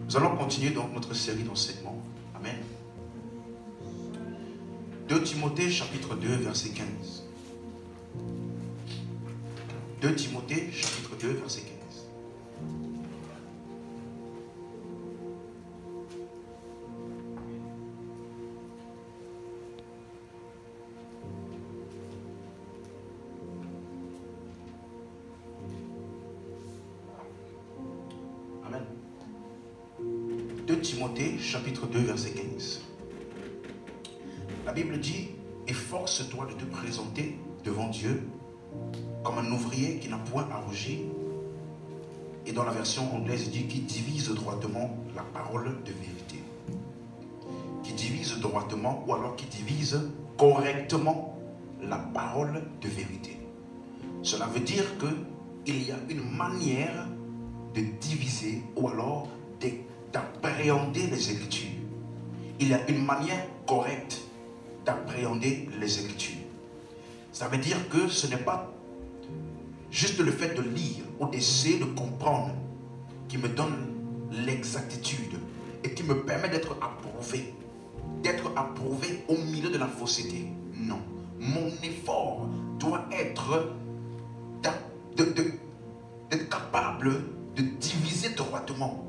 Nous allons continuer donc notre série d'enseignements. Amen. 2 Timothée chapitre 2 verset 15. 2 Timothée chapitre 2 verset 15. Amen. 2 Timothée chapitre 2 verset 15. La Bible dit: efforce-toi de te présenter devant Dieu comme un ouvrier qui n'a point à rougir. Et dans la version anglaise, il dit qui divise droitement la parole de vérité. Qui divise droitement, ou alors qui divise correctement la parole de vérité. Cela veut dire qu'il y a une manière de diviser ou alors d'appréhender les Écritures. Il y a une manière correcte d'appréhender les Écritures. Ça veut dire que ce n'est pas juste le fait de lire ou d'essayer de comprendre qui me donne l'exactitude et qui me permet d'être approuvé au milieu de la fausseté. Non. Mon effort doit être d'être capable de diviser droitement.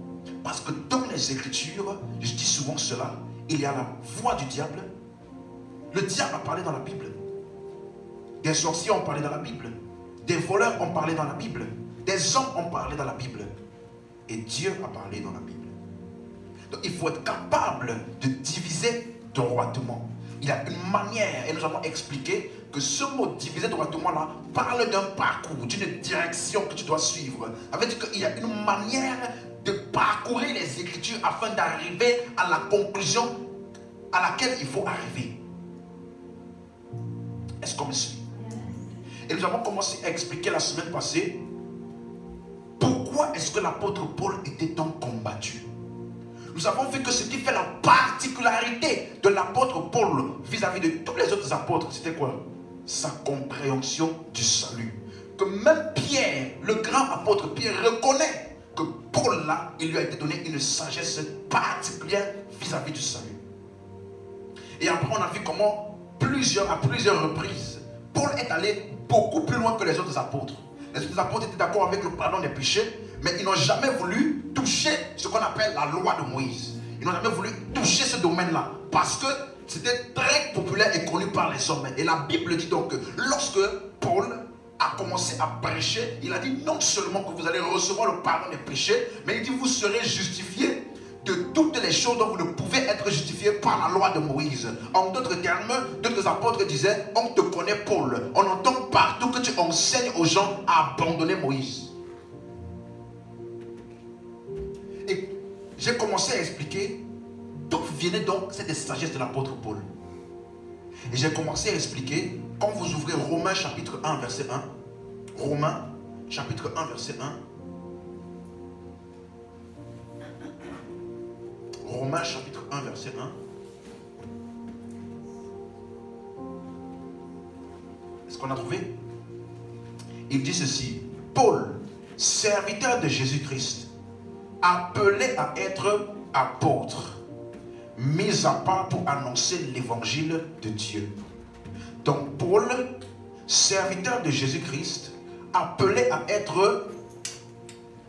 Parce que dans les Écritures, je dis souvent cela, il y a la voix du diable. Le diable a parlé dans la Bible. Des sorciers ont parlé dans la Bible. Des voleurs ont parlé dans la Bible. Des hommes ont parlé dans la Bible. Et Dieu a parlé dans la Bible. Donc il faut être capable de diviser droitement. Il y a une manière, et nous avons expliqué que ce mot diviser droitement là parle d'un parcours, d'une direction que tu dois suivre. Ça veut dire qu'il y a une manière de parcourir les Écritures afin d'arriver à la conclusion à laquelle il faut arriver. Est-ce qu'on me suit? Et nous avons commencé à expliquer la semaine passée pourquoi est-ce que l'apôtre Paul était tant combattu. Nous avons vu que ce qui fait la particularité de l'apôtre Paul vis-à-vis de tous les autres apôtres, c'était quoi? Sa compréhension du salut. Que même Pierre, le grand apôtre Pierre, reconnaît que Paul là, il lui a été donné une sagesse particulière vis-à-vis du salut. Et après on a vu comment à plusieurs reprises, Paul est allé beaucoup plus loin que les autres apôtres. Les autres apôtres étaient d'accord avec le pardon des péchés, mais ils n'ont jamais voulu toucher ce qu'on appelle la loi de Moïse. Ils n'ont jamais voulu toucher ce domaine-là, parce que c'était très populaire et connu par les hommes. Et la Bible dit donc que lorsque Paul a commencé à prêcher, il a dit non seulement que vous allez recevoir le pardon des péchés, mais il dit vous serez justifiés de toutes les choses dont vous ne pouvez être justifié par la loi de Moïse. En d'autres termes, d'autres apôtres disaient, on te connaît Paul. On entend partout que tu enseignes aux gens à abandonner Moïse. Et j'ai commencé à expliquer d'où venait donc cette sagesse de l'apôtre Paul. Et j'ai commencé à expliquer, quand vous ouvrez Romains chapitre 1 verset 1, Romains chapitre 1 verset 1, Romains chapitre 1 verset 1. Est-ce qu'on a trouvé? Il dit ceci: Paul, serviteur de Jésus-Christ, appelé à être apôtre, mis à part pour annoncer l'évangile de Dieu. Donc Paul, serviteur de Jésus-Christ, appelé à être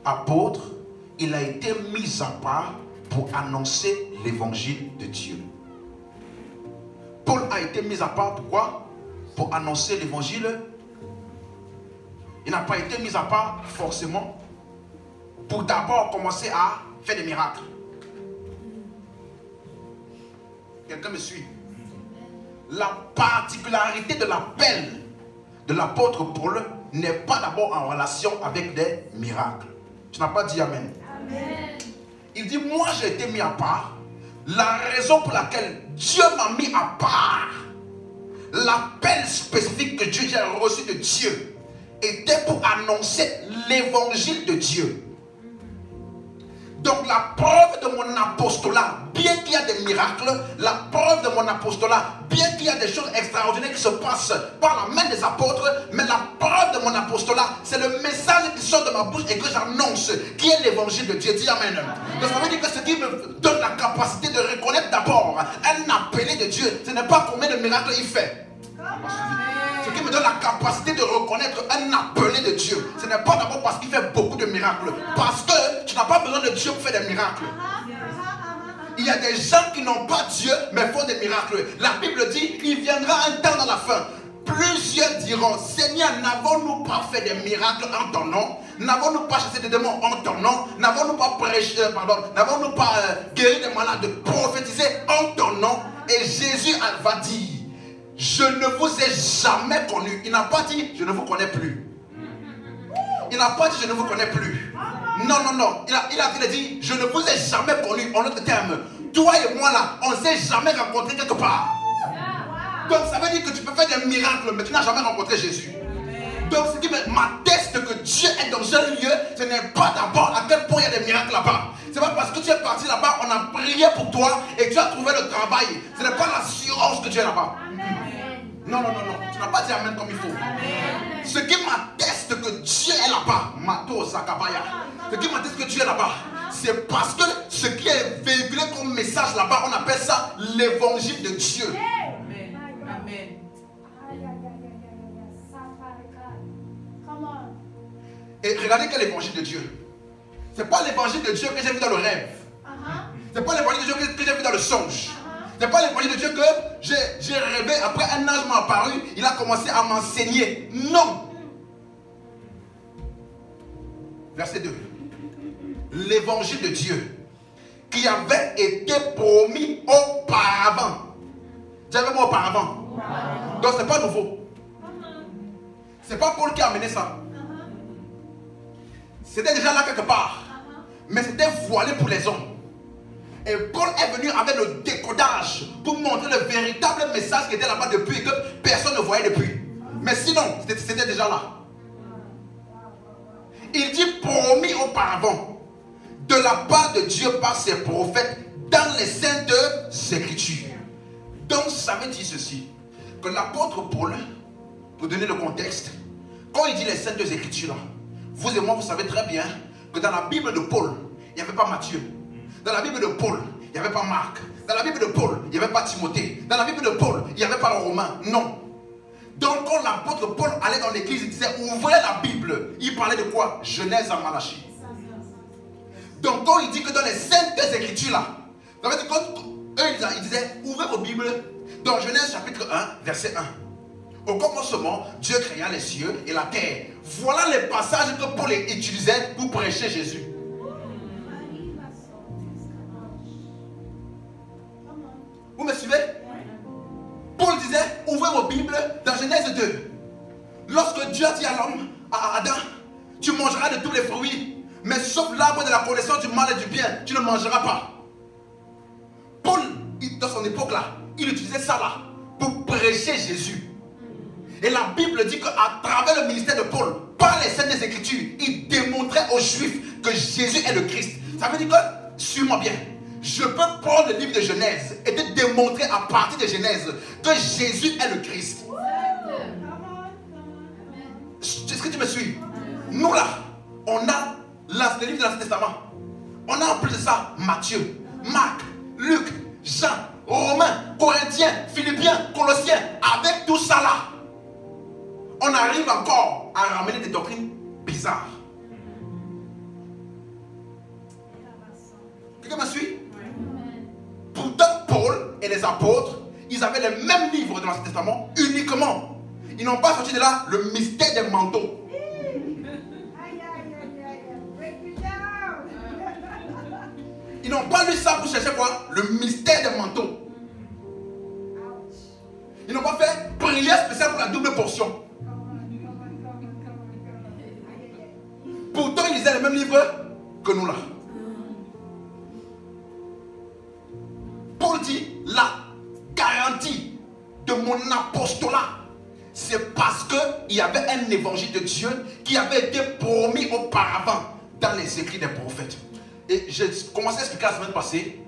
apôtre, il a été mis à part pour annoncer l'évangile de Dieu. Paul a été mis à part pourquoi? Pour annoncer l'évangile. Il n'a pas été mis à part forcément pour d'abord commencer à faire des miracles. Quelqu'un me suit? La particularité de l'appel de l'apôtre Paul n'est pas d'abord en relation avec des miracles. Tu n'as pas dit amen? Amen. Il dit, moi j'ai été mis à part. La raison pour laquelle Dieu m'a mis à part, l'appel spécifique que Dieu a reçu de Dieu, était pour annoncer l'évangile de Dieu. Donc la preuve de mon mon apostolat, bien qu'il y a des miracles, la preuve de mon apostolat, bien qu'il y a des choses extraordinaires qui se passent par la main des apôtres, mais la preuve de mon apostolat, c'est le message qui sort de ma bouche et que j'annonce, qui est l'évangile de Dieu. Dis amen. Donc ça veut dire que ce qui me donne la capacité de reconnaître d'abord un appelé de Dieu, ce n'est pas combien de miracles il fait. Ce qui me donne la capacité de reconnaître un appelé de Dieu, ce n'est pas d'abord parce qu'il fait beaucoup de miracles, parce que tu n'as pas besoin de Dieu pour faire des miracles. Il y a des gens qui n'ont pas Dieu mais font des miracles. La Bible dit, il viendra un temps dans la fin. Plusieurs diront, Seigneur, n'avons-nous pas fait des miracles en ton nom? N'avons-nous pas chassé des démons en ton nom? N'avons-nous pas prêché, n'avons-nous pas guéri des malades, prophétisé en ton nom? Et Jésus va dire, je ne vous ai jamais connu. Il n'a pas dit, je ne vous connais plus. Il n'a pas dit, je ne vous connais plus. Non, non, non. Il a dit, je ne vous ai jamais connu. En d'autres termes, toi et moi là, on ne s'est jamais rencontrés quelque part. Donc ça veut dire que tu peux faire des miracles, mais tu n'as jamais rencontré Jésus. Donc ce qui m'atteste que Dieu est dans un lieu, ce n'est pas d'abord à quel point il y a des miracles là-bas. C'est pas parce que tu es parti là-bas, on a prié pour toi et tu as trouvé le travail. Ce n'est pas l'assurance que tu es là-bas. Non, non, non, non. Tu n'as pas dit amen comme il faut. Amen. Ce qui m'atteste que Dieu est là-bas, Mato Zakabaya, ce qui m'atteste que Dieu est là-bas, c'est parce que ce qui est véhiculé comme message là-bas, on appelle ça l'évangile de Dieu. Amen. Amen. Et regardez quel évangile de Dieu. Ce n'est pas l'évangile de Dieu que j'ai vu dans le rêve. Ce n'est pas l'évangile de Dieu que j'ai vu dans le songe. Ce n'est pas l'évangile de Dieu que j'ai rêvé. Après un ange m'a apparu, il a commencé à m'enseigner. Non. Verset 2. L'évangile de Dieu qui avait été promis auparavant. J'avais moi auparavant. Donc ce n'est pas nouveau. Ce n'est pas Paul qui a amené ça. C'était déjà là quelque part. Mais c'était voilé pour les hommes. Et Paul est venu avec le décodage pour montrer le véritable message qui était là-bas depuis et que personne ne voyait depuis. Mais sinon, c'était déjà là. Il dit promis auparavant de la part de Dieu par ses prophètes dans les saintes écritures. Donc ça veut dire ceci, que l'apôtre Paul, pour donner le contexte, quand il dit les saintes écritures, vous et moi vous savez très bien que dans la Bible de Paul, il n'y avait pas Matthieu. Dans la Bible de Paul, il n'y avait pas Marc. Dans la Bible de Paul, il n'y avait pas Timothée. Dans la Bible de Paul, il n'y avait pas Romain. Non. Donc quand l'apôtre Paul allait dans l'église, il disait ouvrez la Bible. Il parlait de quoi? Genèse à Malachie. Donc quand il dit que dans les saintes écritures là, eux ils disaient ouvrez vos Bibles dans Genèse chapitre 1, verset 1. Au commencement, Dieu créa les cieux et la terre. Voilà les passages que Paul utilisait pour prêcher Jésus. Vous me suivez? Paul disait, ouvrez vos Bibles dans Genèse 2. Lorsque Dieu a dit à l'homme, à Adam, tu mangeras de tous les fruits, mais sauf l'arbre de la connaissance du mal et du bien, tu ne mangeras pas. Paul, dans son époque là, il utilisait ça là, pour prêcher Jésus. Et la Bible dit qu'à travers le ministère de Paul, par les saintes écritures, il démontrait aux Juifs que Jésus est le Christ. Ça veut dire que, suis-moi bien, je peux prendre le livre de Genèse et te démontrer à partir de Genèse que Jésus est le Christ. Est-ce que tu me suis? Nous là, on a le livre de l'Ancien Testament. On a en plus de ça Matthieu, Marc, Luc, Jean, Romains, Corinthiens, Philippiens, Colossiens. Avec tout ça là, on arrive encore à ramener des doctrines bizarres. Quelqu'un me suit? Pourtant, Paul et les apôtres, ils avaient les mêmes livres de l'Ancien Testament uniquement. Ils n'ont pas sorti de là le mystère des manteaux. Ils n'ont pas lu ça pour chercher quoi? Le mystère des manteaux. Ils n'ont pas fait prière spéciale pour la double portion. Pourtant, ils lisaient les mêmes livres que nous là. Paul dit, la garantie de mon apostolat, c'est parce qu'il y avait un évangile de Dieu qui avait été promis auparavant dans les écrits des prophètes. Et j'ai commencé à expliquer la semaine passée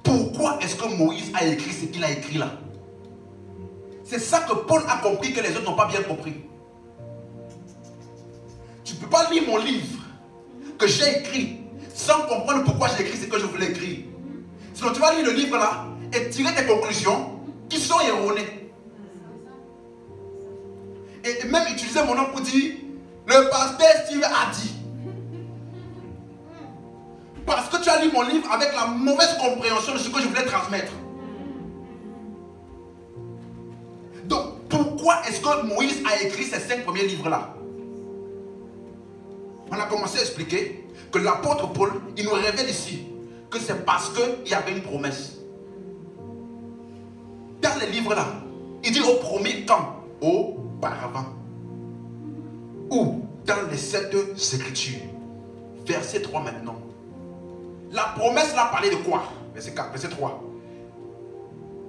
pourquoi est-ce que Moïse a écrit ce qu'il a écrit là. C'est ça que Paul a compris que les autres n'ont pas bien compris. Tu ne peux pas lire mon livre que j'ai écrit sans comprendre pourquoi j'ai écrit ce que je voulais écrire. Sinon tu vas lire le livre là et tirer tes conclusions qui sont erronées. Et même utiliser mon nom pour dire le pasteur Steve a dit. Parce que tu as lu mon livre avec la mauvaise compréhension de ce que je voulais transmettre. Donc, pourquoi est-ce que Moïse a écrit ces 5 premiers livres-là? On a commencé à expliquer que l'apôtre Paul, il nous révèle ici que c'est parce qu'il y avait une promesse. Dans les livres-là, il dit au premier temps, auparavant. Ou dans les 7 Écritures. Verset 3 maintenant. La promesse là parlait de quoi? Verset 4, verset 3.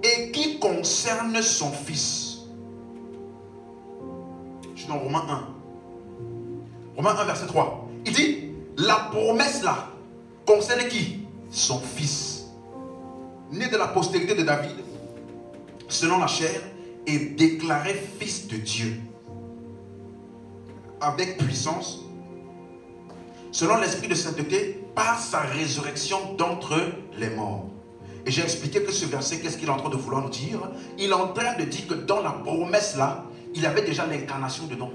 Et qui concerne son fils. Je suis dans Romains 1. Romains 1, verset 3. Il dit, la promesse là concerne qui? Son fils. Né de la postérité de David, selon la chair, et déclaré fils de Dieu. Avec puissance, selon l'esprit de sainteté, par sa résurrection d'entre les morts. Et j'ai expliqué que ce verset, qu'est-ce qu'il est en train de vouloir nous dire? Il est en train de dire que dans la promesse là, il y avait déjà l'incarnation dedans.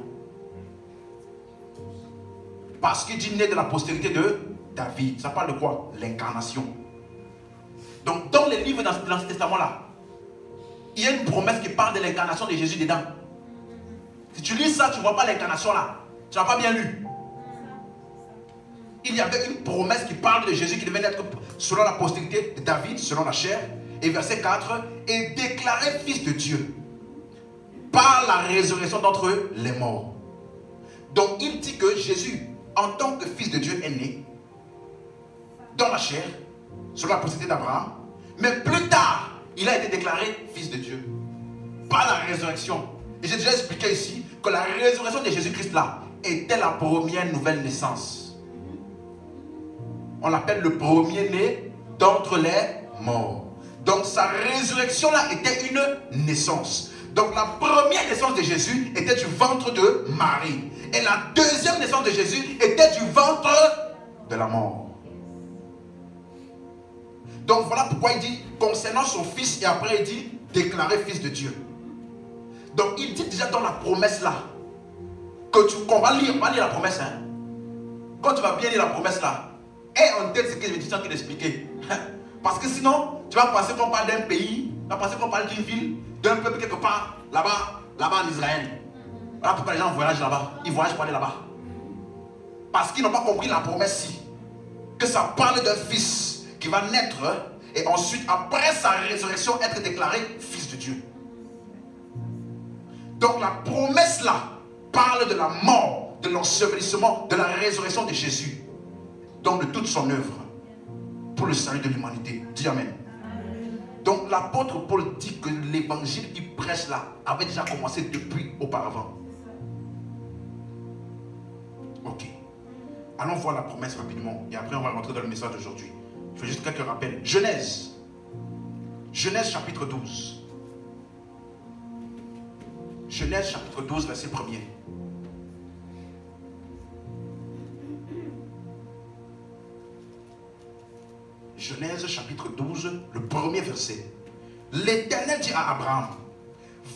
Parce qu'il dit né de la postérité de David. Ça parle de quoi? L'incarnation. Donc dans les livres dans ce testament là, il y a une promesse qui parle de l'incarnation de Jésus dedans. Si tu lis ça, tu ne vois pas l'incarnation là. Tu n'as pas bien lu. Il y avait une promesse qui parle de Jésus qui devait naître selon la postérité de David, selon la chair. Et verset 4, et déclaré fils de Dieu par la résurrection d'entre les morts. Donc il dit que Jésus, en tant que fils de Dieu, est né dans la chair, selon la postérité d'Abraham. Mais plus tard, il a été déclaré fils de Dieu par la résurrection. Et j'ai déjà expliqué ici que la résurrection de Jésus-Christ là était la première nouvelle naissance. On l'appelle le premier-né d'entre les morts. Donc sa résurrection là était une naissance. Donc la première naissance de Jésus était du ventre de Marie. Et la deuxième naissance de Jésus était du ventre de la mort. Donc voilà pourquoi il dit concernant son fils, et après il dit déclaré fils de Dieu. Donc il dit déjà dans la promesse là qu'on va lire la promesse. Hein. Quand tu vas bien lire la promesse là, et en tête ce que je me suis en train d'expliquer. Parce que sinon, tu vas penser qu'on parle d'un pays, tu vas penser qu'on parle d'une ville, d'un peuple quelque part, là-bas en Israël. Voilà pourquoi les gens voyagent là-bas. Ils voyagent pour aller là-bas. Parce qu'ils n'ont pas compris la promesse-ci. Que ça parle d'un fils qui va naître et ensuite, après sa résurrection, être déclaré fils de Dieu. Donc la promesse là parle de la mort, de l'ensevelissement, de la résurrection de Jésus. Donc de toute son œuvre pour le salut de l'humanité. Dis Amen. Donc l'apôtre Paul dit que l'évangile qu'il prêche là avait déjà commencé depuis auparavant. Ok. Allons voir la promesse rapidement et après on va rentrer dans le message d'aujourd'hui. Je fais juste quelques rappels. Genèse. Genèse chapitre 12. Genèse chapitre 12 verset 1er. Genèse chapitre 12, le premier verset. L'Éternel dit à Abraham,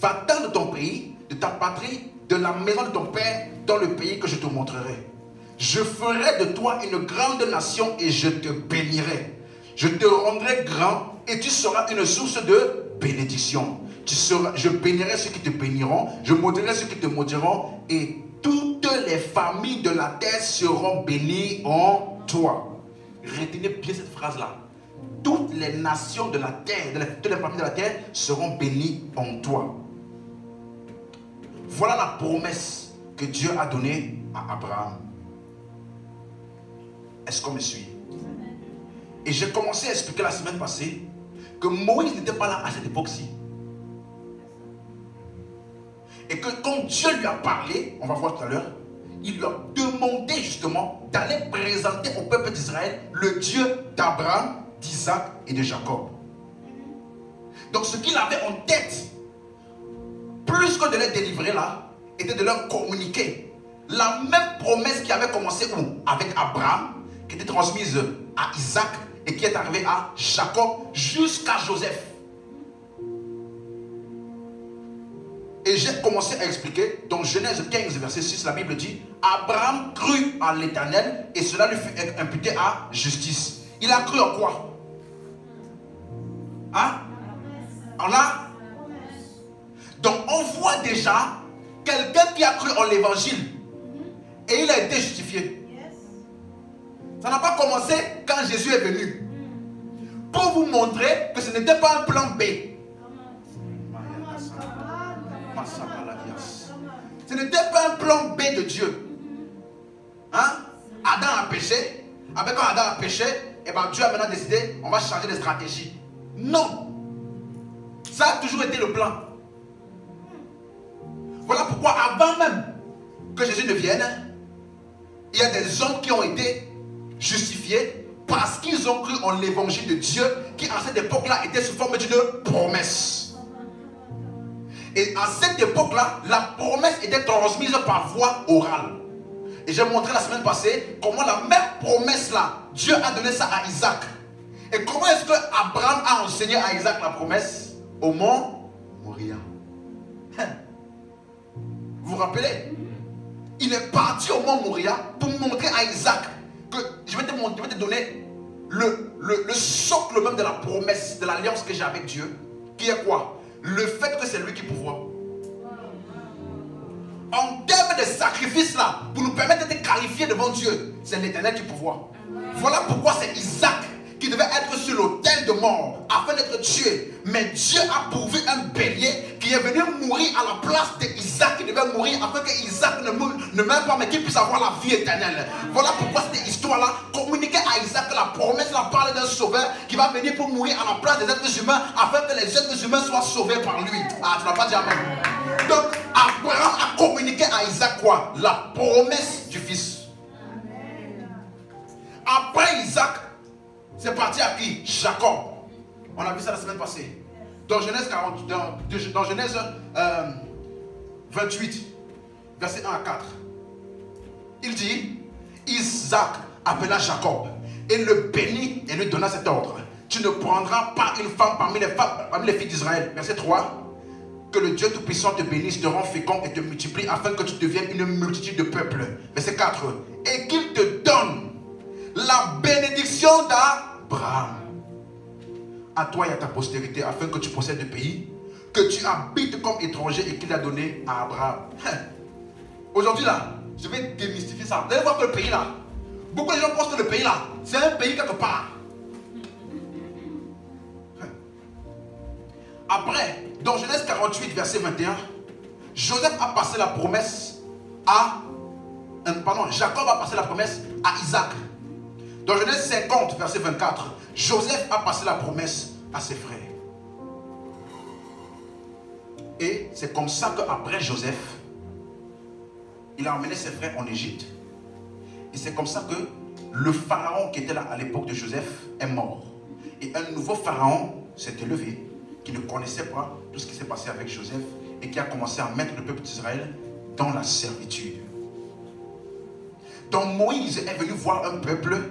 va-t'en de ton pays, de ta patrie, de la maison de ton père, dans le pays que je te montrerai. Je ferai de toi une grande nation et je te bénirai. Je te rendrai grand et tu seras une source de bénédiction. Je bénirai ceux qui te béniront, je maudirai ceux qui te maudiront et toutes les familles de la terre seront bénies en toi. Retenez bien cette phrase-là. Toutes les nations de la terre, toutes les familles de la terre seront bénies en toi. Voilà la promesse que Dieu a donnée à Abraham. Est-ce qu'on me suit? Et j'ai commencé à expliquer la semaine passée que Moïse n'était pas là à cette époque-ci. Et que quand Dieu lui a parlé, on va voir tout à l'heure, il lui a demandé justement d'aller présenter au peuple d'Israël le Dieu d'Abraham, d'Isaac et de Jacob. Donc ce qu'il avait en tête, plus que de les délivrer là, était de leur communiquer la même promesse qui avait commencé où? Avec Abraham, qui était transmise à Isaac et qui est arrivée à Jacob jusqu'à Joseph. Et j'ai commencé à expliquer, dans Genèse 15, verset 6, la Bible dit, Abraham crut à l'Éternel et cela lui fut imputé à justice. Il a cru en quoi? Hein? En là? Donc on voit déjà quelqu'un qui a cru en l'évangile et il a été justifié. Ça n'a pas commencé quand Jésus est venu. Pour vous montrer que ce n'était pas un plan B. Ce n'était pas un plan B de Dieu. Hein? Adam a péché. Après quand Adam a péché, et ben Dieu a maintenant décidé, on va changer de stratégie. Non. Ça a toujours été le plan. Voilà pourquoi avant même que Jésus ne vienne, il y a des hommes qui ont été justifiés parce qu'ils ont cru en l'évangile de Dieu qui à cette époque-là était sous forme d'une promesse. Et à cette époque-là, la promesse était transmise par voie orale. Et j'ai montré la semaine passée comment la même promesse-là, Dieu a donné ça à Isaac. Et comment est-ce que Abraham a enseigné à Isaac la promesse? Au mont Moria. Vous vous rappelez? Il est parti au mont Moria pour montrer à Isaac que je vais te donner le socle même de la promesse, de l'alliance que j'ai avec Dieu, qui est quoi? Le fait que c'est lui qui pourvoit. En termes de sacrifice là, pour nous permettre d'être qualifiés devant Dieu, c'est l'Éternel qui pourvoit. Voilà pourquoi c'est Isaac qui devait être sur l'autel de mort afin d'être tué. Mais Dieu a pourvu un bélier qui est venu mourir à la place d'Isaac qui devait mourir afin que Isaac ne meure pas mais qu'il puisse avoir la vie éternelle. Voilà pourquoi cette histoire-là communiquait à Isaac que la promesse la parle d'un sauveur qui va venir pour mourir à la place des êtres humains afin que les êtres humains soient sauvés par lui. Ah, tu n'as pas dit amen. Donc Abraham a communiqué à Isaac quoi? La promesse du fils. Après Isaac, c'est parti à qui? Jacob. On a vu ça la semaine passée. Dans Genèse 28, verset 1 à 4. Il dit, Isaac appela Jacob et le bénit et lui donna cet ordre. Tu ne prendras pas une femme parmi les filles d'Israël. Verset 3. Que le Dieu Tout-Puissant te bénisse, te rend fécond et te multiplie afin que tu deviennes une multitude de peuples. Verset 4. Et qu'il te donne la bénédiction d'Abraham à toi et à ta postérité afin que tu possèdes le pays que tu habites comme étranger et qu'il a donné à Abraham. Aujourd'hui là, je vais démystifier ça. Vous allez voir que le pays là, beaucoup de gens pensent que le pays là, c'est un pays quelque part. Après, dans Genèse 48 verset 21, Joseph a passé la promesse à Jacob a passé la promesse à Isaac. Dans Genèse 50 verset 24, Joseph a passé la promesse à ses frères. Et c'est comme ça qu'après Joseph, il a emmené ses frères en Égypte. Et c'est comme ça que le pharaon qui était là à l'époque de Joseph est mort. Et un nouveau pharaon s'est élevé, qui ne connaissait pas tout ce qui s'est passé avec Joseph et qui a commencé à mettre le peuple d'Israël dans la servitude. Donc Moïse est venu voir un peuple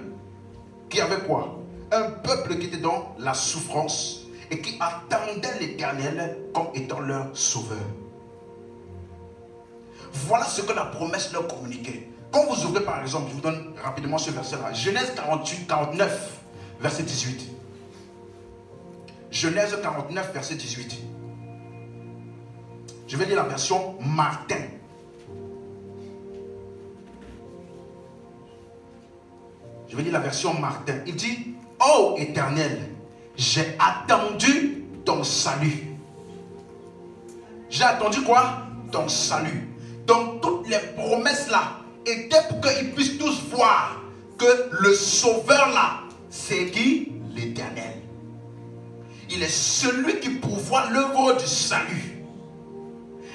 qui avait quoi? Un peuple qui était dans la souffrance et qui attendait l'Éternel comme étant leur sauveur. Voilà ce que la promesse leur communiquait. Quand vous ouvrez par exemple, je vous donne rapidement ce verset-là, Genèse 49, verset 18. Genèse 49, verset 18. Je vais lire la version Martin. Je vais lire la version Martin. Il dit, ô Éternel, j'ai attendu ton salut. J'ai attendu quoi? Ton salut. Donc toutes les promesses là étaient pour qu'ils puissent tous voir que le sauveur là, c'est qui? L'Éternel. Il est celui qui pourvoit l'œuvre du salut.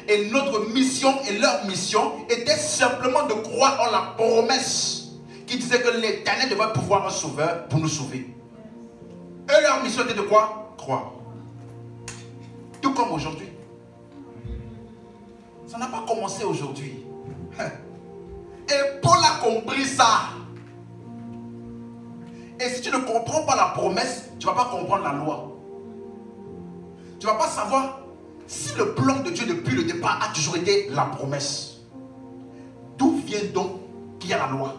Et notre mission et leur mission était simplement de croire en la promesse qui disait que l'Éternel devait pouvoir un sauveur pour nous sauver. Et leur mission était de quoi? Croire. Tout comme aujourd'hui. Ça n'a pas commencé aujourd'hui. Et Paul a compris ça. Et si tu ne comprends pas la promesse, tu ne vas pas comprendre la loi. Tu ne vas pas savoir si le plan de Dieu depuis le départ a toujours été la promesse. D'où vient donc qu'il y a la loi?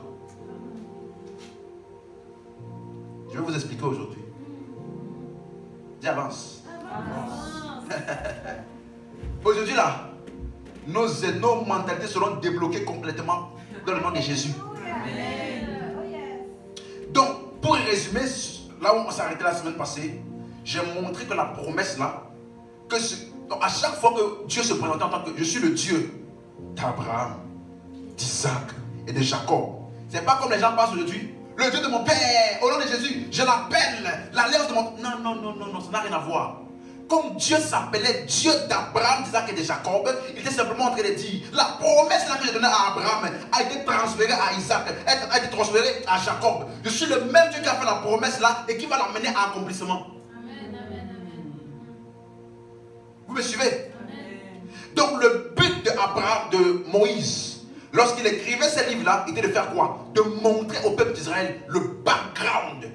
Je vais vous expliquer aujourd'hui. Dis avance. Aujourd'hui là, nos mentalités seront débloquées complètement dans le nom de Jésus. Donc, pour résumer, là où on s'est arrêté la semaine passée, j'ai montré que la promesse là, donc à chaque fois que Dieu se présentait en tant que je suis le Dieu d'Abraham, d'Isaac et de Jacob. C'est pas comme les gens pensent aujourd'hui. Le Dieu de mon père, au nom de Jésus, je l'appelle l'alliance de mon... Non, ça n'a rien à voir. Comme Dieu s'appelait Dieu d'Abraham, d'Isaac et de Jacob, il était simplement en train de dire, la promesse là que j'ai donnée à Abraham a été transférée à Isaac, a été transférée à Jacob. Je suis le même Dieu qui a fait la promesse là et qui va l'amener à accomplissement. Amen. Vous me suivez? Amen. Donc le but de Moïse, lorsqu'il écrivait ces livres-là, était de faire quoi? De montrer au peuple d'Israël le background,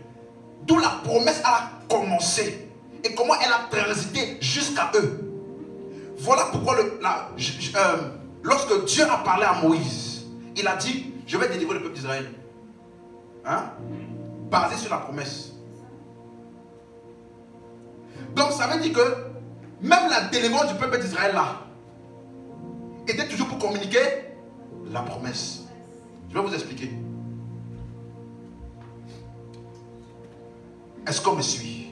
d'où la promesse a commencé et comment elle a transité jusqu'à eux. Voilà pourquoi lorsque Dieu a parlé à Moïse, il a dit, je vais délivrer le peuple d'Israël. Basé sur la promesse. Donc ça veut dire que même la délivrance du peuple d'Israël là était toujours pour communiquer la promesse. Je vais vous expliquer. Est-ce qu'on me suit?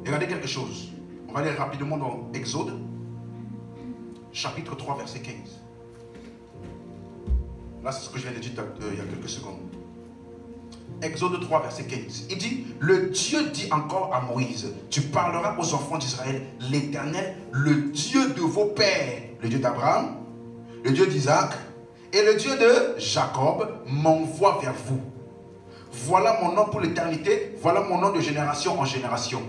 Regardez quelque chose. On va aller rapidement dans Exode, chapitre 3, verset 15. Là, c'est ce que je viens de dire il y a quelques secondes. Exode 3, verset 15. Il dit, le Dieu dit encore à Moïse, tu parleras aux enfants d'Israël, l'Éternel, le Dieu de vos pères, le Dieu d'Abraham, le Dieu d'Isaac et le Dieu de Jacob m'envoie vers vous. Voilà mon nom pour l'éternité, voilà mon nom de génération en génération.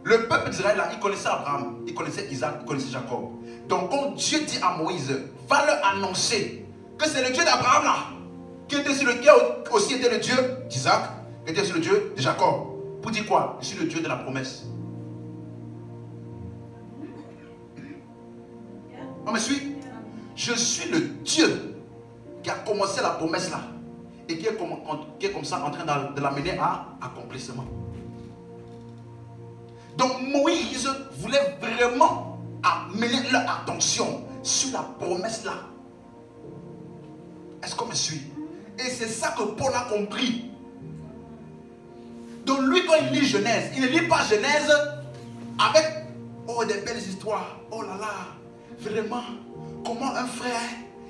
Le peuple d'Israël là, il connaissait Abraham, il connaissait Isaac, il connaissait Jacob. Donc quand Dieu dit à Moïse, va leur annoncer que c'est le Dieu d'Abraham là, qui a aussi été le Dieu d'Isaac, qui était aussi le Dieu de Jacob. Pour dire quoi? Je suis le Dieu de la promesse. On me suit? Je suis le Dieu qui a commencé la promesse là et qui est comme ça en train de l'amener à accomplissement. Donc Moïse voulait vraiment amener leur attention sur la promesse là. Est-ce qu'on me suit? Et c'est ça que Paul a compris. Donc lui, quand il lit Genèse, il ne lit pas Genèse avec des belles histoires. Oh là là, vraiment, comment un frère,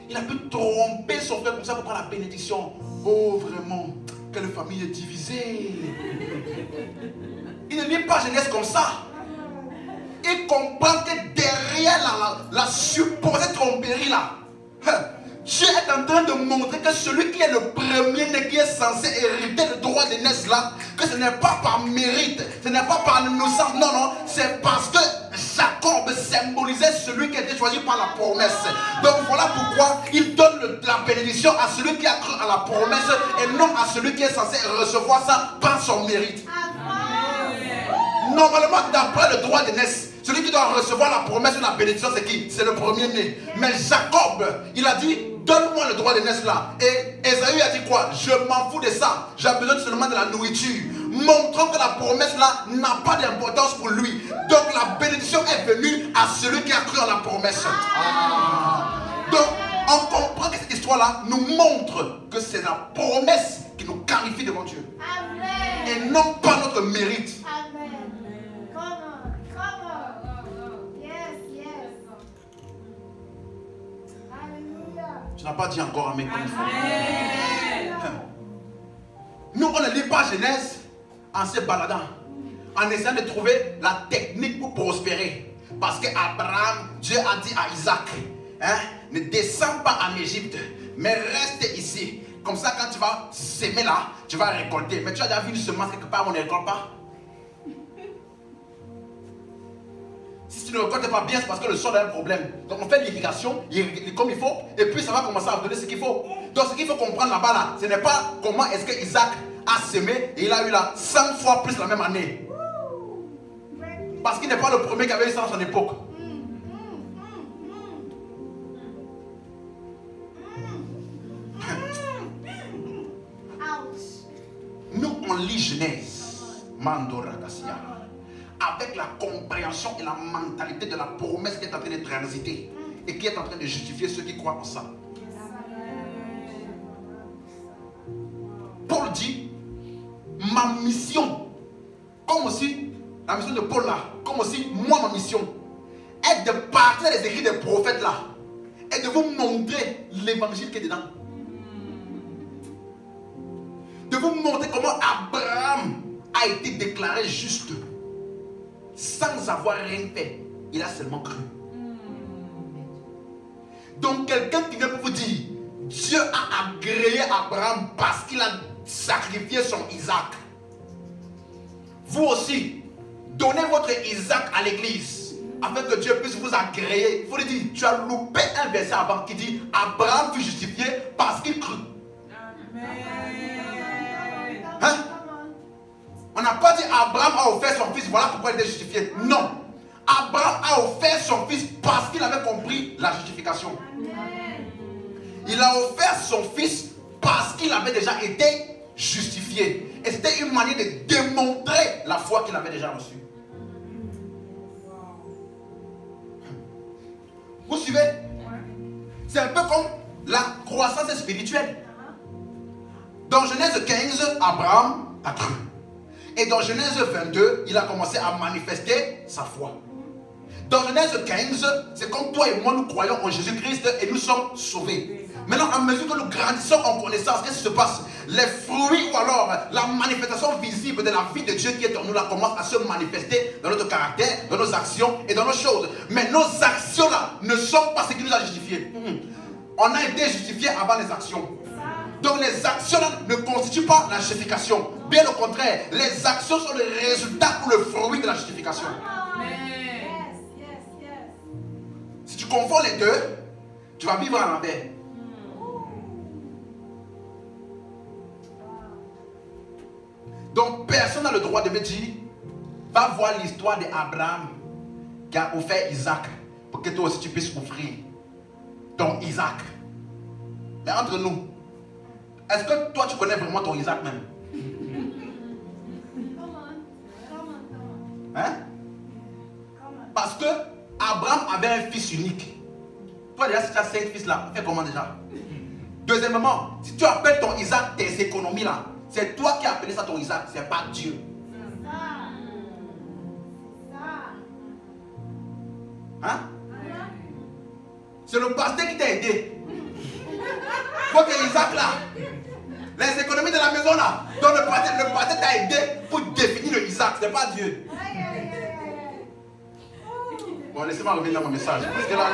il a pu tromper son frère comme ça pour prendre la bénédiction. Oh vraiment, quelle famille est divisée. Il ne lit pas Genèse comme ça. Il comprend que derrière la supposée tromperie là, Dieu est en train de montrer que celui qui est le premier-né, qui est censé hériter le droit d'aînesse là, que ce n'est pas par mérite, ce n'est pas par innocence, non, c'est parce que Jacob symbolisait celui qui a été choisi par la promesse. Donc voilà pourquoi il donne la bénédiction à celui qui a cru à la promesse et non à celui qui est censé recevoir ça par son mérite. Normalement, d'après le droit d'aînesse, celui qui doit recevoir la promesse ou la bénédiction, c'est qui? C'est le premier-né. Mais Jacob, il a dit, donne-moi le droit d'aînesse là. Et Ésaü a dit quoi? Je m'en fous de ça. J'ai besoin seulement de la nourriture. Montrant que la promesse là n'a pas d'importance pour lui. Donc la bénédiction est venue à celui qui a cru en la promesse. Donc on comprend que cette histoire là nous montre que c'est la promesse qui nous qualifie devant Dieu. Et non pas notre mérite. Tu n'as pas dit encore amen comme il faut. Nous, on ne lit pas Genèse en se baladant, en essayant de trouver la technique pour prospérer. Parce qu'Abraham, Dieu a dit à Isaac, hein, ne descends pas en Égypte, mais reste ici. Comme ça, quand tu vas s'aimer là, tu vas récolter. Mais tu as déjà vu une semence quelque part où on ne récolte pas? Si tu ne récoltes pas bien, c'est parce que le sol a un problème. Donc on fait l'irrigation comme il faut, et puis ça va commencer à donner ce qu'il faut. Donc ce qu'il faut comprendre là-bas, là, ce n'est pas comment est-ce que Isaac a semé et il a eu là 100 fois plus la même année. Parce qu'il n'est pas le premier qui avait eu ça dans son époque. Nous, on lit Genèse, Mandora Kassia, avec la compréhension et la mentalité de la promesse qui est en train de transiter et qui est en train de justifier ceux qui croient en ça. Paul dit, ma mission, comme aussi la mission de Paul là, comme aussi moi ma mission, est de partir des écrits des prophètes là et de vous montrer l'évangile qui est dedans. De vous montrer comment Abraham a été déclaré juste sans avoir rien fait. Il a seulement cru. Donc quelqu'un qui vient pour vous dire, Dieu a agréé Abraham parce qu'il a sacrifié son Isaac. Vous aussi, donnez votre Isaac à l'église afin que Dieu puisse vous agréer. Il faut lui dire, tu as loupé un verset avant qui dit, Abraham fut justifié parce qu'il crut. Hein? On n'a pas dit Abraham a offert son fils, voilà pourquoi il était justifié. Non. Abraham a offert son fils parce qu'il avait compris la justification. Il a offert son fils parce qu'il avait déjà été justifié. Et c'était une manière de démontrer la foi qu'il avait déjà reçue. Vous suivez? C'est un peu comme la croissance spirituelle. Dans Genèse 15, Abraham a cru. Et dans Genèse 22, il a commencé à manifester sa foi. Dans Genèse 15, c'est comme toi et moi, nous croyons en Jésus-Christ et nous sommes sauvés. Maintenant, à mesure que nous grandissons en connaissance, qu'est-ce qui se passe? Les fruits ou alors la manifestation visible de la vie de Dieu qui est en nous là commence à se manifester dans notre caractère, dans nos actions et dans nos choses. Mais nos actions là ne sont pas ce qui nous a justifiés. On a été justifiés avant les actions. Donc les actions ne constituent pas la justification. Bien au contraire, les actions sont le résultat ou le fruit de la justification. Si tu confonds les deux, tu vas vivre à l'envers. Donc personne n'a le droit de me dire, va voir l'histoire d'Abraham qui a offert Isaac pour que toi aussi tu puisses offrir ton Isaac. Mais entre nous, est-ce que toi tu connais vraiment ton Isaac même? Hein? Parce que Abraham avait un fils unique. Toi déjà si tu as 5 fils là, fais comment déjà? Deuxièmement, si tu appelles ton Isaac tes économies là, c'est toi qui as appelé ça ton Isaac, c'est pas Dieu. Hein? C'est le pasteur qui t'a aidé. Faut que Isaac là, les économies de la maison là, donc le pasteur t'a aidé pour définir le Isaac, c'est pas Dieu. Bon, laissez-moi revenir dans mon message. Parce que là,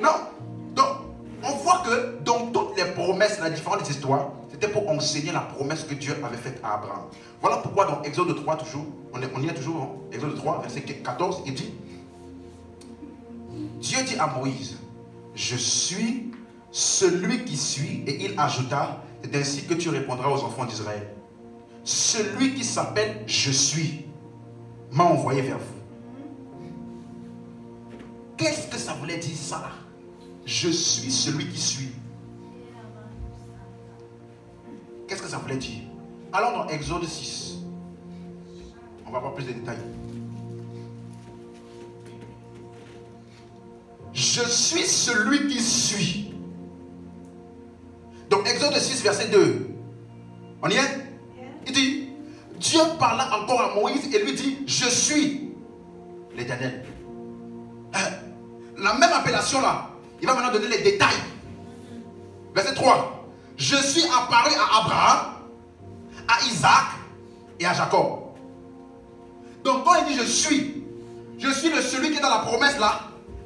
non. Donc, on voit que dans toutes les promesses, les différentes histoires, c'était pour enseigner la promesse que Dieu avait faite à Abraham. Voilà pourquoi dans Exode 3, toujours, on y est toujours, hein, Exode 3, verset 14, il dit, Dieu dit à Moïse, je suis celui qui suis, et il ajouta, c'est ainsi que tu répondras aux enfants d'Israël. Celui qui s'appelle je suis m'a envoyé vers vous. Qu'est-ce que ça voulait dire ça? Je suis celui qui suis. Qu'est-ce que ça voulait dire? Allons dans Exode 6. On va voir plus de détails. Je suis celui qui suis. Donc Exode 6 verset 2. On y est? Il dit, Dieu parla encore à Moïse et lui dit, je suis l'Éternel. La même appellation là, il va maintenant donner les détails. Verset 3. Je suis apparu à Abraham, à Isaac et à Jacob. Donc quand il dit je suis celui qui est dans la promesse là,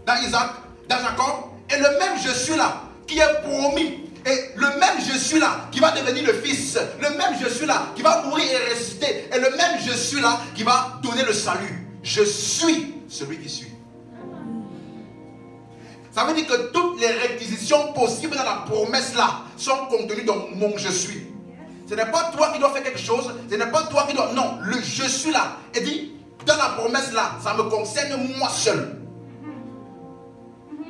dans Isaac, dans Jacob, et le même je suis là, qui est promis. Et le même je suis là qui va devenir le fils. Le même je suis là qui va mourir et ressusciter. Et le même je suis là qui va donner le salut. Je suis celui qui suis. Ça veut dire que toutes les réquisitions possibles dans la promesse là sont contenues dans mon je suis. Ce n'est pas toi qui dois faire quelque chose. Ce n'est pas toi qui dois... Non, le je suis là. Et dit, dans la promesse là, ça me concerne moi seul.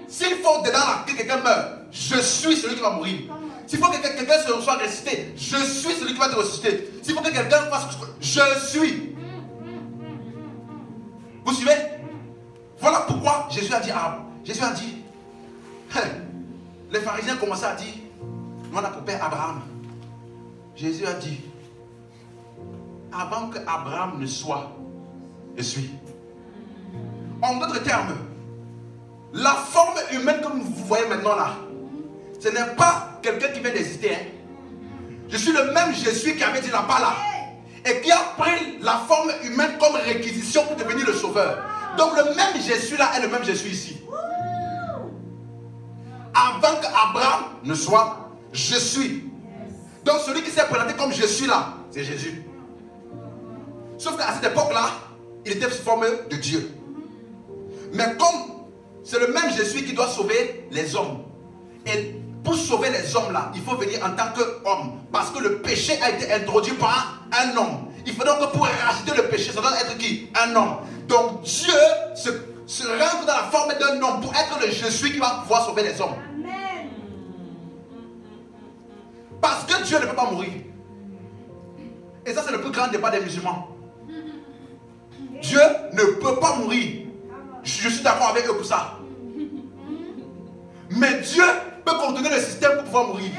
S'il faut dedans là, que quelqu'un meure, je suis celui qui va mourir. S'il faut que quelqu'un soit ressuscité, je suis celui qui va te ressusciter. S'il faut que quelqu'un fasse, je suis. Vous suivez? Voilà pourquoi Jésus a dit, les pharisiens commençaient à dire, nous on a pour père Abraham. Jésus a dit, avant que Abraham ne soit, je suis. En d'autres termes, la forme humaine que vous voyez maintenant là, ce n'est pas quelqu'un qui vient d'exister. Je suis le même je suis qui avait dit là-bas là. Et qui a pris la forme humaine comme réquisition pour devenir le sauveur. Donc le même je suis là est le même je suis ici. Avant qu'Abraham ne soit, je suis. Donc celui qui s'est présenté comme je suis là, c'est Jésus. Sauf qu'à cette époque-là, il était sous forme de Dieu. Mais comme c'est le même je suis qui doit sauver les hommes. Et pour sauver les hommes là, il faut venir en tant qu'homme. Parce que le péché a été introduit par un homme. Il faut donc que pour racheter le péché, ça doit être qui? Un homme. Donc Dieu se rentre dans la forme d'un homme pour être le je suis qui va pouvoir sauver les hommes. Amen. Parce que Dieu ne peut pas mourir. Et ça c'est le plus grand débat des musulmans. Dieu ne peut pas mourir. Je suis d'accord avec eux pour ça. Mais Dieu peut contenir le système pour pouvoir mourir.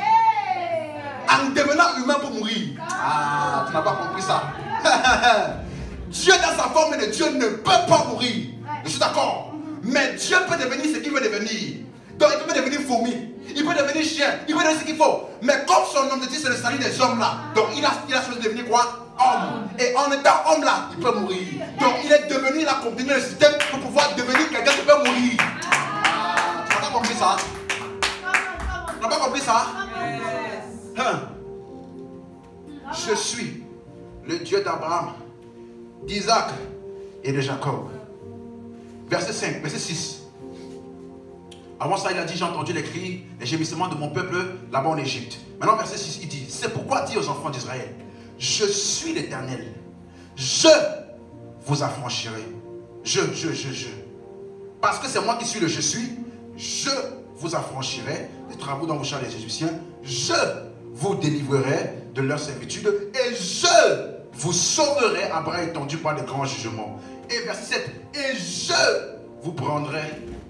En devenant humain pour mourir. Ah, tu n'as pas compris ça. Dieu dans sa forme de Dieu ne peut pas mourir. Je suis d'accord. Mais Dieu peut devenir ce qu'il veut devenir. Donc il peut devenir fourmi. Il peut devenir chien. Il peut devenir ce qu'il faut. Mais comme son objectif c'est le salut des hommes là. Donc il a choisi de devenir quoi? Homme. Et en étant homme là, il peut mourir. Donc il est devenu, il a combiné le système pour pouvoir devenir quelqu'un qui peut mourir. Tu n'as pas compris ça? Tu n'as pas compris ça? Je suis le Dieu d'Abraham, d'Isaac et de Jacob. Verset 5, verset 6. Avant ça, il a dit, j'ai entendu les cris, les gémissements de mon peuple là-bas en Égypte. Maintenant, verset 6, il dit, c'est pourquoi dit aux enfants d'Israël, je suis l'Éternel, je vous affranchirai. Je. Parce que c'est moi qui suis le je suis, je vous affranchirai des travaux dont vous chargez les Égyptiens, je vous délivrerai de leur servitude et je vous sauverai à bras étendus par les grands jugements. Et verset 7, et je vous prendrai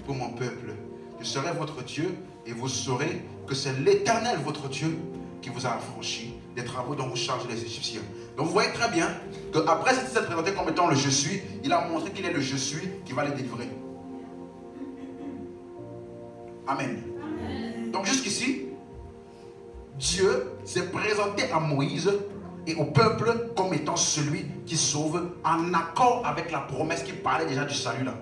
pour mon peuple. Je serai votre Dieu et vous saurez que c'est l'Éternel votre Dieu qui vous a affranchi des travaux dont vous chargez les Égyptiens. Donc vous voyez très bien qu'après s'être présenté comme étant le je suis, il a montré qu'il est le je suis qui va les délivrer. Amen. Amen. Donc jusqu'ici, Dieu s'est présenté à Moïse et au peuple comme étant celui qui sauve en accord avec la promesse qui parlait déjà du salut là.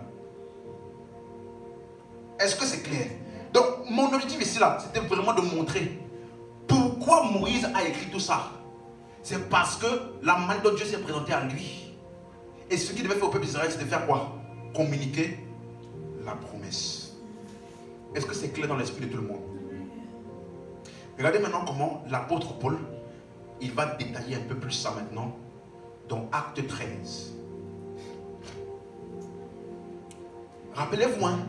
Est-ce que c'est clair? Donc mon objectif ici là, c'était vraiment de montrer pourquoi Moïse a écrit tout ça. C'est parce que la manière dont Dieu s'est présenté à lui. Et ce qu'il devait faire au peuple d'Israël, c'était faire quoi? Communiquer la promesse. Est-ce que c'est clair dans l'esprit de tout le monde? Regardez maintenant comment l'apôtre Paul, il va détailler un peu plus ça maintenant dans Acte 13. Rappelez-vous, hein,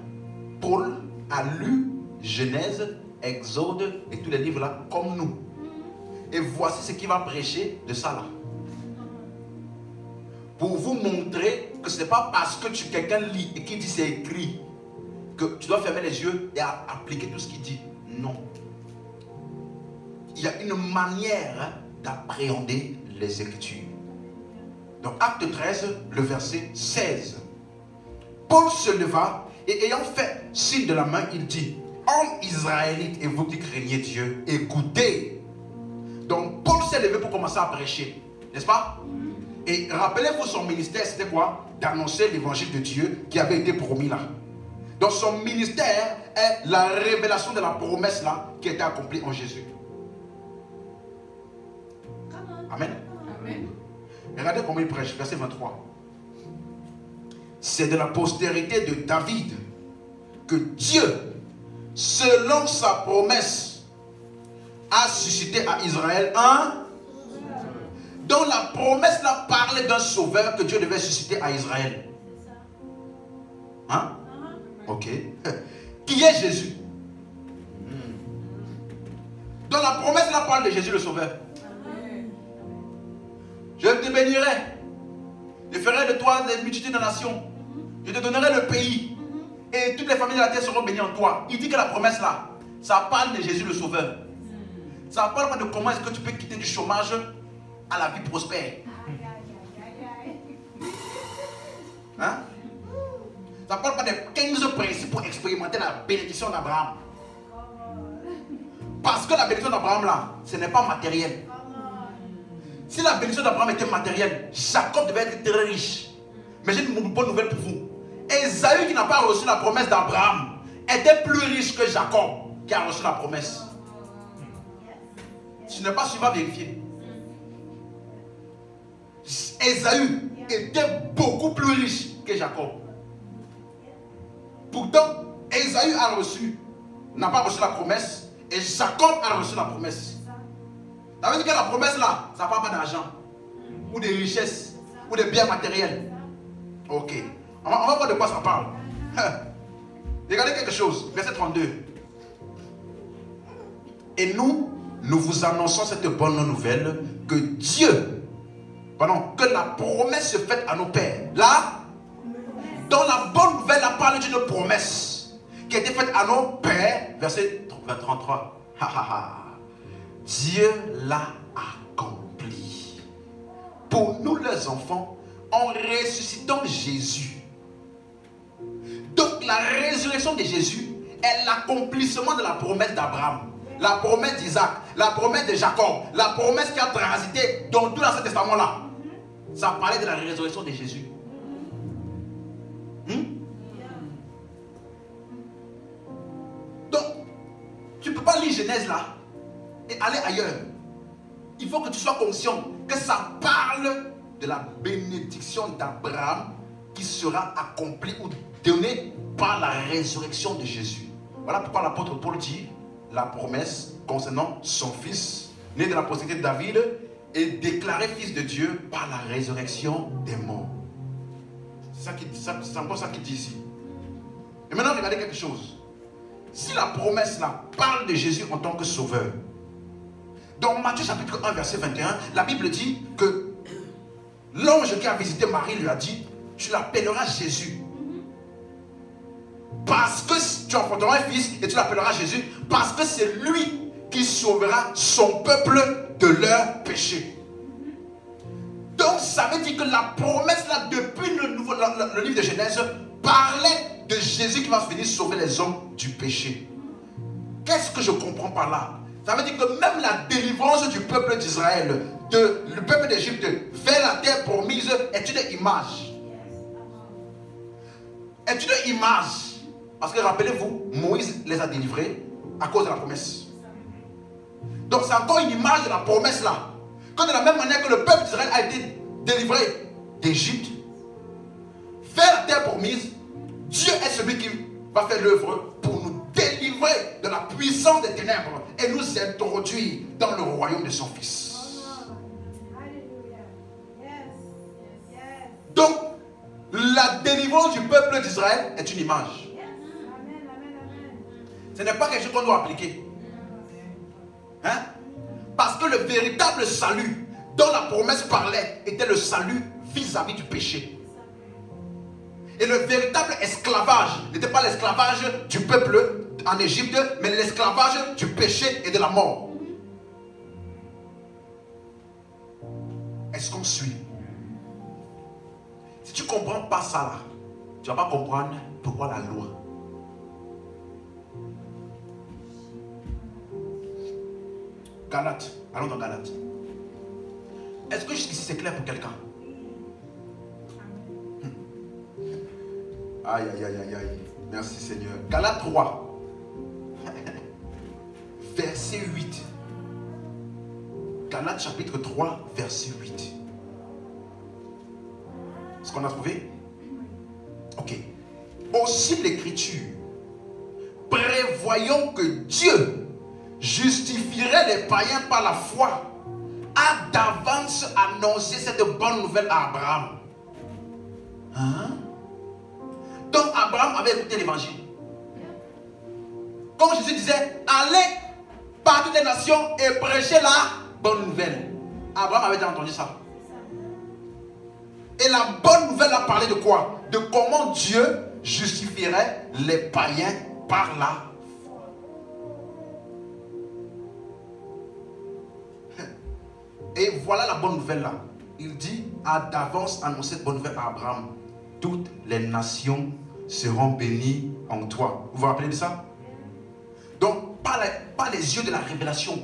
Paul a lu Genèse, Exode et tous les livres là comme nous. Et voici ce qu'il va prêcher de ça là. Pour vous montrer que ce n'est pas parce que quelqu'un lit et qu'il dit c'est écrit que tu dois fermer les yeux et appliquer tout ce qu'il dit. Non. Il y a une manière d'appréhender les Écritures. Donc acte 13, le verset 16. Paul se leva et ayant fait signe de la main, il dit, hommes israélites et vous qui craignez Dieu, écoutez. Donc Paul s'est levé pour commencer à prêcher, n'est-ce pas? Et rappelez-vous, son ministère, c'était quoi? D'annoncer l'évangile de Dieu qui avait été promis là. Donc son ministère est la révélation de la promesse là qui a été accomplie en Jésus. Amen. Amen. Regardez comment il prêche, verset 23. C'est de la postérité de David que Dieu, selon sa promesse, a suscité à Israël un... dont la promesse là parlait d'un sauveur que Dieu devait susciter à Israël. Hein? Ok. Qui est Jésus? Donc la promesse là parle de Jésus le sauveur. Je te bénirai. Je ferai de toi des multitudes de nations. Je te donnerai le pays. Et toutes les familles de la terre seront bénies en toi. Il dit que la promesse là, ça parle de Jésus le sauveur. Ça ne parle pas de comment est-ce que tu peux quitter du chômage à la vie prospère. Hein? Ça ne parle pas des 15 principes pour expérimenter la bénédiction d'Abraham. Parce que la bénédiction d'Abraham là, ce n'est pas matériel. Si la bénédiction d'Abraham était matérielle, Jacob devait être très riche. Mais j'ai une bonne nouvelle pour vous. Ésaü qui n'a pas reçu la promesse d'Abraham était plus riche que Jacob qui a reçu la promesse. Si tu n'es pas sûr, va vérifier. Ésaü était beaucoup plus riche que Jacob. Pourtant, Ésaü n'a pas reçu la promesse et Jacob a reçu la promesse. Ça veut dire que la promesse là, ça ne parle pas d'argent, ou de richesses, ou de biens matériels. Ok. On va voir de quoi ça parle. Regardez quelque chose, verset 32. Et nous vous annonçons cette bonne nouvelle que que la promesse se faite à nos pères. Là, dans la bonne nouvelle, on parle d'une promesse qui a été faite à nos pères. Verset 33. Dieu l'a accompli pour nous les enfants en ressuscitant Jésus. Donc la résurrection de Jésus est l'accomplissement de la promesse d'Abraham, la promesse d'Isaac, la promesse de Jacob, la promesse qui a transité dans tout l'Ancien Testament là. Ça parlait de la résurrection de Jésus. Donc, tu ne peux pas lire Genèse là et aller ailleurs. Il faut que tu sois conscient que ça parle de la bénédiction d'Abraham qui sera accomplie ou donnée par la résurrection de Jésus. Voilà pourquoi l'apôtre Paul dit la promesse concernant son fils, né de la postérité de David, et déclaré fils de Dieu par la résurrection des morts. C'est encore ça qu'il dit ici. Et maintenant, regardez quelque chose. Si la promesse là parle de Jésus en tant que sauveur, dans Matthieu chapitre 1 verset 21, la Bible dit que l'ange qui a visité Marie lui a dit, tu l'appelleras Jésus. Parce que tu enfanteras un fils et tu l'appelleras Jésus, parce que c'est lui qui sauvera son peuple de leurs péchés. Donc ça veut dire que la promesse là, depuis le livre de Genèse, parlait de Jésus qui va venir sauver les hommes du péché. Qu'est-ce que je comprends par là? Ça veut dire que même la délivrance du peuple d'Israël, le peuple d'Égypte vers la terre promise, est une image. Est une image. Parce que rappelez-vous, Moïse les a délivrés à cause de la promesse. Donc c'est encore une image de la promesse là. Que de la même manière que le peuple d'Israël a été délivré d'Égypte, vers la terre promise, Dieu est celui qui va faire l'œuvre pour nous délivrer de la puissance des ténèbres et nous introduire dans le royaume de son Fils. Donc, la délivrance du peuple d'Israël est une image. Ce n'est pas quelque chose qu'on doit appliquer. Hein? Parce que le véritable salut dont la promesse parlait était le salut vis-à-vis du péché. Et le véritable esclavage n'était pas l'esclavage du peuple en Égypte, mais l'esclavage du péché et de la mort. Est-ce qu'on suit? Si tu ne comprends pas ça là, tu ne vas pas comprendre pourquoi la loi. Galates, allons dans Galates. Est-ce que jusqu'ici c'est clair pour quelqu'un? Aïe, aïe, aïe, aïe, aïe. Merci Seigneur. Galates 3, verset 8. Galates chapitre 3, verset 8. Est-ce qu'on a trouvé? Ok. Aussi l'écriture, prévoyons que Dieu justifierait les païens par la foi, a d'avance annoncé cette bonne nouvelle à Abraham. Hein? Donc Abraham avait écouté l'évangile. Comme Jésus disait, allez par toutes les nations et prêchez la bonne nouvelle. Abraham avait déjà entendu ça. Et la bonne nouvelle a parlé de quoi? De comment Dieu justifierait les païens par la foi. Et voilà la bonne nouvelle là. Il dit, a d'avance annoncé cette bonne nouvelle à Abraham. Toutes les nations seront bénies en toi. Vous vous rappelez de ça? Donc, par les yeux de la révélation,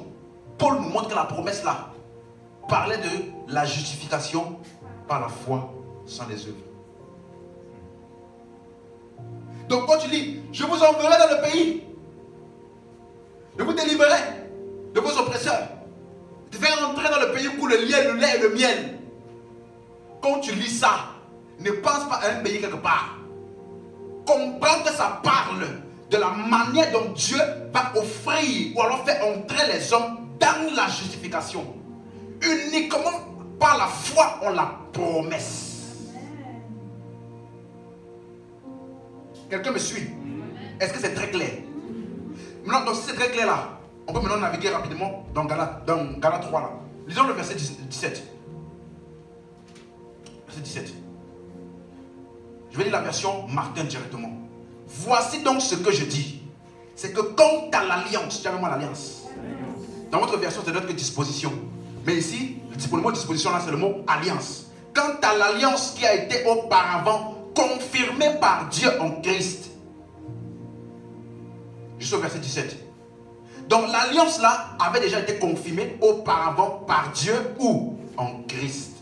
Paul nous montre que la promesse là parlait de la justification par la foi sans les œuvres. Donc quand tu lis, je vous enverrai dans le pays, je vous délivrerai de vos oppresseurs, je vais entrer dans le pays où le lait, le lait et le miel. Quand tu lis ça, ne pense pas à un pays quelque part. Comprends que ça parle de la manière dont Dieu va offrir ou alors faire entrer les hommes dans la justification. Uniquement par la foi en la promesse. Quelqu'un me suit? Est-ce que c'est très clair? Maintenant, donc si c'est très clair là, on peut maintenant naviguer rapidement dans Galates 3 là. Lisons le verset 17. Verset 17. Je vais lire la version Martin directement. Voici donc ce que je dis. C'est que quant à l'alliance, tiens-moi l'alliance. Dans votre version, c'est notre disposition. Mais ici, le mot disposition là, c'est le mot alliance. Quant à l'alliance qui a été auparavant confirmée par Dieu en Christ. Jusqu'au verset 17. Donc l'alliance là avait déjà été confirmée auparavant par Dieu ou en Christ.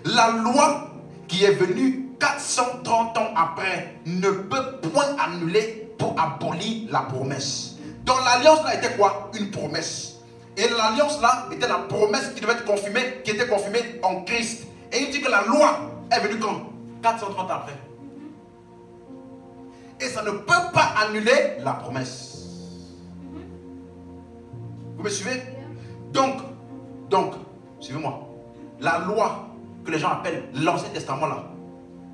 La loi qui est venue 430 ans après ne peut point annuler pour abolir la promesse. Donc l'alliance là était quoi? Une promesse. Et l'alliance là était la promesse qui devait être confirmée, qui était confirmée en Christ. Et il dit que la loi est venue quand? 430 ans après. Et ça ne peut pas annuler la promesse. Vous me suivez? Donc, suivez-moi. La loi que les gens appellent l'Ancien Testament là,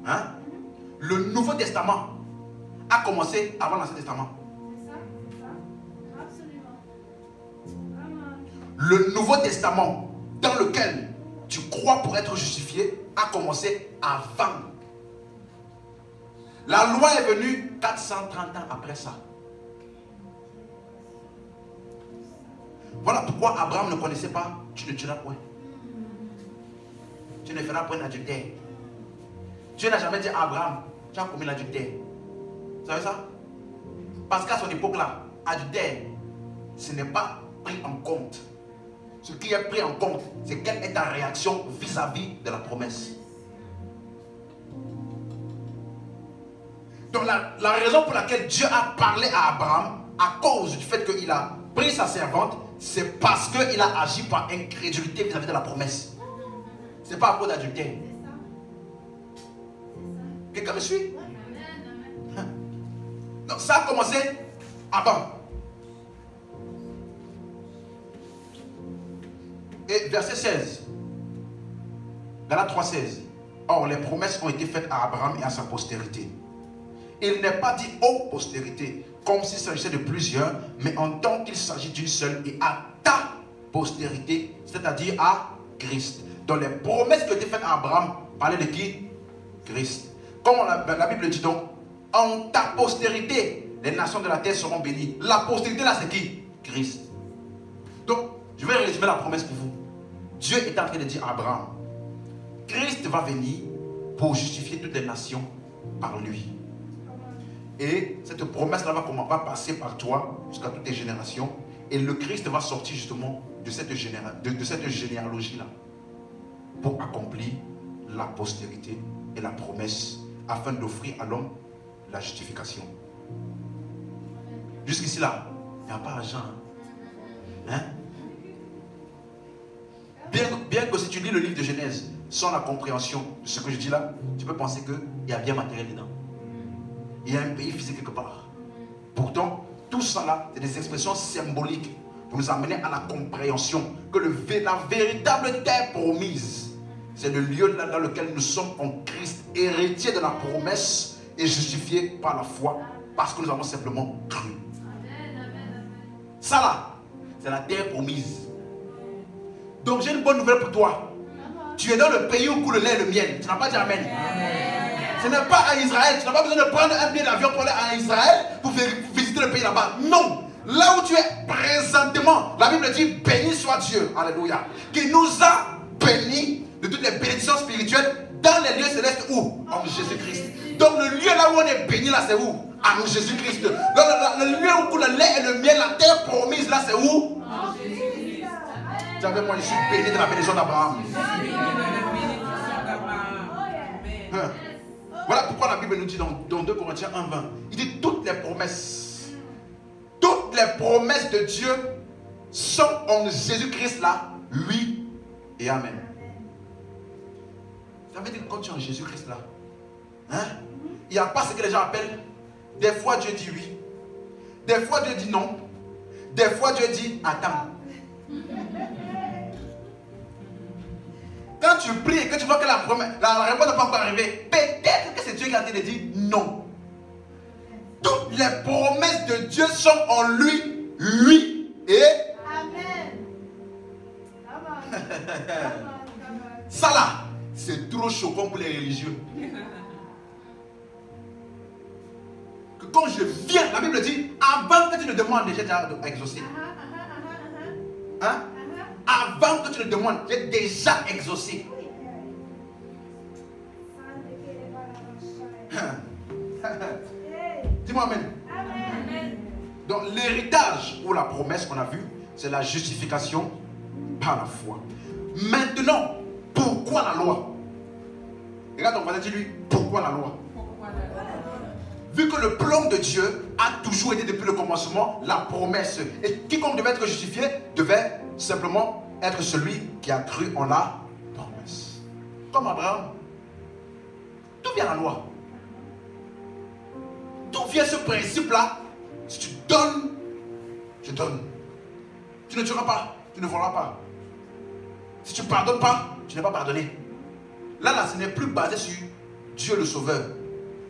hein? Le Nouveau Testament a commencé avant l'Ancien Testament. Le Nouveau Testament dans lequel tu crois pour être justifié a commencé avant. La loi est venue 430 ans après ça. Voilà pourquoi Abraham ne connaissait pas tu ne tueras point. Tu ne feras point d'adultère. Dieu n'a jamais dit à Abraham, tu as commis l'adultère. Vous savez ça? Parce qu'à son époque là, adultère, ce n'est pas pris en compte. Ce qui est pris en compte, c'est quelle est ta réaction vis-à-vis de la promesse. Donc la raison pour laquelle Dieu a parlé à Abraham, à cause du fait qu'il a pris sa servante, c'est parce qu'il a agi par incrédulité vis-à-vis de la promesse. Ce n'est pas à cause d'adultère. Quelqu'un me suit? Donc ça a commencé avant. Et verset 16. Galates 3,16. Or, les promesses ont été faites à Abraham et à sa postérité. Il n'est pas dit aux postérités, comme s'il s'agissait de plusieurs, mais en tant qu'il s'agit d'une seule et à ta postérité, c'est-à-dire à Christ. Donc les promesses qui ont été faites à Abraham parlaient de qui? Christ. Comme la Bible dit donc, en ta postérité, les nations de la terre seront bénies. La postérité là, c'est qui? Christ. Donc, je vais résumer la promesse pour vous. Dieu est en train de dire à Abraham, Christ va venir pour justifier toutes les nations par lui. Et cette promesse-là va passer par toi jusqu'à toutes tes générations. Et le Christ va sortir justement de cette généalogie-là pour accomplir la postérité et la promesse afin d'offrir à l'homme la justification. Jusqu'ici là, il n'y a pas argent. Hein? Bien que si tu lis le livre de Genèse sans la compréhension de ce que je dis là, tu peux penser qu'il y a bien matériel dedans. Il y a un pays physique quelque part. Pourtant, tout ça là, c'est des expressions symboliques pour nous amener à la compréhension que la véritable terre promise, c'est le lieu dans lequel nous sommes en Christ, héritiers de la promesse et justifiés par la foi, parce que nous avons simplement cru. Ça là, c'est la terre promise. Donc j'ai une bonne nouvelle pour toi. Tu es dans le pays où coule le lait et le miel. Tu n'as pas dit amen. Ce n'est pas à Israël. Tu n'as pas besoin de prendre un billet d'avion pour aller à Israël pour visiter le pays là-bas. Non. Là où tu es présentement, la Bible dit béni soit Dieu. Alléluia. Qui nous a bénis de toutes les bénédictions spirituelles dans les lieux célestes où? En Jésus-Christ. Donc le lieu là où on est béni là, c'est où? En Jésus-Christ. Donc le lieu où coule le lait et le miel, la terre promise là, c'est où? En Jésus-Christ. Tu savez, moi je suis béni de la bénédiction d'Abraham. Voilà pourquoi la Bible nous dit dans 2 Corinthiens 1:20, il dit toutes les promesses de Dieu sont en Jésus-Christ là, oui et amen. Ça veut dire que quand tu es en Jésus-Christ là, hein, il n'y a pas ce que les gens appellent, des fois Dieu dit oui, des fois Dieu dit non, des fois Dieu dit attends. Quand tu pries et que tu vois que la réponse n'est pas encore arrivée, peut-être que c'est Dieu qui a dit non. Toutes les promesses de Dieu sont en lui, oui et amen. Ça là, c'est trop choquant pour les religieux. Que quand je viens, la Bible dit, avant que tu ne demandes, j'ai déjà exaucé. Hein? Avant que tu le demandes, j'ai déjà exaucé. Dis-moi amen. Amen. Donc l'héritage ou la promesse qu'on a vue, c'est la justification par la foi. Maintenant, pourquoi la loi? Regarde ton voisin, dis-lui, pourquoi la loi? Vu que le plan de Dieu a toujours été depuis le commencement la promesse. Et quiconque devait être justifié devait simplement être celui qui a cru en la promesse. Comme Abraham. D'où vient la loi? D'où vient ce principe-là? Si tu donnes, je donne. Tu ne tueras pas, tu ne voleras pas. Si tu ne pardonnes pas, tu n'es pas pardonné. Là, ce n'est plus basé sur Dieu le Sauveur.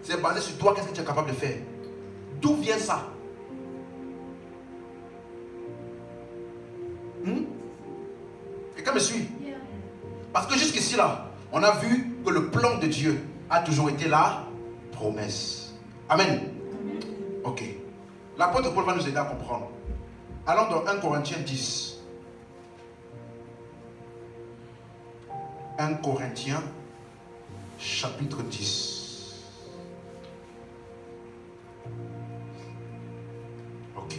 C'est basé sur toi, qu'est-ce que tu es capable de faire. D'où vient ça? Quelqu'un me suit? Parce que jusqu'ici là, on a vu que le plan de Dieu a toujours été la promesse. Amen. Ok. L'apôtre Paul va nous aider à comprendre. Allons dans 1 Corinthiens 10. 1 Corinthiens chapitre 10. Ok.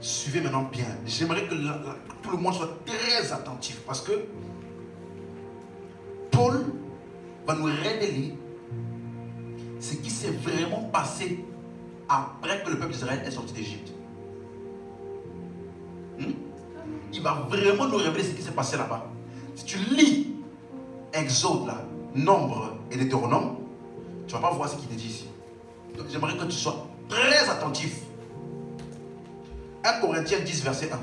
Suivez maintenant bien. J'aimerais que tout le monde soit très attentif parce que Paul va nous révéler ce qui s'est vraiment passé après que le peuple d'Israël est sorti d'Égypte. Il va vraiment nous révéler ce qui s'est passé là-bas. Si tu lis Exode, là, Nombre et Deutéronome, tu ne vas pas voir ce qu'il te dit ici. Donc j'aimerais que tu sois très attentif. 1 Corinthiens 10, verset 1.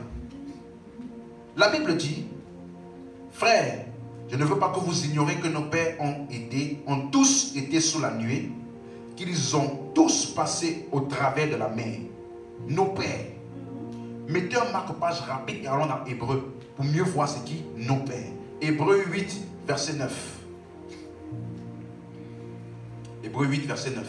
La Bible dit, frères, je ne veux pas que vous ignoriez que nos pères ont tous été sous la nuée, qu'ils ont tous passé au travers de la mer. Nos pères. Mettez un marque-page rapide et allons dans Hébreu pour mieux voir ce qui nos pères. Hébreu 8, verset 9. Hébreu 8, verset 9.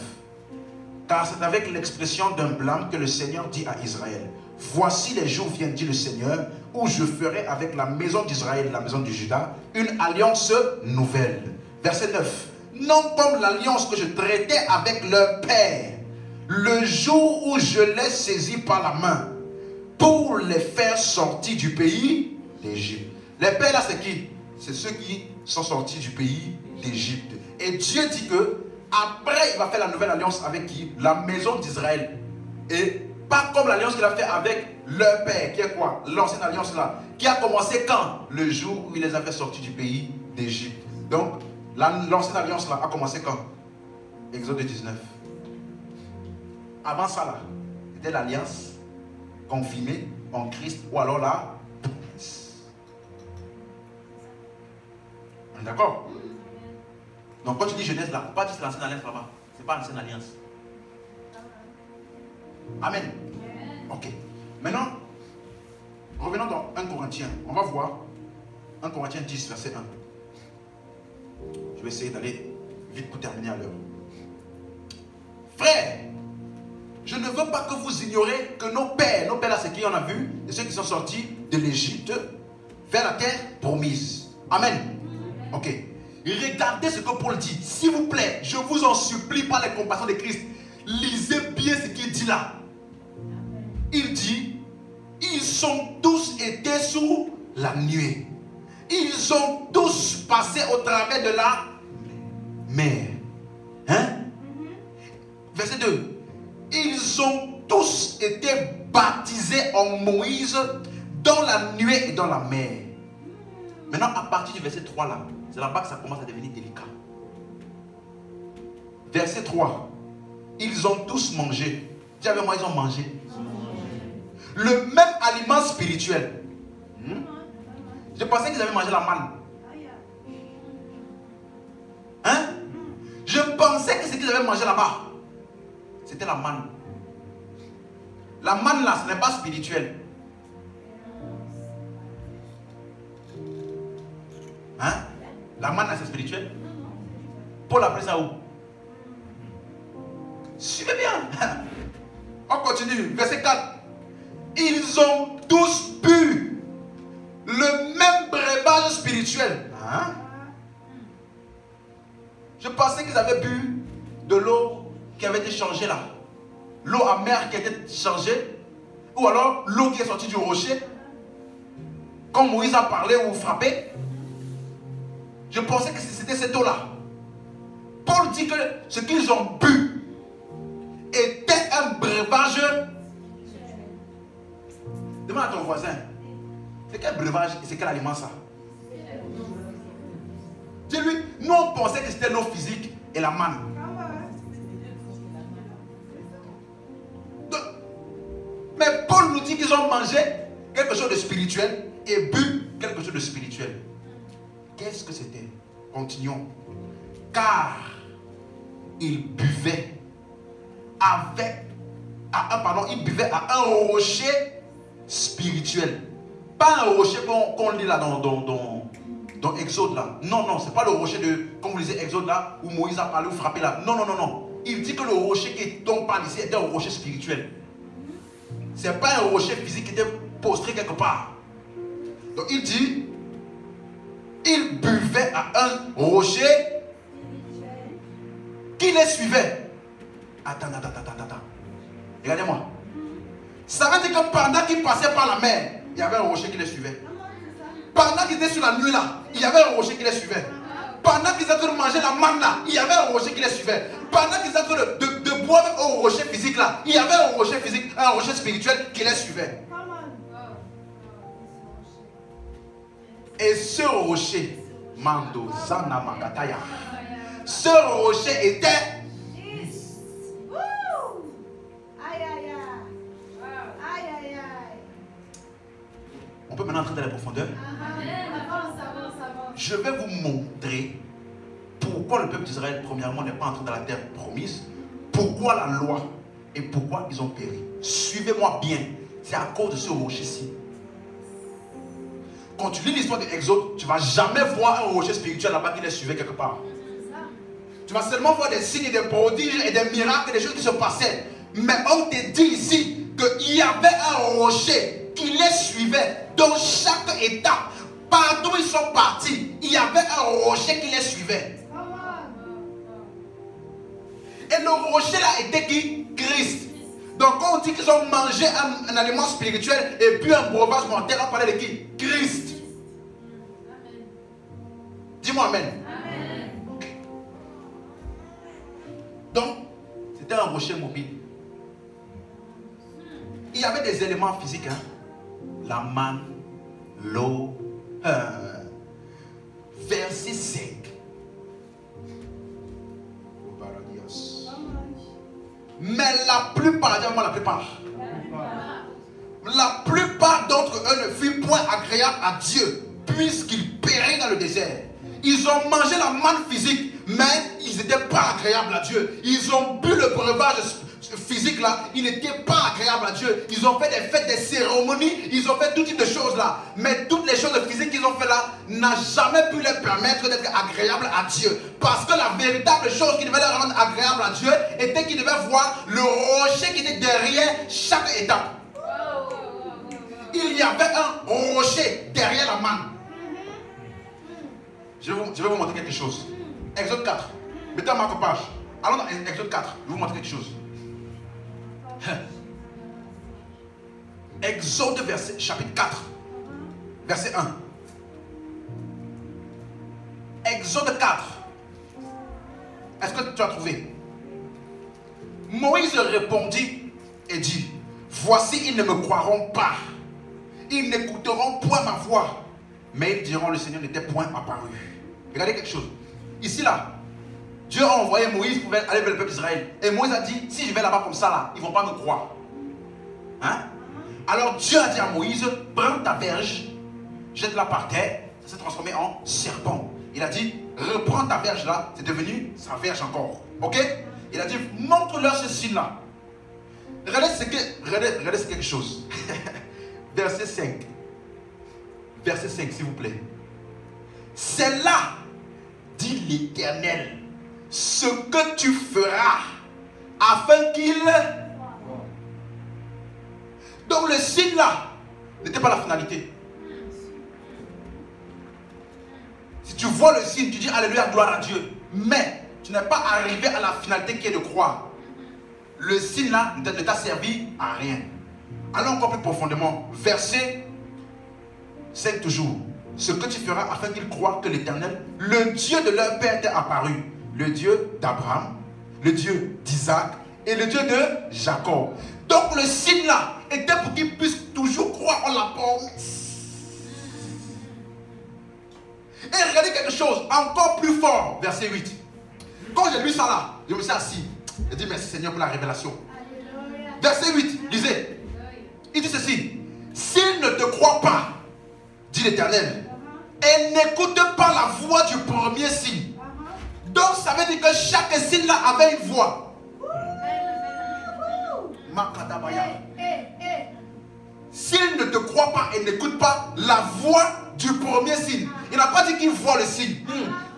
Car c'est avec l'expression d'un blâme que le Seigneur dit à Israël, voici les jours viennent, dit le Seigneur, où je ferai avec la maison d'Israël et la maison de Juda une alliance nouvelle. Verset 9. Non comme l'alliance que je traitais avec leur père, le jour où je les saisis par la main, pour les faire sortir du pays d'Égypte. Les pères là, c'est qui? C'est ceux qui sont sortis du pays d'Égypte. Et Dieu dit que après, il va faire la nouvelle alliance avec qui? La maison d'Israël. Et pas comme l'alliance qu'il a fait avec leur père, qui est quoi? L'ancienne alliance là. Qui a commencé quand? Le jour où il les a fait sortir du pays d'Égypte. Donc, l'ancienne alliance là a commencé quand? Exode 19. Avant ça là, c'était l'alliance confirmée en Christ, ou alors la promesse. On est d'accord? Donc quand tu dis Genèse là, pas dire c'est l'ancienne alliance là-bas. C'est pas l'ancienne alliance. Amen. Ok. Maintenant, revenons dans 1 Corinthiens. On va voir 1 Corinthiens 10, verset 1. Je vais essayer d'aller vite pour terminer à l'heure. Frères, je ne veux pas que vous ignorez que nos pères là c'est qui on a vu, et ceux qui sont sortis de l'Égypte vers la terre promise. Amen. Ok. Regardez ce que Paul dit. S'il vous plaît, je vous en supplie par les compassions de Christ, lisez bien ce qu'il dit là. Il dit, ils ont tous été sous la nuée. Ils ont tous passé au travers de la mer. Hein? Verset 2. Ils ont tous été baptisés en Moïse dans la nuée et dans la mer. Maintenant, à partir du verset 3 là, c'est là-bas que ça commence à devenir délicat. Verset 3. Ils ont tous mangé. Dis avec moi, ils ont mangé. Le même aliment spirituel. Je pensais qu'ils avaient mangé la manne. Hein? Je pensais que ce qu'ils avaient mangé là-bas, c'était la manne. La manne là, ce n'est pas spirituel. Hein? La manne là, c'est spirituel. Paul appelait ça où? Suivez bien. On continue. Verset 4. Ils ont tous bu le même breuvage spirituel. Hein? Je pensais qu'ils avaient bu de l'eau qui avait été changée là. L'eau amère qui a été changée. Ou alors l'eau qui est sortie du rocher. Comme Moïse a parlé ou frappé. Je pensais que c'était cette eau là. Paul dit que ce qu'ils ont bu était un breuvage. Demande à ton voisin. C'est quel breuvage et c'est quel aliment ça? Dis-lui, nous on pensait que c'était l'eau physique et la manne. Mais Paul nous dit qu'ils ont mangé quelque chose de spirituel et bu quelque chose de spirituel. Qu'est-ce que c'était? Continuons. Car ils buvaient ils buvaient à un rocher spirituel. Pas un rocher qu'on lit là dans Exode là. Non, non, c'est pas le rocher de, comme vous lisez Exode là, où Moïse a parlé ou frappé là. Non, non, non, non. Il dit que le rocher dont on parle ici était un rocher spirituel. C'est pas un rocher physique qui était posté quelque part. Donc il dit, il buvait à un rocher qui les suivait. Attends. Regardez-moi. Ça veut dire que pendant qu'ils passaient par la mer, il y avait un rocher qui les suivait. Pendant qu'ils étaient sur la nuit là, il y avait un rocher qui les suivait. Pendant qu'ils étaient en train de manger la manne là, il y avait un rocher qui les suivait. Pendant qu'ils étaient en train de boire au rocher physique là, il y avait un rocher physique, un rocher spirituel qui les suivait. Et ce rocher, Mando Zana Makataya, ce rocher était. On peut maintenant entrer dans les profondeurs. Je vais vous montrer pourquoi le peuple d'Israël, premièrement, n'est pas entré dans la terre promise, pourquoi la loi et pourquoi ils ont péri. Suivez-moi bien. C'est à cause de ce rocher-ci. Quand tu lis l'histoire de Exode, tu ne vas jamais voir un rocher spirituel là-bas qui les suivait quelque part. Tu vas seulement voir des signes, des prodiges et des miracles, des choses qui se passaient. Mais on te dit ici qu'il y avait un rocher qui les suivait dans chaque étape. Partout où ils sont partis, il y avait un rocher qui les suivait. Et le rocher là était qui? Christ. Donc quand on dit qu'ils ont mangé un aliment spirituel et puis un breuvage mortel, on parlait de qui? Christ. Dis-moi amen. Okay. Donc, c'était un rocher mobile. Il y avait des éléments physiques. Hein? La manne, l'eau. Verset 5. Mais la plupart, dis-moi la plupart d'entre eux ne furent point agréables à Dieu, puisqu'ils périrent dans le désert. Ils ont mangé la manne physique, mais ils n'étaient pas agréables à Dieu. Ils ont bu le breuvage physique là, il n'était pas agréable à Dieu. Ils ont fait des fêtes, des cérémonies, ils ont fait tout type de choses là. Mais toutes les choses physiques qu'ils ont fait là n'a jamais pu leur permettre d'être agréables à Dieu. Parce que la véritable chose qui devait leur rendre agréable à Dieu était qu'ils devaient voir le rocher qui était derrière chaque étape. Il y avait un rocher derrière la manne. Je vais vous montrer quelque chose. Exode 4. Mettez un marque-page. Allons dans Exode 4. Je vais vous montrer quelque chose. Exode chapitre 4, verset 1. Exode 4. Est-ce que tu as trouvé? Moïse répondit et dit: voici, ils ne me croiront pas. Ils n'écouteront point ma voix. Mais ils diront: le Seigneur n'était point apparu. Regardez quelque chose. Ici là, Dieu a envoyé Moïse pour aller vers le peuple d'Israël. Et Moïse a dit: si je vais là-bas comme ça, là, ils ne vont pas me croire. Hein? Alors Dieu a dit à Moïse: prends ta verge, jette-la par terre. Ça s'est transformé en serpent. Il a dit: reprends ta verge là. C'est devenu sa verge encore. Ok? Il a dit: montre-leur ce signe-là. Regardez, c'est quelque chose. Verset 5. Verset 5, s'il vous plaît. C'est là, dit l'Éternel, ce que tu feras afin qu'il... Donc le signe là n'était pas la finalité. Si tu vois le signe, tu dis alléluia, gloire à Dieu. Mais tu n'es pas arrivé à la finalité qui est de croire. Le signe là ne t'a servi à rien. Allons encore plus profondément. Verset 5 toujours. Ce que tu feras afin qu'ils croient que l'Éternel, le Dieu de leur père, t'est apparu. Le Dieu d'Abraham, le Dieu d'Isaac et le Dieu de Jacob. Donc le signe là était pour qu'ils puissent toujours croire en la promesse. Et regardez quelque chose encore plus fort, verset 8. Quand j'ai lu ça là, je me suis assis. J'ai dit: merci Seigneur pour la révélation. Verset 8, lisez. Il dit ceci: s'ils ne te croient pas, dit l'Éternel, et n'écoute pas la voix du premier signe. Donc ça veut dire que chaque signe là avait une voix. S'ils ne te croient pas et n'écoutent pas la voix du premier signe. Il n'a pas dit qu'il voit le signe.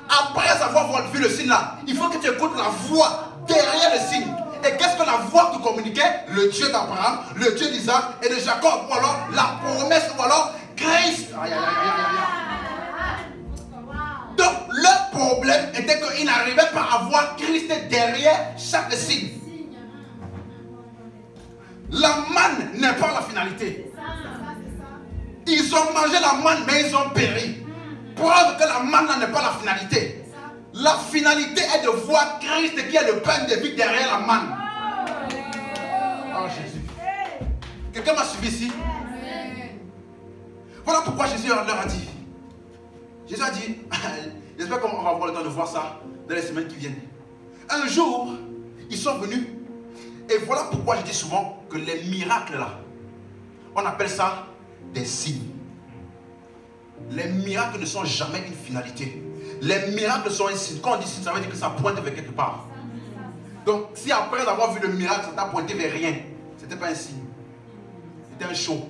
Après avoir vu le signe là, il faut que tu écoutes la voix derrière le signe. Et qu'est-ce que la voix te communiquait? Le Dieu d'Abraham, le Dieu d'Isaac et de Jacob. Ou alors la promesse, ou alors Christ. Donc leur problème était qu'ils n'arrivaient pas à voir Christ derrière chaque signe. La manne n'est pas la finalité. Ils ont mangé la manne mais ils ont péri. Preuve que la manne n'est pas la finalité. La finalité est de voir Christ qui est le pain de vie derrière la manne. Oh Jésus. Quelqu'un m'a suivi ici? Voilà pourquoi Jésus leur a dit. Jésus a dit, j'espère qu'on va avoir le temps de voir ça dans les semaines qui viennent. Un jour, ils sont venus. Et voilà pourquoi je dis souvent que les miracles là, on appelle ça des signes. Les miracles ne sont jamais une finalité. Les miracles sont un signe. Quand on dit signe, ça veut dire que ça pointe vers quelque part. Donc, si après avoir vu le miracle, ça t'a pointé vers rien, ce n'était pas un signe. C'était un show.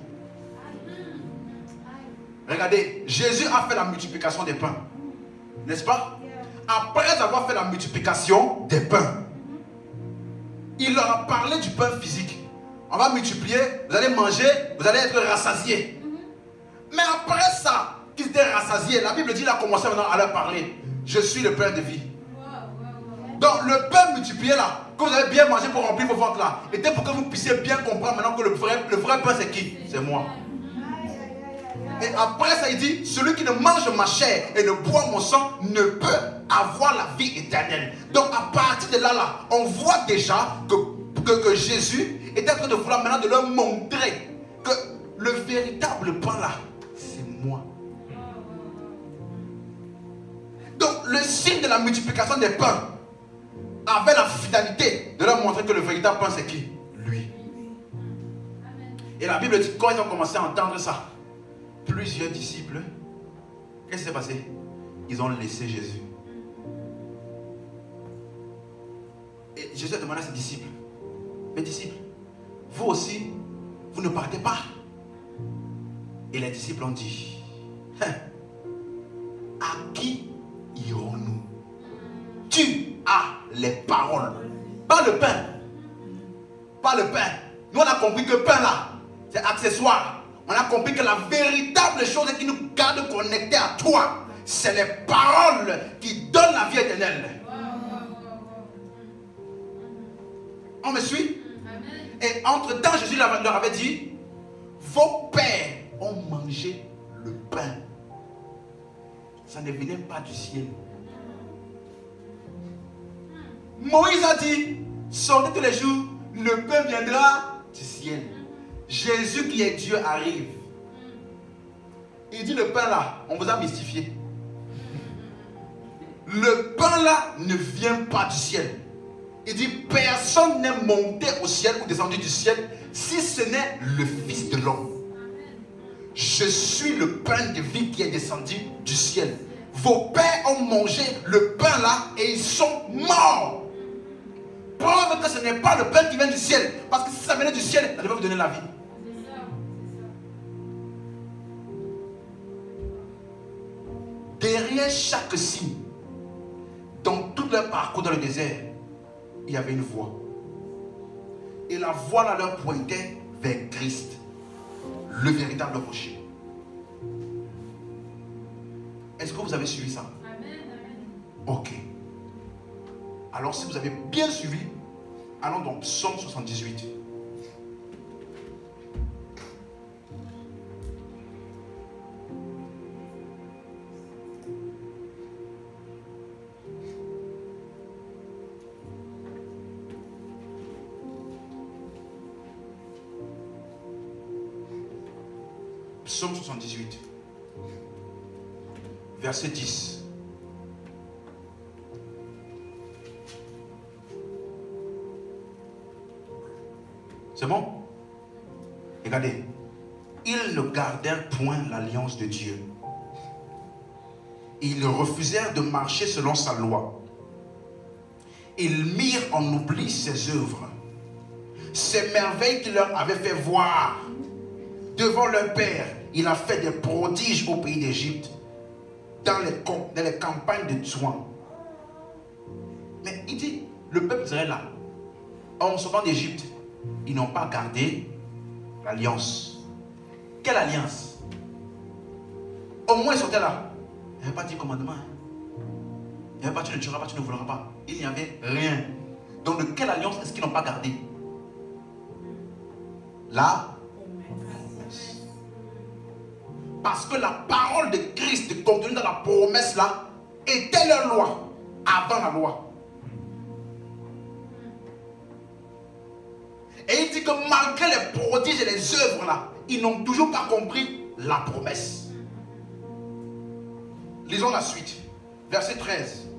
Regardez, Jésus a fait la multiplication des pains. N'est-ce pas? Après avoir fait la multiplication des pains, il leur a parlé du pain physique. On va multiplier, vous allez manger, vous allez être rassasiés. Mais après ça, qu'ils étaient rassasiés, la Bible dit, il a commencé maintenant à leur parler. Je suis le pain de vie. Donc le pain multiplié là, que vous avez bien mangé pour remplir vos ventres là, était pour que vous puissiez bien comprendre maintenant que le vrai pain c'est qui? C'est moi. Et après ça, il dit, celui qui ne mange ma chair et ne boit mon sang ne peut avoir la vie éternelle. Donc à partir de là, on voit déjà que Jésus est en train de vouloir maintenant de leur montrer que le véritable pain là, c'est moi. Donc le signe de la multiplication des pains avait la finalité de leur montrer que le véritable pain c'est qui? Lui. Et la Bible dit, quand ils ont commencé à entendre ça, plusieurs disciples, qu'est-ce qui s'est passé? Ils ont laissé Jésus. Et Jésus a demandé à ses disciples, mes disciples, vous aussi, vous ne partez pas. Et les disciples ont dit, à qui irons-nous? Tu as les paroles, pas le pain. Pas le pain. Nous on a compris que le pain là, c'est accessoire. On a compris que la véritable chose qui nous garde connectés à toi, c'est les paroles qui donnent la vie éternelle. On me suit? Et entre-temps, Jésus leur avait dit, vos pères ont mangé le pain. Ça ne venait pas du ciel. Moïse a dit, sortez tous les jours, le pain viendra du ciel. Jésus qui est Dieu arrive. Il dit, le pain là, on vous a mystifié. Le pain là ne vient pas du ciel. Il dit, personne n'est monté au ciel ou descendu du ciel si ce n'est le Fils de l'homme. Je suis le pain de vie qui est descendu du ciel. Vos pères ont mangé le pain là et ils sont morts. Preuve que ce n'est pas le pain qui vient du ciel. Parce que si ça venait du ciel, ça devait vous donner la vie. Derrière chaque signe, dans tout leur parcours dans le désert, il y avait une voie. Et la voie là leur pointait vers Christ, le véritable rocher. Est-ce que vous avez suivi ça? Amen. Ok. Alors si vous avez bien suivi, allons dans Psaume 78. Psaume 78, verset 10. C'est bon? Regardez. Ils ne gardèrent point l'alliance de Dieu. Ils refusèrent de marcher selon sa loi. Ils mirent en oubli ses œuvres. Ces merveilles qu'il leur avait fait voir devant leur père. Il a fait des prodiges au pays d'Égypte, dans les campagnes de Tsouan. Mais il dit, le peuple d'Israël là, en sortant d'Égypte, ils n'ont pas gardé l'alliance. Quelle alliance? Au moins ils sortaient là. Il n'y avait pas dit commandement. Il n'y avait pas tu ne tueras pas, tu ne voleras pas. Il n'y avait rien. Donc de quelle alliance est-ce qu'ils n'ont pas gardé? Là. Parce que la parole de Christ contenue dans la promesse là était leur loi avant la loi. Et il dit que malgré les prodiges et les œuvres là, ils n'ont toujours pas compris la promesse. Lisons la suite. Verset 13.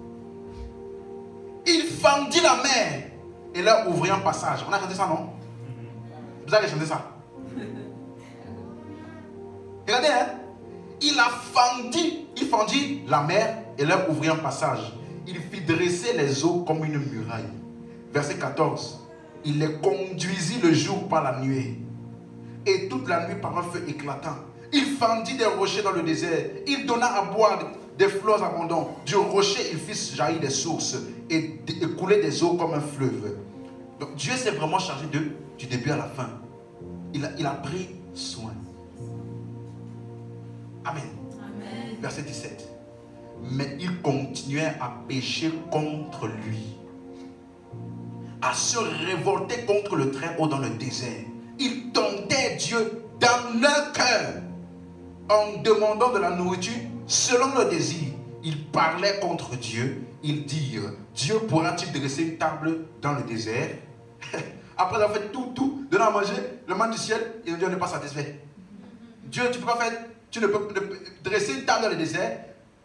Il fendit la mer et leur ouvrit un passage. On a chanté ça, non? Vous avez chanté ça? Regardez, hein? Il fendit la mer et leur ouvrit un passage. Il fit dresser les eaux comme une muraille. Verset 14. Il les conduisit le jour par la nuée et toute la nuit par un feu éclatant. Il fendit des rochers dans le désert. Il donna à boire des fleuves abondants. Du rocher, il fit jaillir des sources et couler des eaux comme un fleuve. Donc Dieu s'est vraiment chargé du début à la fin. Il a pris soin. Amen. Amen. Verset 17. Mais il continuait à pécher contre lui, à se révolter contre le Très-Haut dans le désert. Ils tentaient Dieu dans leur cœur. en demandant de la nourriture selon leur désir, ils parlaient contre Dieu. Ils dirent, Dieu pourra-t-il dresser une table dans le désert? Après avoir fait tout, donner à manger, le manne du ciel, et Dieu n'est pas satisfait. Dieu, tu ne peux dresser une table dans le désert.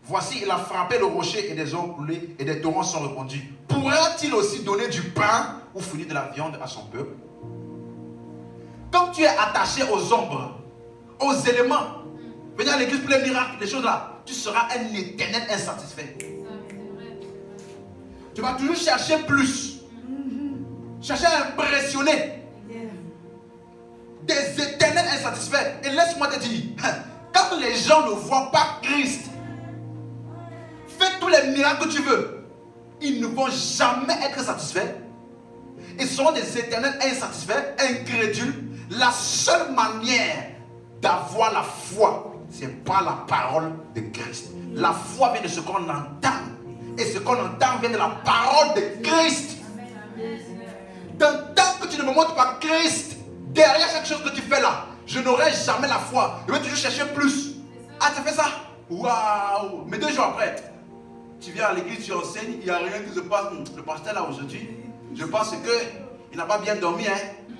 Voici, il a frappé le rocher et des eaux coulées et des torrents sont répandus. Pourra-t-il aussi donner du pain ou fournir de la viande à son peuple? Comme tu es attaché aux ombres, aux éléments, venir à l'église pour les miracles, les choses là, tu seras un éternel insatisfait. Tu vas toujours chercher plus. Chercher à impressionner. Des éternels insatisfaits. Et laisse-moi te dire, quand les gens ne voient pas Christ, fais tous les miracles que tu veux, ils ne vont jamais être satisfaits. Ils seront des éternels insatisfaits, incrédules. La seule manière d'avoir la foi, c'est par la parole de Christ. La foi vient de ce qu'on entend. Et ce qu'on entend vient de la parole de Christ. Donc, tant que tu ne me montres pas Christ, derrière chaque chose que tu fais là, je n'aurai jamais la foi. Je vais toujours chercher plus. Ah, tu as fait ça? Waouh! Mais 2 jours après, tu viens à l'église, tu enseignes, il n'y a rien qui se passe. Le pasteur là aujourd'hui, je pense qu'il n'a pas bien dormi.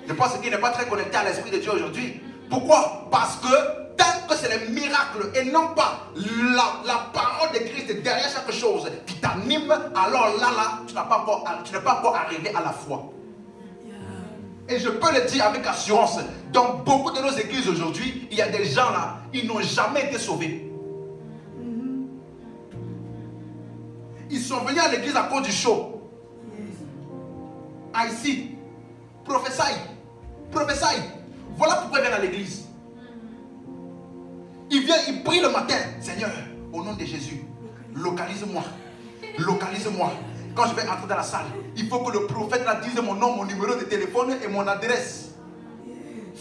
Je pense qu'il n'est pas très connecté à l'Esprit de Dieu aujourd'hui. Pourquoi? Parce que tant que c'est les miracles et non pas la parole de Christ derrière chaque chose qui t'anime, alors là, tu n'es pas encore arrivé à la foi. Et je peux le dire avec assurance, dans beaucoup de nos églises aujourd'hui, il y a des gens là, ils n'ont jamais été sauvés. Ils sont venus à l'église à cause du show. Ici, prophétie. Voilà pourquoi ils viennent à l'église. Il vient, il prie le matin. Seigneur, au nom de Jésus, localise-moi. Quand je vais entrer dans la salle, il faut que le prophète là dise mon nom, mon numéro de téléphone et mon adresse.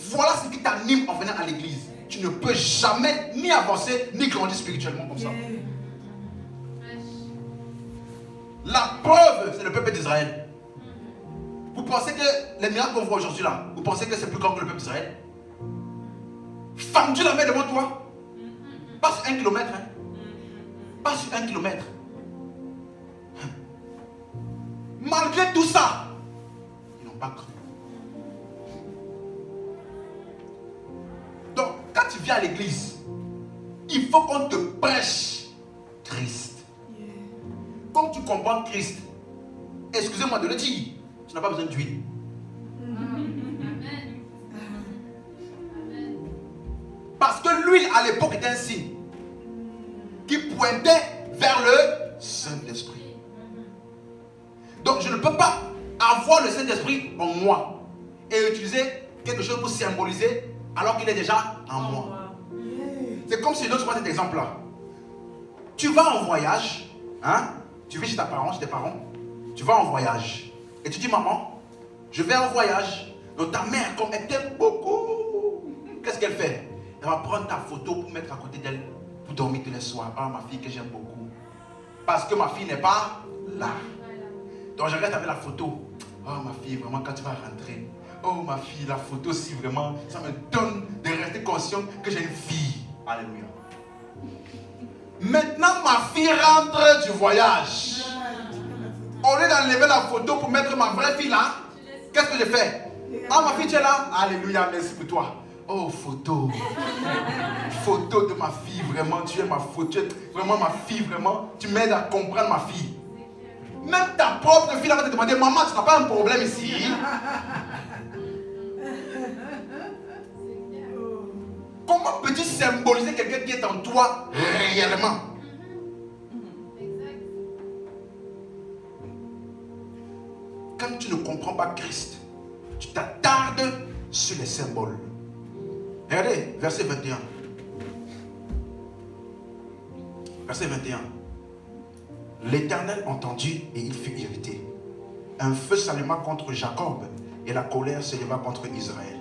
Voilà ce qui t'anime en venant à l'église. Tu ne peux jamais ni avancer, ni grandir spirituellement comme ça. La preuve, c'est le peuple d'Israël. Vous pensez que les miracles qu'on voit aujourd'hui là, vous pensez que c'est plus grand que le peuple d'Israël? Fends-tu la main devant toi? Pas sur 1 kilomètre. Pas sur 1 kilomètre. Malgré tout ça, ils n'ont pas cru. Donc, quand tu viens à l'église, il faut qu'on te prêche Christ. Comme tu comprends Christ, excusez-moi de le dire, tu n'as pas besoin d'huile. Parce que l'huile à l'époque était un signe qui pointait vers le Saint-Esprit. Donc je ne peux pas avoir le Saint-Esprit en moi et utiliser quelque chose pour symboliser alors qu'il est déjà en moi. C'est comme si je donne cet exemple-là. Tu vas en voyage, tu vis chez tes parents, tu vas en voyage et tu dis maman, je vais en voyage. Donc ta mère, comme elle t'aime beaucoup, qu'est-ce qu'elle fait? Elle va prendre ta photo pour mettre à côté d'elle pour dormir tous les soirs. Ah, ma fille que j'aime beaucoup. Parce que ma fille n'est pas là. Donc je reste avec la photo. Oh ma fille, vraiment quand tu vas rentrer. Oh ma fille, la photo si vraiment, ça me donne de rester conscient que j'ai une fille. Alléluia. Maintenant ma fille rentre du voyage. Au lieu d'enlever la photo pour mettre ma vraie fille là, qu'est-ce que je fais? Ah ma fille tu es là? Alléluia, merci pour toi. Oh photo. Photo de ma fille, vraiment, tu es ma photo. Vraiment ma fille, vraiment, tu m'aides à comprendre ma fille. Même ta propre fille va te demander, maman, tu n'as pas un problème ici? Comment peux-tu symboliser quelqu'un qui est en toi réellement? Quand tu ne comprends pas Christ, tu t'attardes sur les symboles. Regardez, verset 21. Verset 21. L'Éternel entendit et il fut irrité. Un feu s'alluma contre Jacob et la colère se leva contre Israël.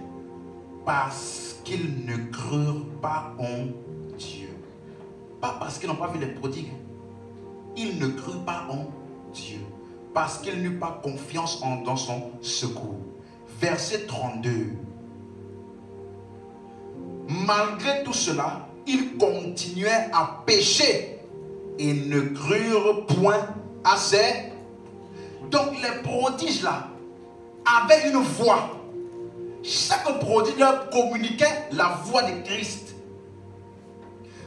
Parce qu'ils ne crurent pas en Dieu. Pas parce qu'ils n'ont pas vu les prodigues. Ils ne crurent pas en Dieu. Parce qu'ils n'eurent pas confiance dans son secours. Verset 32. Malgré tout cela, ils continuaient à pécher et ne crurent point à ces. Donc les prodiges là avaient une voix. Chaque prodige leur communiquait la voix de Christ.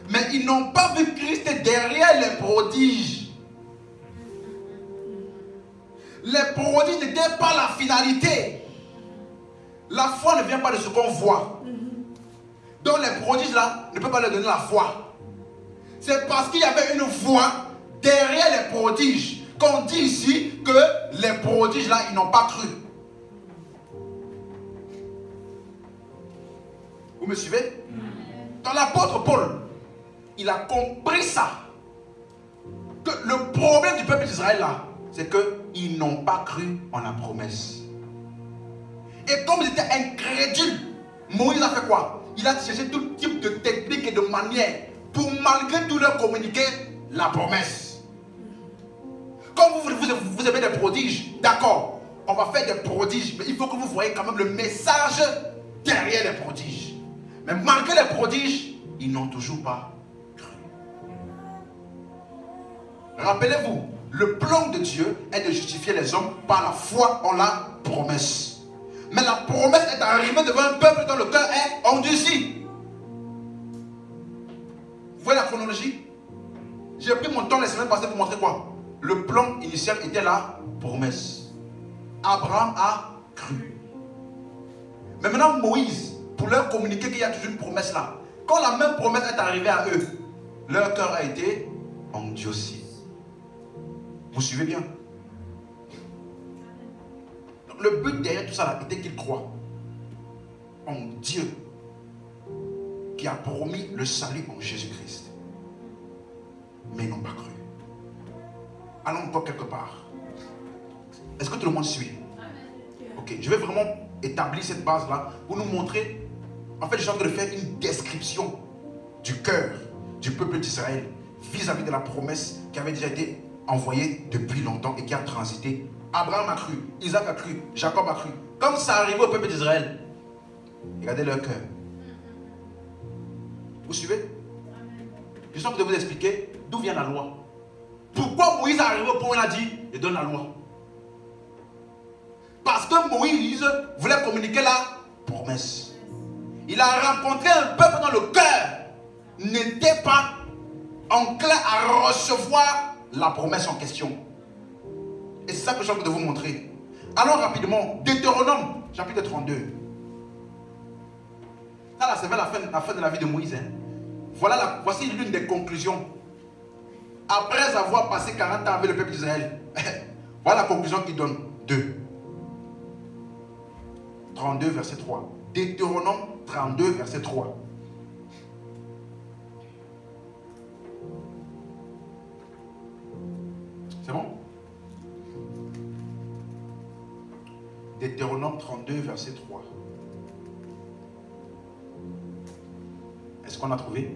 Mais ils n'ont pas vu Christ derrière les prodiges. Les prodiges n'étaient pas la finalité. La foi ne vient pas de ce qu'on voit. Donc les prodiges là ne peuvent pas leur donner la foi. C'est parce qu'il y avait une voix derrière les prodiges qu'on dit ici que les prodiges là, ils n'ont pas cru. Vous me suivez? Dans l'apôtre Paul, il a compris ça. Que le problème du peuple d'Israël là, c'est qu'ils n'ont pas cru en la promesse. Et comme ils étaient incrédules, Moïse a fait quoi? Il a cherché tout type de technique et de manière pour malgré tout leur communiquer la promesse. Comme vous aimez des prodiges, d'accord, on va faire des prodiges, mais il faut que vous voyez quand même le message derrière les prodiges. Mais malgré les prodiges, ils n'ont toujours pas cru. Rappelez-vous, le plan de Dieu est de justifier les hommes par la foi en la promesse. Mais la promesse est arrivée devant un peuple dont le cœur est endurci. Vous voyez la chronologie? J'ai pris mon temps la semaine passée pour montrer quoi? Le plan initial était la promesse. Abraham a cru. Mais maintenant Moïse, pour leur communiquer qu'il y a toujours une promesse là, quand la même promesse est arrivée à eux, leur cœur a été endurci. Vous suivez bien? Donc, le but derrière tout ça là, était qu'ils croient en Dieu qui a promis le salut en Jésus-Christ. Mais ils n'ont pas cru. Allons encore quelque part. Est-ce que tout le monde suit? Ok, je vais vraiment établir cette base-là pour nous montrer. En fait, je suis en train de faire une description du cœur du peuple d'Israël vis-à-vis de la promesse qui avait déjà été envoyée depuis longtemps et qui a transité. Abraham a cru, Isaac a cru, Jacob a cru. Comme ça arrivait au peuple d'Israël, regardez leur cœur. Vous suivez? Je suis en train de vous expliquer d'où vient la loi. Pourquoi Moïse est arrivé au point où il a dit, il donne la loi? Parce que Moïse voulait communiquer la promesse. Il a rencontré un peuple dont le cœur n'était pas enclin à recevoir la promesse en question. Et c'est ça que j'ai envie de vous montrer. Allons rapidement, Deutéronome, chapitre 32. Là, c'est vers la fin de la vie de Moïse. Hein. Voici l'une des conclusions. Après avoir passé 40 ans avec le peuple d'Israël, voilà la conclusion qu'il donne. 2. 32, verset 3. Deutéronome 32, verset 3. C'est bon? Deutéronome 32, verset 3. Est-ce qu'on a trouvé?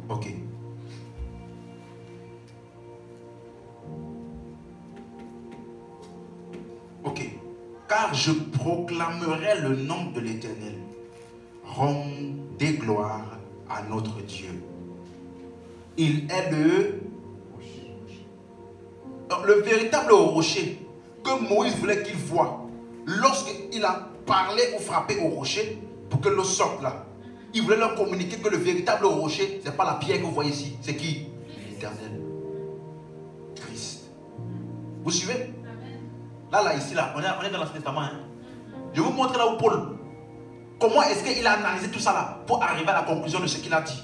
Ok. Ok. Car je proclamerai le nom de l'Éternel. Rendez gloire à notre Dieu. Il est le véritable rocher que Moïse voulait qu'il voie. Lorsqu'il a parlé ou frappé au rocher pour que l'eau sorte là, il voulait leur communiquer que le véritable rocher, ce n'est pas la pierre que vous voyez ici. C'est qui? L'Éternel. Christ. Vous suivez? Là, ici, là, on est dans l'Ancien Testament. Hein. Je vais vous montrer là où Paul, comment est-ce qu'il a analysé tout ça là pour arriver à la conclusion de ce qu'il a dit.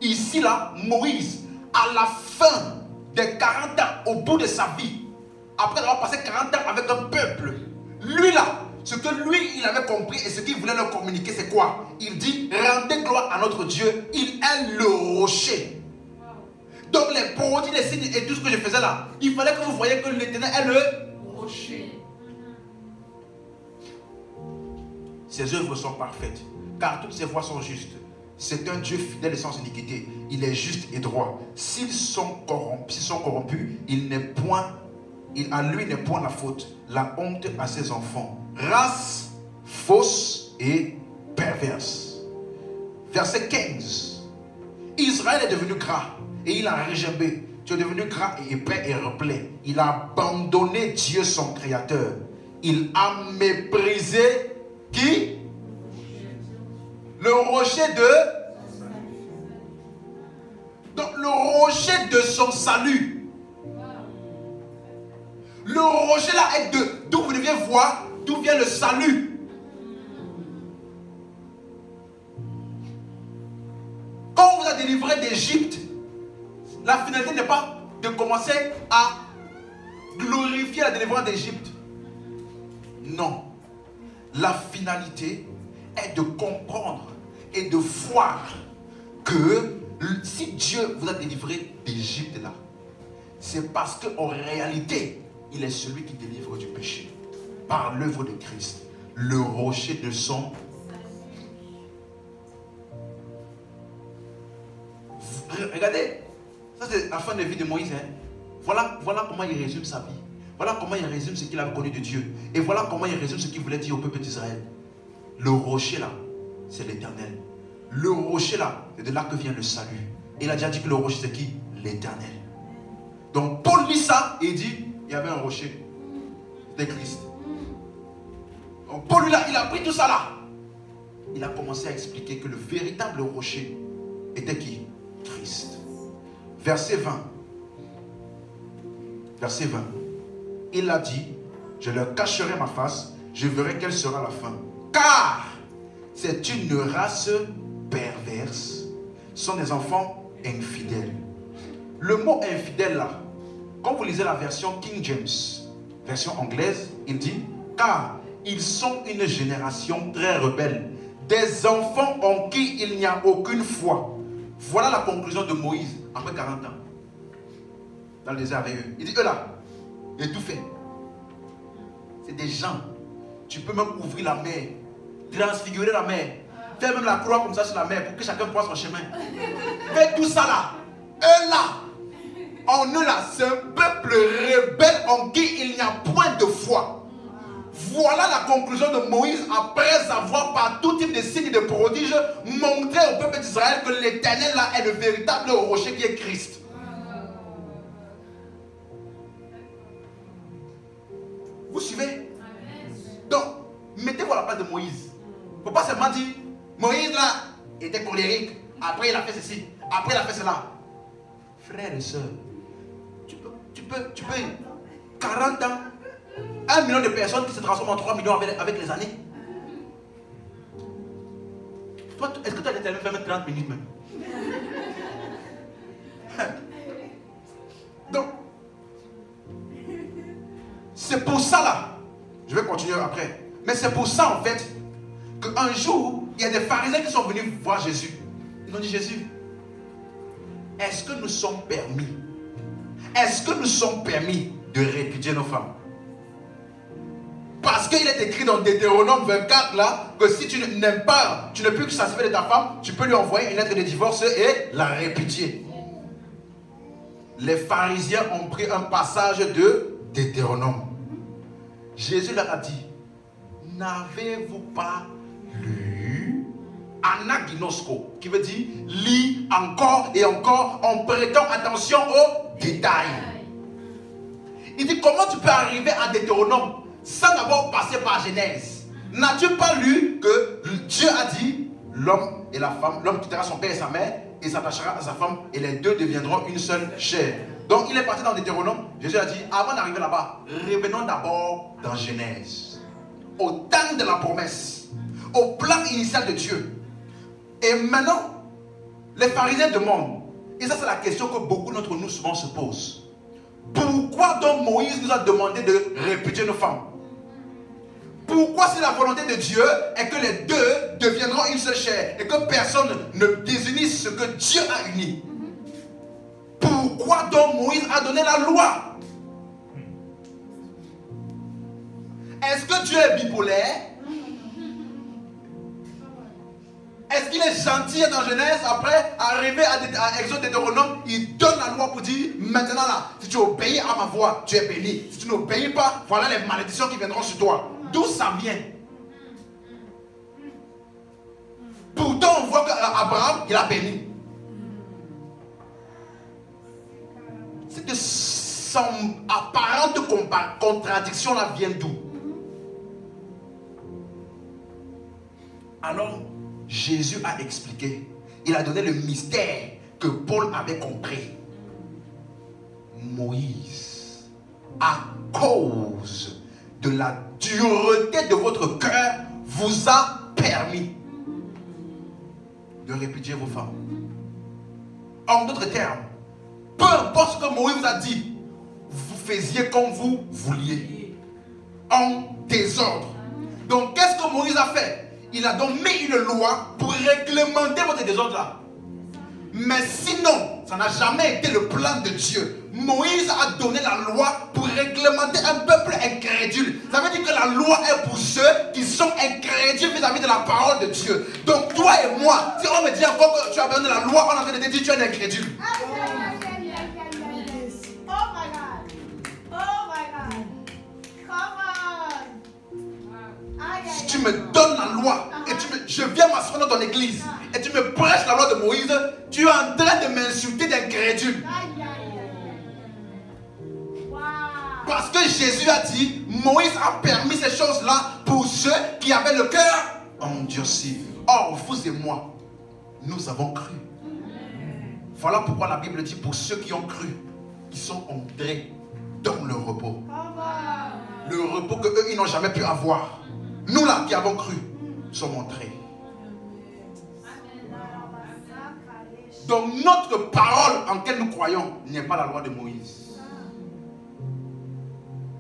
Ici, là, Moïse, à la fin des 40 ans, au bout de sa vie, après avoir passé 40 ans avec un peuple, lui là, ce que lui, il avait compris et ce qu'il voulait leur communiquer, c'est quoi? Il dit, rendez gloire à notre Dieu, il est le rocher. Donc les prodiges, les signes et tout ce que je faisais là, il fallait que vous voyez que l'Éternel est le rocher. Ses œuvres sont parfaites, car toutes ses voies sont justes. C'est un Dieu fidèle et sans iniquité. Il est juste et droit. S'ils sont corrompus, à lui n'est point la faute. La honte à ses enfants. Race fausse et perverse. Verset 15. Israël est devenu gras et il a regimbé. Tu es devenu gras et épais et replet. Il a abandonné Dieu son créateur. Il a méprisé qui? Le rocher de... Donc le rocher de son salut. Le rocher là est d'où vous devez voir d'où vient le salut. Quand on vous a délivré d'Égypte, la finalité n'est pas de commencer à glorifier la délivrance d'Égypte. Non. La finalité est de comprendre et de voir que si Dieu vous a délivré d'Égypte là, c'est parce qu'en réalité, il est celui qui délivre du péché. Par l'œuvre de Christ, le rocher de son... Regardez, ça c'est la fin de la vie de Moïse. Hein. Voilà comment il résume sa vie. Voilà comment il résume ce qu'il avait connu de Dieu. Et voilà comment il résume ce qu'il voulait dire au peuple d'Israël. Le rocher là, c'est l'Éternel. Le rocher là, c'est de là que vient le salut. Et il a déjà dit que le rocher c'est qui? L'Éternel. Donc Paul lit ça et il dit, il y avait un rocher. C'était Christ. Donc Paul là, il a pris tout ça là. Il a commencé à expliquer que le véritable rocher était qui? Christ. Verset 20. Verset 20. Il a dit, je leur cacherai ma face, je verrai quelle sera la fin. Car c'est une race perverse. Ce sont des enfants infidèles. Le mot infidèle là, quand vous lisez la version King James, version anglaise, il dit, car ils sont une génération très rebelle, des enfants en qui il n'y a aucune foi. Voilà la conclusion de Moïse après 40 ans. Dans le désert avec eux. Il dit, eux là, il a tout fait. C'est des gens. Tu peux même ouvrir la mer, transfigurer la mer, faire même la croix comme ça sur la mer pour que chacun prenne son chemin. Fais tout ça là. Eux là, en eux là, c'est un peuple rebelle en qui il n'y a point de foi. Voilà la conclusion de Moïse après avoir par tout type de signes et de prodiges montré au peuple d'Israël que l'Éternel là est le véritable rocher qui est Christ. Vous suivez? Donc, mettez-vous à la place de Moïse. Il ne faut pas seulement dire, Moïse là était colérique, après il a fait ceci, après il a fait cela. Frères et sœurs, tu peux 40 ans, 1 million de personnes qui se transforment en 3 millions avec les années. Toi, est-ce que tu as déterminé de faire même 30 minutes même? Donc, c'est pour ça là, je vais continuer après, mais c'est pour ça en fait qu'un jour, il y a des pharisiens qui sont venus voir Jésus. Ils ont dit, Jésus, est-ce que nous sommes permis? Est-ce que nous sommes permis de répudier nos femmes? Parce qu'il est écrit dans Deutéronome 24 là, que si tu n'aimes pas, tu n'es plus satisfait de ta femme, tu peux lui envoyer une lettre de divorce et la répudier. Les pharisiens ont pris un passage de Deutéronome. Jésus leur a dit, n'avez-vous pas lu Anaginosko, qui veut dire lis encore et encore en prêtant attention aux détails. Il dit, comment tu peux arriver à Deutéronome sans avoir passé par Genèse? N'as-tu pas lu que Dieu a dit, l'homme et la femme, l'homme quittera son père et sa mère et s'attachera à sa femme et les deux deviendront une seule chair. Donc il est parti dans Deutéronome. Jésus a dit, avant d'arriver là-bas, revenons d'abord dans Genèse, au temps de la promesse, au plan initial de Dieu. Et maintenant, les pharisiens demandent, et ça c'est la question que beaucoup d'entre nous souvent se posent, pourquoi donc Moïse nous a demandé de répudier nos femmes? Pourquoi c'est la volonté de Dieu et que les deux deviendront une seule chair et que personne ne désunisse ce que Dieu a uni? Pourquoi donc Moïse a donné la loi? Est-ce que Dieu est bipolaire? Est-ce qu'il est gentil dans Genèse? Après, arrivé à Exode Deutéronome, il donne la loi pour dire, maintenant là, si tu obéis à ma voix, tu es béni. Si tu n'obéis pas, voilà les malédictions qui viendront sur toi. D'où ça vient? Pourtant, on voit qu'Abraham, il a béni. apparente contradiction là vient d'où? Alors, Jésus a expliqué. Il a donné le mystère que Paul avait compris. Moïse, à cause de la dureté de votre cœur, vous a permis de répudier vos femmes. En d'autres termes, peu importe ce que Moïse vous a dit, vous faisiez comme vous vouliez, en désordre. Donc qu'est-ce que Moïse a fait? Il a donc mis une loi pour réglementer votre désordre là. Mais sinon, ça n'a jamais été le plan de Dieu. Moïse a donné la loi pour réglementer un peuple incrédule. Ça veut dire que la loi est pour ceux qui sont incrédules vis-à-vis de la parole de Dieu. Donc toi et moi, si on me dit encore que tu as besoin de la loi, on est en train de te dire que tu es un incrédule. Si tu me donnes la loi et je viens m'asseoir dans ton église et tu me prêches la loi de Moïse, tu es en train de m'insulter d'incrédule. Parce que Jésus a dit, Moïse a permis ces choses-là pour ceux qui avaient le cœur endurci. Or, vous et moi, nous avons cru. Voilà pourquoi la Bible dit, pour ceux qui ont cru, ils sont entrés dans le repos. Le repos qu'eux, ils n'ont jamais pu avoir. Nous là, qui avons cru, sommes entrés. Donc, notre parole en laquelle nous croyons n'est pas la loi de Moïse.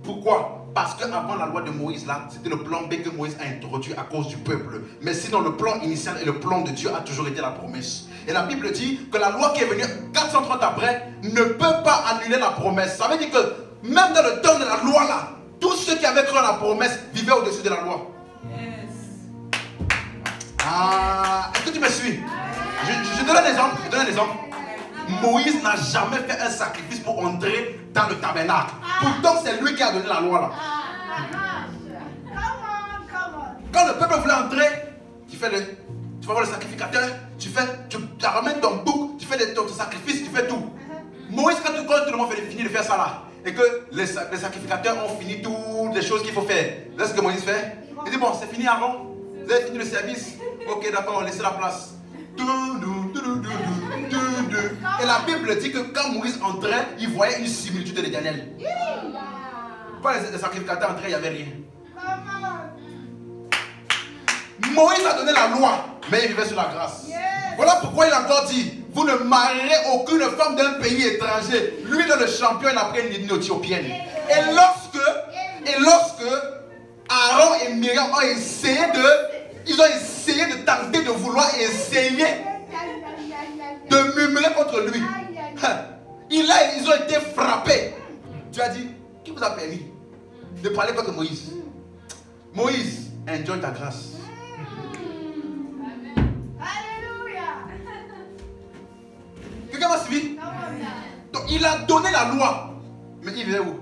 Pourquoi? Parce qu'avant la loi de Moïse, là, c'était le plan B que Moïse a introduit à cause du peuple. Mais sinon, le plan initial et le plan de Dieu a toujours été la promesse. Et la Bible dit que la loi qui est venue 430 après ne peut pas annuler la promesse. Ça veut dire que même dans le temps de la loi, là, tous ceux qui avaient cru à la promesse vivaient au-dessus de la loi. Ah, est-ce que tu me suis? Je donne un exemple. Moïse n'a jamais fait un sacrifice pour entrer dans le tabernacle. Pourtant, c'est lui qui a donné la loi là. Quand le peuple voulait entrer, tu vas voir le sacrificateur, tu ramènes ton bouc, tu fais ton sacrifice, tu fais tout. Moïse, quand tout le monde finit de faire ça là, et que les sacrificateurs ont fini toutes les choses qu'il faut faire, là, ce que Moïse fait, il dit bon, c'est fini avant, vous avez fini le service, ok, d'accord, laissez la place. Et la Bible dit que quand Moïse entrait, il voyait une similitude de l'Éternel. Quand les sacrificateurs entraient, il n'y avait rien. Moïse a donné la loi, mais il vivait sur la grâce. Voilà pourquoi il a encore dit, vous ne marierez aucune femme d'un pays étranger. Lui, dans le champion, il a pris une éthiopienne. Et lorsque Aaron et Myriam ont essayé de tenter de vouloir essayer de murmurer contre lui, ils ont été frappés. Tu as dit, qui vous a permis de parler contre Moïse? Moïse, enjoy ta grâce. Quelqu'un m'a suivi? Donc il a donné la loi, mais il vient où?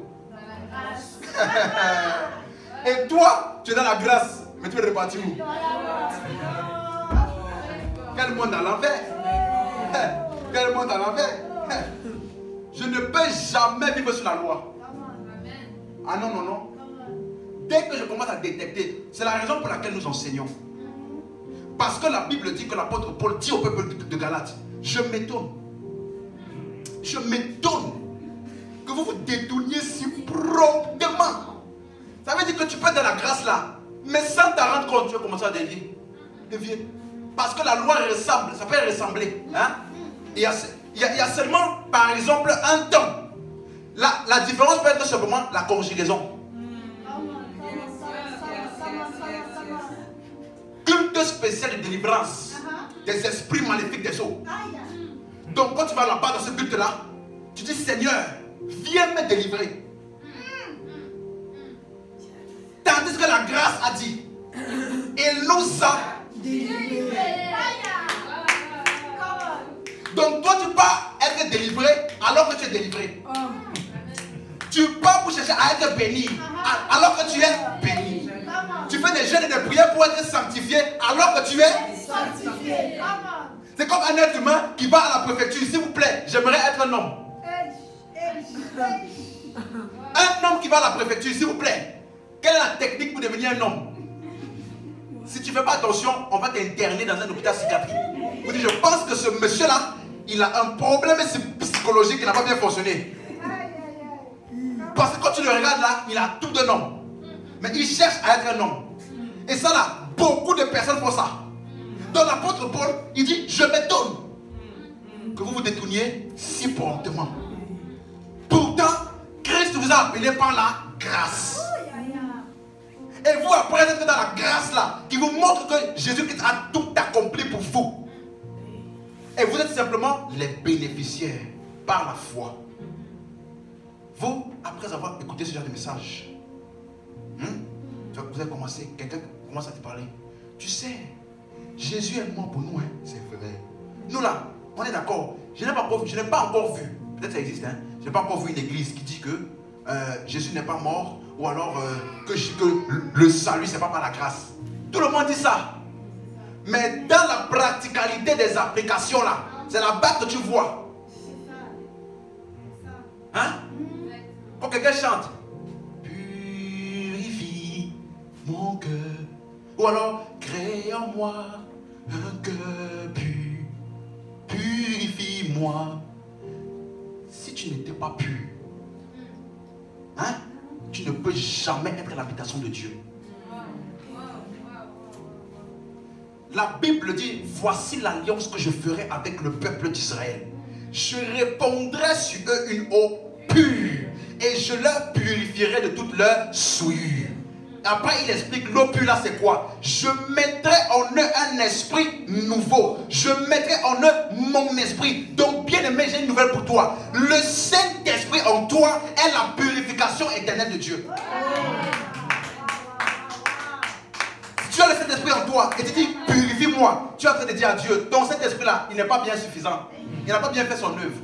Et toi, tu es dans la grâce, mais tu es reparti où? Quel monde à l'envers? Quel monde à l'envers? Je ne peux jamais vivre sur la loi. Ah non, non, non. Dès que je commence à détecter, c'est la raison pour laquelle nous enseignons. Parce que la Bible dit que l'apôtre Paul dit au peuple de Galate, je m'étonne que vous vous détourniez si promptement. Ça veut dire que tu peux être dans la grâce là, mais sans t'en rendre compte, tu vas commencer à dévier. Parce que la loi ressemble, ça peut ressembler. Hein? Il y a seulement, par exemple, un temps. La différence peut être simplement la conjugaison. Culte spécial de délivrance des esprits maléfiques des eaux. Donc quand tu vas là-bas dans ce culte-là, tu dis Seigneur, viens me délivrer. Tandis que la grâce a dit, il nous a délivrés. Donc toi tu pars être délivré alors que tu es délivré. Tu pars pour chercher à être béni alors que tu es béni. Tu fais des jeûnes et des prières pour être sanctifié alors que tu es sanctifié. C'est comme un être humain qui va à la préfecture. S'il vous plaît, j'aimerais être un homme. Un homme qui va à la préfecture, s'il vous plaît, quelle est la technique pour devenir un homme? Si tu ne fais pas attention, on va t'interner dans un hôpital psychiatrique. Vous dites, je pense que ce monsieur-là, il a un problème psychologique qui n'a pas bien fonctionné. Parce que quand tu le regardes là, il a tout d'un homme. Mais il cherche à être un homme. Et ça là, beaucoup de personnes font ça. Dans l'apôtre Paul, il dit, je m'étonne que vous vous détourniez si promptement. Pourtant, Christ vous a appelé par la grâce. Et vous, après être dans la grâce là, qui vous montre que Jésus-Christ a tout accompli pour vous. Et vous êtes simplement les bénéficiaires par la foi. Vous, après avoir écouté ce genre de message, vous avez commencé, quelqu'un commence à te parler. Tu sais, Jésus est mort pour nous, hein? C'est vrai. Nous là, on est d'accord. Je n'ai pas encore vu, peut-être ça existe, hein? Je n'ai pas encore vu une église qui dit que Jésus n'est pas mort, ou alors que le salut, c'est pas par la grâce. Tout le monde dit ça. Mais dans la practicalité des applications là, c'est la bas que tu vois. Hein? Quand quelqu'un chante, purifie mon cœur, ou alors crée en moi un cœur pur, purifie-moi. Si tu n'étais pas pur, hein, tu ne peux jamais être l'habitation de Dieu. La Bible dit, voici l'alliance que je ferai avec le peuple d'Israël. Je répandrai sur eux une eau pure et je leur purifierai de toute leur souillure. Après il explique l'eau pure là c'est quoi? Je mettrai en eux un esprit nouveau. Je mettrai en eux mon esprit. Donc bien aimé, j'ai une nouvelle pour toi. Le Saint-Esprit en toi est la purification éternelle de Dieu. Si tu as le Saint-Esprit en toi et tu dis purifie-moi, tu es en train de dire à Dieu, donc cet esprit là il n'est pas bien suffisant. Il n'a pas bien fait son œuvre.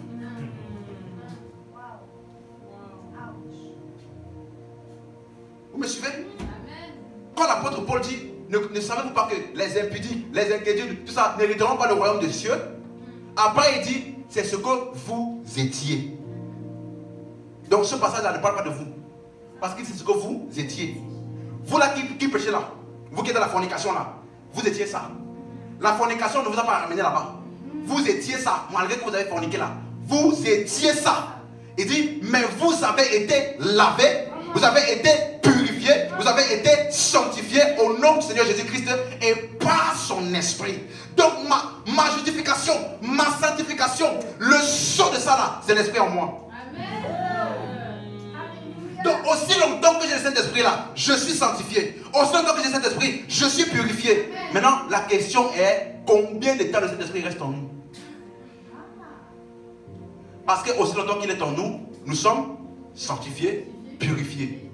Vous me suivez? Quand l'apôtre Paul dit, ne savez-vous pas que les impudiques, les incrédules, tout ça, n'hériteront pas le royaume des cieux? Après il dit, c'est ce que vous étiez. Donc ce passage-là ne parle pas de vous. Parce que c'est ce que vous étiez. Vous là qui péchez là, vous qui êtes dans la fornication là, vous étiez ça. La fornication ne vous a pas ramené là-bas. Vous étiez ça, malgré que vous avez forniqué là. Vous étiez ça. Il dit, mais vous avez été lavés, vous avez été purifiés, vous avez été sanctifiés au nom du Seigneur Jésus-Christ et par son esprit. Donc ma justification, ma sanctification, le sceau de ça là, c'est l'esprit en moi. Donc aussi longtemps que j'ai le Saint-Esprit là, je suis sanctifié. Aussi longtemps que j'ai le Saint-Esprit, je suis purifié. Maintenant, la question est, combien de temps le Saint-Esprit reste en nous? Parce que aussi longtemps qu'il est en nous, nous sommes sanctifiés, purifiés.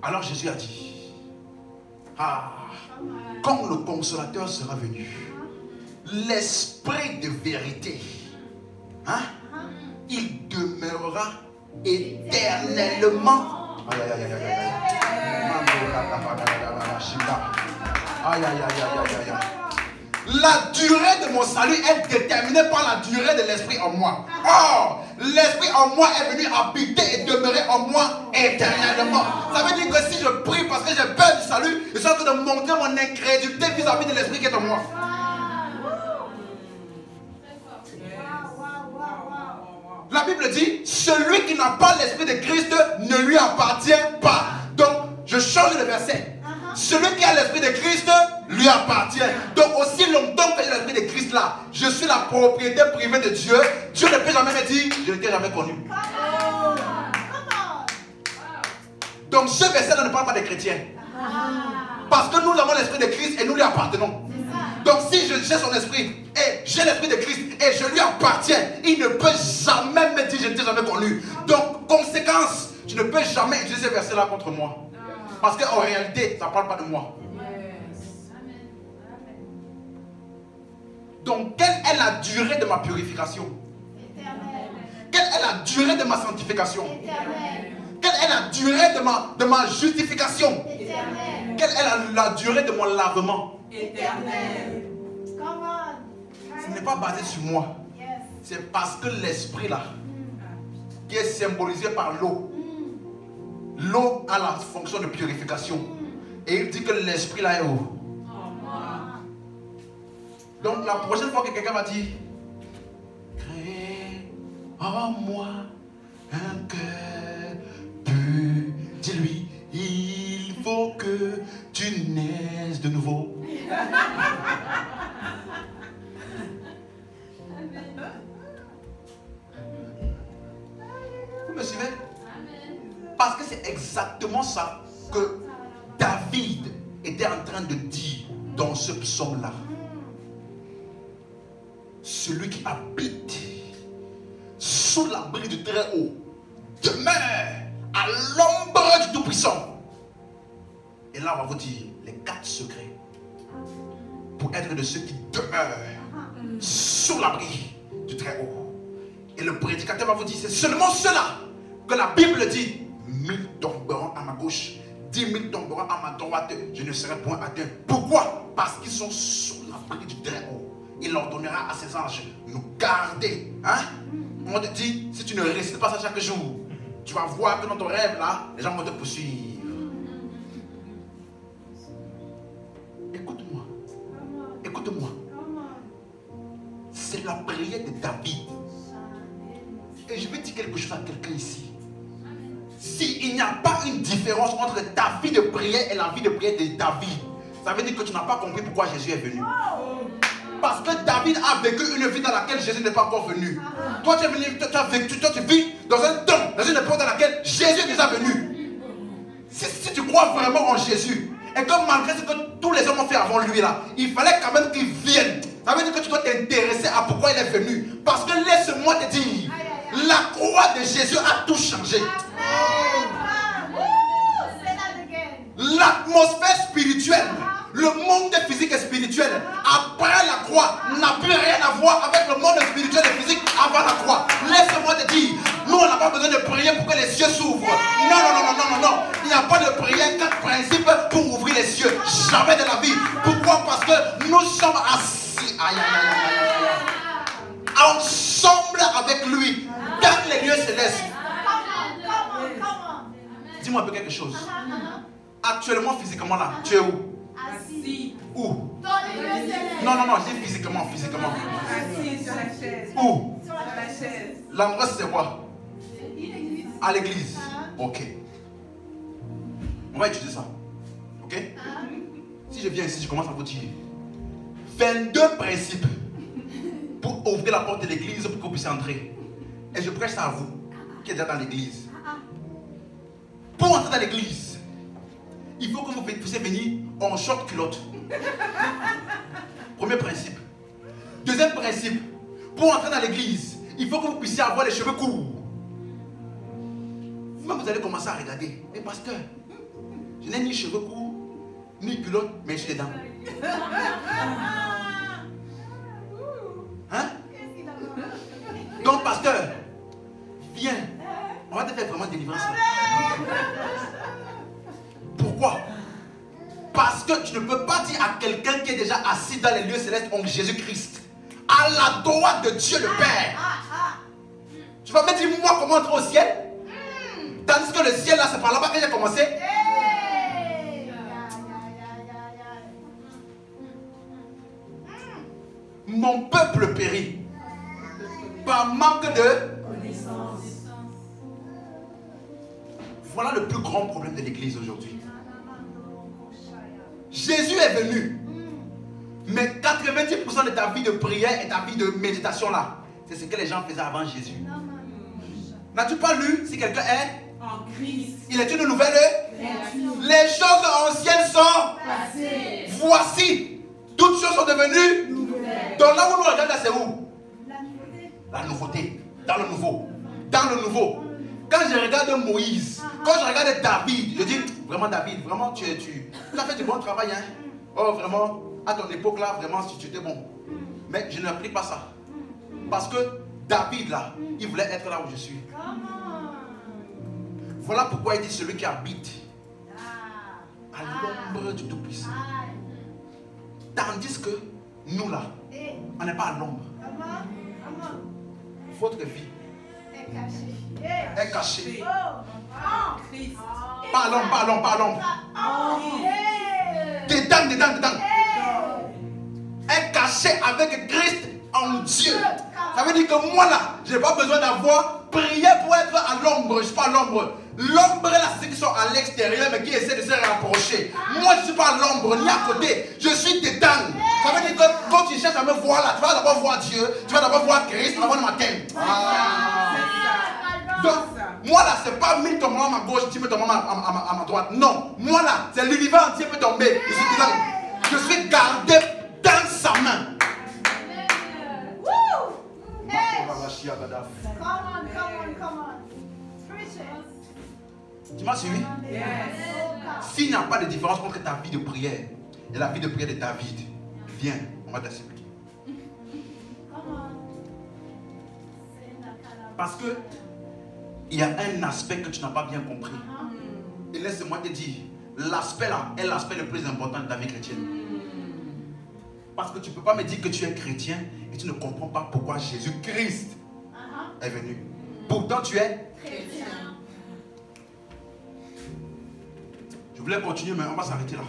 Alors Jésus a dit, quand le consolateur sera venu, l'esprit de vérité, il demeurera éternellement. La durée de mon salut est déterminée par la durée de l'esprit en moi. Or, l'esprit en moi est venu habiter et demeurer en moi éternellement. Ça veut dire que si je prie parce que j'ai peur du salut, je suis en train de montrer mon incrédulité vis-à-vis de l'esprit qui est en moi. La Bible dit, celui qui n'a pas l'esprit de Christ ne lui appartient pas. Donc, je change le verset. Celui qui a l'esprit de Christ lui appartient. Donc aussi longtemps que j'ai l'esprit de Christ là, je suis la propriété privée de Dieu. Dieu ne peut jamais me dire, je ne t'ai jamais connu. Donc ce verset là ne parle pas des chrétiens. Parce que nous avons l'esprit de Christ et nous lui appartenons. Donc si j'ai son esprit et j'ai l'esprit de Christ et je lui appartiens, il ne peut jamais me dire je ne t'ai jamais connu. Donc conséquence, tu ne peux jamais utiliser ce verset là contre moi. Parce qu'en réalité, ça ne parle pas de moi. Donc, quelle est la durée de ma purification? Quelle est la durée de ma sanctification? Quelle est la durée de ma justification? Quelle est la durée de mon lavement? Ce n'est pas basé sur moi. C'est parce que l'esprit là, qui est symbolisé par l'eau, l'eau a la fonction de purification. Et il dit que l'esprit là est où? Donc la prochaine fois que quelqu'un va dire, crée en moi un cœur pur, dis-lui, il faut que tu naisses de nouveau. Vous me suivez? Parce que c'est exactement ça que David était en train de dire dans ce psaume-là. Celui qui habite sous l'abri du Très-Haut demeure à l'ombre du Tout-Puissant. Et là, on va vous dire les 4 secrets pour être de ceux qui demeurent sous l'abri du Très-Haut. Et le prédicateur va vous dire, c'est seulement cela que la Bible dit, 1000 tomberont à ma gauche, 10 000 tomberont à ma droite, je ne serai point atteint. Pourquoi? Parce qu'ils sont sous l'abri du Très-Haut. Il ordonnera à ses anges de nous garder. Hein? On te dit, si tu ne récites pas ça chaque jour, tu vas voir que dans ton rêve là, les gens vont te poursuivre. Écoute-moi. Écoute-moi. C'est la prière de David. Et je vais dire quelque chose à quelqu'un ici. S'il n'y a pas une différence entre ta vie de prière et la vie de prière de David, ça veut dire que tu n'as pas compris pourquoi Jésus est venu. Parce que David a vécu une vie dans laquelle Jésus n'est pas encore venu. Toi, tu es venu, tu vis dans un temps, dans une époque dans laquelle Jésus est déjà venu. Si tu crois vraiment en Jésus, et que malgré ce que tous les hommes ont fait avant lui là, il fallait quand même qu'il vienne. Ça veut dire que tu dois t'intéresser à pourquoi il est venu. Parce que laisse-moi te dire, la croix de Jésus a tout changé. L'atmosphère spirituelle, le monde physique et spirituel, après la croix, n'a plus rien à voir avec le monde spirituel et physique avant la croix. Laisse-moi te dire, nous on n'a pas besoin de prier pour que les cieux s'ouvrent. Non, non, non, non, non, non. Il n'y a pas de prière, 4 principes pour ouvrir les cieux. Jamais de la vie. Pourquoi? Parce que nous sommes assis, ensemble avec lui, dans les lieux célestes. Dis-moi un peu quelque chose. Actuellement, physiquement là, tu es où? Assis. Où? Dans les lieux célestes. Non, non, non, je dis physiquement, physiquement. Assis sur la chaise. Où? Sur la chaise. L'endroit c'est quoi? À l'église. Ok. On va étudier ça. Ok? Si je viens ici, je commence à vous dire 22 principes pour ouvrir la porte de l'église pour que vous puissiez entrer. Et je prêche ça à vous qui êtes déjà dans l'église. Pour entrer dans l'église, il faut que vous puissiez venir en short culotte. Premier principe. Deuxième principe, pour entrer dans l'église, il faut que vous puissiez avoir les cheveux courts. Vous-même, vous allez commencer à regarder. Mais pasteur, je n'ai ni cheveux courts, ni culotte, mais j'ai des dents. Hein? Donc, pasteur, viens. On va te faire vraiment délivrance. Pourquoi? Parce que tu ne peux pas dire à quelqu'un qui est déjà assis dans les lieux célestes, en Jésus-Christ, à la droite de Dieu le Père. Tu vas me dire, moi, comment entrer au ciel? Tandis que le ciel, là, c'est par là-bas que j'ai commencé. Mon peuple périt par manque de connaissance. Voilà le plus grand problème de l'église aujourd'hui. Jésus est venu. Mais 90% de ta vie de prière et ta vie de méditation là, c'est ce que les gens faisaient avant Jésus. N'as-tu pas lu si quelqu'un est en Christ? Il est une nouvelle. Les choses anciennes sont passées. Voici, toutes choses sont devenues nouvelles. Donc là où nous regardons, c'est où? La nouveauté. Dans le nouveau. Dans le nouveau. Quand je regarde Moïse, quand je regarde David, je dis, vraiment David, vraiment tu as fait du bon travail. Hein? Oh vraiment, à ton époque là, vraiment tu étais bon. Mais je n'applique pas ça. Parce que David là, il voulait être là où je suis. Voilà pourquoi il dit celui qui habite à l'ombre du Tout-Puissant. Tandis que nous là, on n'est pas à l'ombre. Votre vie est caché. Christ. Pas à l'ombre, pas à l'ombre, pas à l'ombre. Dedans. Est caché avec Christ en Dieu. Ça veut dire que moi là, je n'ai pas besoin d'avoir prié pour être à l'ombre. Je ne suis pas à l'ombre. L'ombre là, c'est ceux qui sont à l'extérieur mais qui essaient de se rapprocher. Moi, je ne suis pas à l'ombre ni à côté. Je suis dedans. Ça veut dire que quand tu cherches à me voir là, tu vas d'abord voir Dieu, tu vas d'abord voir Christ avant le matin. Donc, moi là, c'est pas mille tombant à ma gauche, tu me tombant à ma droite. Non, moi là, c'est l'univers entier peut tomber. Je suis gardé dans sa main. Come on. Preach it. Tu m'as suivi? Yes. S'il n'y a pas de différence entre ta vie de prière et la vie de prière de David, viens, on va t'expliquer. Parce que il y a un aspect que tu n'as pas bien compris. Et laisse-moi te dire, l'aspect là est l'aspect le plus important de ta vie chrétienne. Parce que tu ne peux pas me dire que tu es chrétien et tu ne comprends pas pourquoi Jésus-Christ est venu. Pourtant tu es Chrétien. Je voulais continuer mais on va s'arrêter là.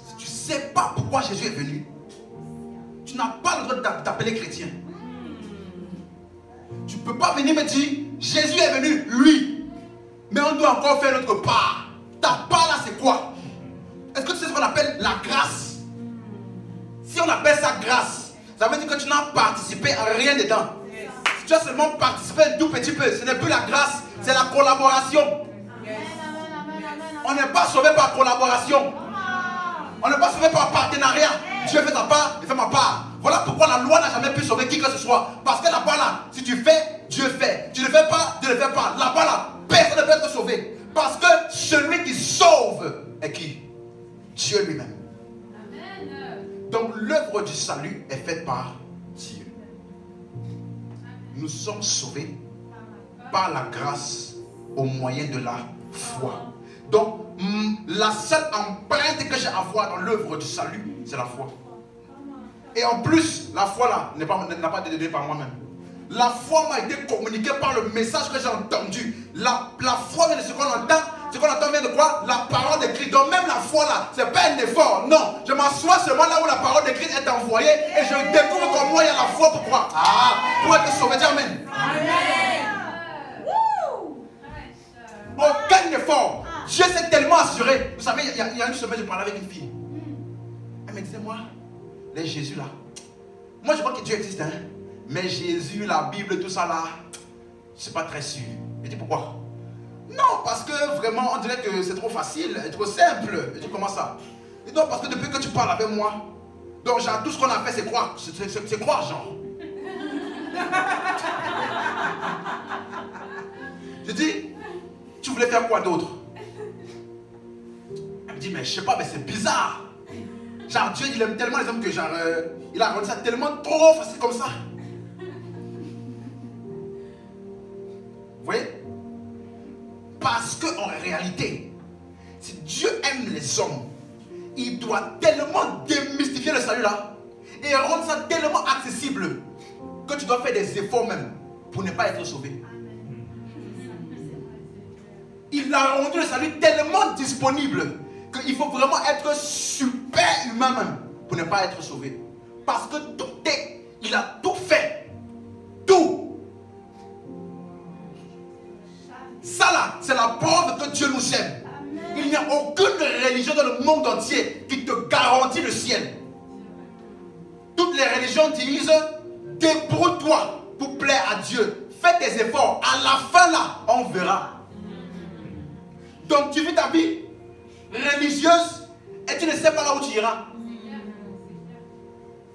Si tu ne sais pas pourquoi Jésus est venu, tu n'as pas le droit de t'appeler chrétien. Tu ne peux pas venir me dire Jésus est venu, lui. Mais on doit encore faire notre part. Ta part là c'est quoi? Est-ce que tu sais ce qu'on appelle la grâce? Si on appelle ça grâce, ça veut dire que tu n'as participé à rien dedans. Si tu as seulement participé un tout petit peu, ce n'est plus la grâce, c'est la collaboration. On n'est pas sauvé par collaboration. On n'est pas sauvé par partenariat. Dieu fait sa part, je fais ma part. Voilà pourquoi la loi n'a jamais pu sauver qui que ce soit. Parce que là-bas là, si tu fais, Dieu fait. Tu ne fais pas, Dieu ne fait pas. Là-bas là, personne ne peut être sauvé. Parce que celui qui sauve est qui? Dieu lui-même. Donc l'œuvre du salut est faite par Dieu. Nous sommes sauvés par la grâce au moyen de la foi. Donc la seule empreinte que j'ai à voir dans l'œuvre du salut, c'est la foi. Et en plus, la foi là n'a pas été donnée par moi-même. La foi m'a été communiquée par le message que j'ai entendu. La foi vient de ce qu'on entend. Ce qu'on entend vient de quoi? La parole de Christ. Donc même la foi là, ce n'est pas un effort. Non, je m'assois seulement là où la parole de Christ est envoyée et je découvre qu'en moi il y a la foi. Pourquoi? Pour être sauvé. Dis amen. Aucun effort. Dieu s'est tellement assuré. Vous savez, il y a une semaine, je parlais avec une fille. Elle me disait, moi, les Jésus là. Moi je crois que Dieu existe, hein. Mais Jésus, la Bible, tout ça là, je ne suis pas très sûr. Je dis pourquoi? Non, parce que vraiment, on dirait que c'est trop facile, trop simple. Je dis comment ça? Et donc, parce que depuis que tu parles avec moi, donc genre, tout ce qu'on a fait, c'est croire. C'est croire, genre. Je dis, tu voulais faire quoi d'autre? Elle me dit, mais je sais pas, mais c'est bizarre. Genre, Dieu, il aime tellement les hommes que genre, il a rendu ça tellement trop facile comme ça. Vous voyez? Parce qu'en réalité, si Dieu aime les hommes, il doit tellement démystifier le salut là et rendre ça tellement accessible que tu dois faire des efforts même pour ne pas être sauvé. Il a rendu le salut tellement disponible qu'il faut vraiment être super humain même pour ne pas être sauvé. Parce que il a tout fait. Tout. Ça là, c'est la preuve que Dieu nous aime. Il n'y a aucune religion dans le monde entier qui te garantit le ciel. Toutes les religions disent, débrouille-toi pour plaire à Dieu. Fais tes efforts. À la fin là, on verra. Donc tu vis ta vie religieuse et tu ne sais pas là où tu iras.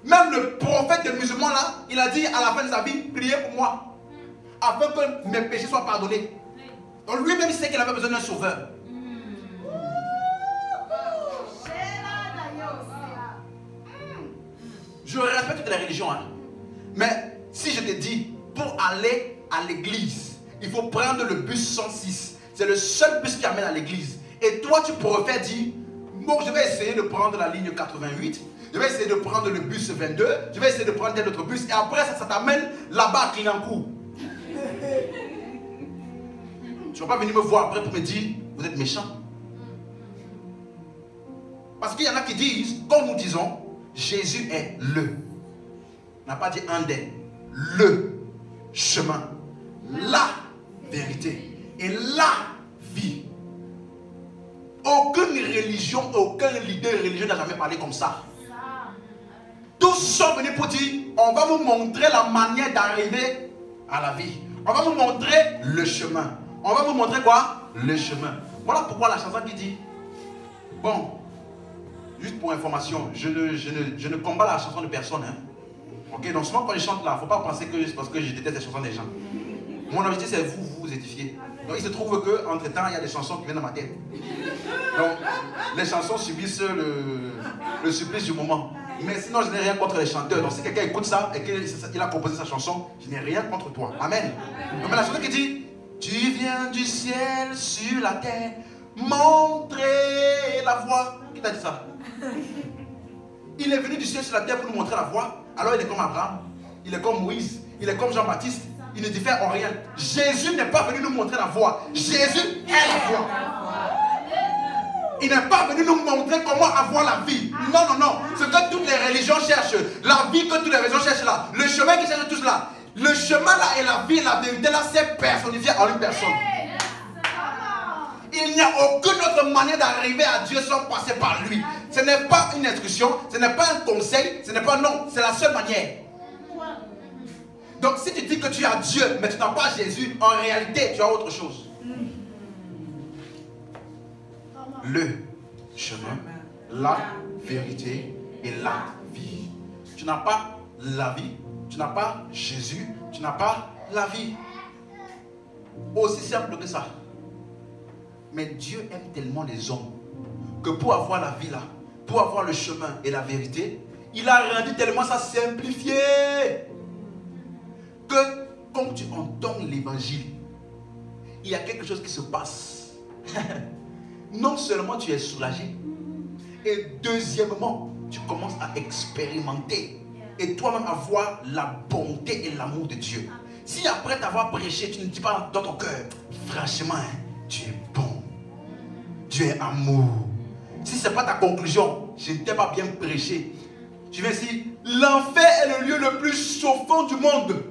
Même le prophète des musulmans là, il a dit à la fin de sa vie, priez pour moi, afin que mes péchés soient pardonnés. Donc lui-même sait qu'il avait besoin d'un sauveur. Je respecte toutes les religions, hein. Mais si je te dis, pour aller à l'église, il faut prendre le bus 106. C'est le seul bus qui amène à l'église. Et toi, tu pourrais faire dire, bon, je vais essayer de prendre la ligne 88. je vais essayer de prendre le bus 22, je vais essayer de prendre tel autre bus, et après ça t'amène là-bas à Clignancourt. Tu ne vas pas venir me voir après pour me dire, vous êtes méchant. Parce qu'il y en a qui disent, comme nous disons, Jésus est le. On n'a pas dit un des. Le chemin, la vérité et la vie. Aucune religion, aucun leader religieux n'a jamais parlé comme ça. Tous sont venus pour dire, on va vous montrer la manière d'arriver à la vie. On va vous montrer le chemin. On va vous montrer quoi? Le chemin. Voilà pourquoi la chanson qui dit, bon, juste pour information, je ne combats la chanson de personne. Hein. Ok, donc souvent quand je chante là, il ne faut pas penser que c'est parce que je déteste les chansons des gens. Mon objectif c'est vous édifier. Donc il se trouve qu'entre temps, il y a des chansons qui viennent dans ma tête. Donc les chansons subissent le supplice du moment. Mais sinon je n'ai rien contre les chanteurs. Donc si quelqu'un écoute ça et qu'il a composé sa chanson, je n'ai rien contre toi. Amen. Donc la chanson qui dit, tu viens du ciel sur la terre, montrer la voie. Qui t'a dit ça? Il est venu du ciel sur la terre pour nous montrer la voie. Alors il est comme Abraham, il est comme Moïse, il est comme Jean-Baptiste. Il ne diffère en rien. Jésus n'est pas venu nous montrer la voie. Jésus est la voie. Il n'est pas venu nous montrer comment avoir la vie. Non, non, non. Ce que toutes les religions cherchent, la vie que toutes les religions cherchent là, le chemin qu'ils cherchent tous là, le chemin là et la vie et la vérité là, c'est personnifié en une personne. Il n'y a aucune autre manière d'arriver à Dieu sans passer par lui. Ce n'est pas une instruction, ce n'est pas un conseil, ce n'est pas non, c'est la seule manière. Donc si tu dis que tu as Dieu, mais tu n'as pas Jésus, en réalité tu as autre chose. Le chemin, la vérité et la vie. Tu n'as pas la vie, tu n'as pas Jésus, tu n'as pas la vie. Aussi simple que ça. Mais Dieu aime tellement les hommes que pour avoir la vie là, pour avoir le chemin et la vérité, il a rendu tellement ça simplifié que quand tu entends l'évangile, il y a quelque chose qui se passe. Non seulement tu es soulagé, et deuxièmement, tu commences à expérimenter et toi-même à voir la bonté et l'amour de Dieu. Si après t'avoir prêché, tu ne dis pas dans ton cœur, franchement, hein, tu es bon, Dieu est amour. Si ce n'est pas ta conclusion, je ne t'ai pas bien prêché. Tu viens ici, l'enfer est le lieu le plus chauffant du monde.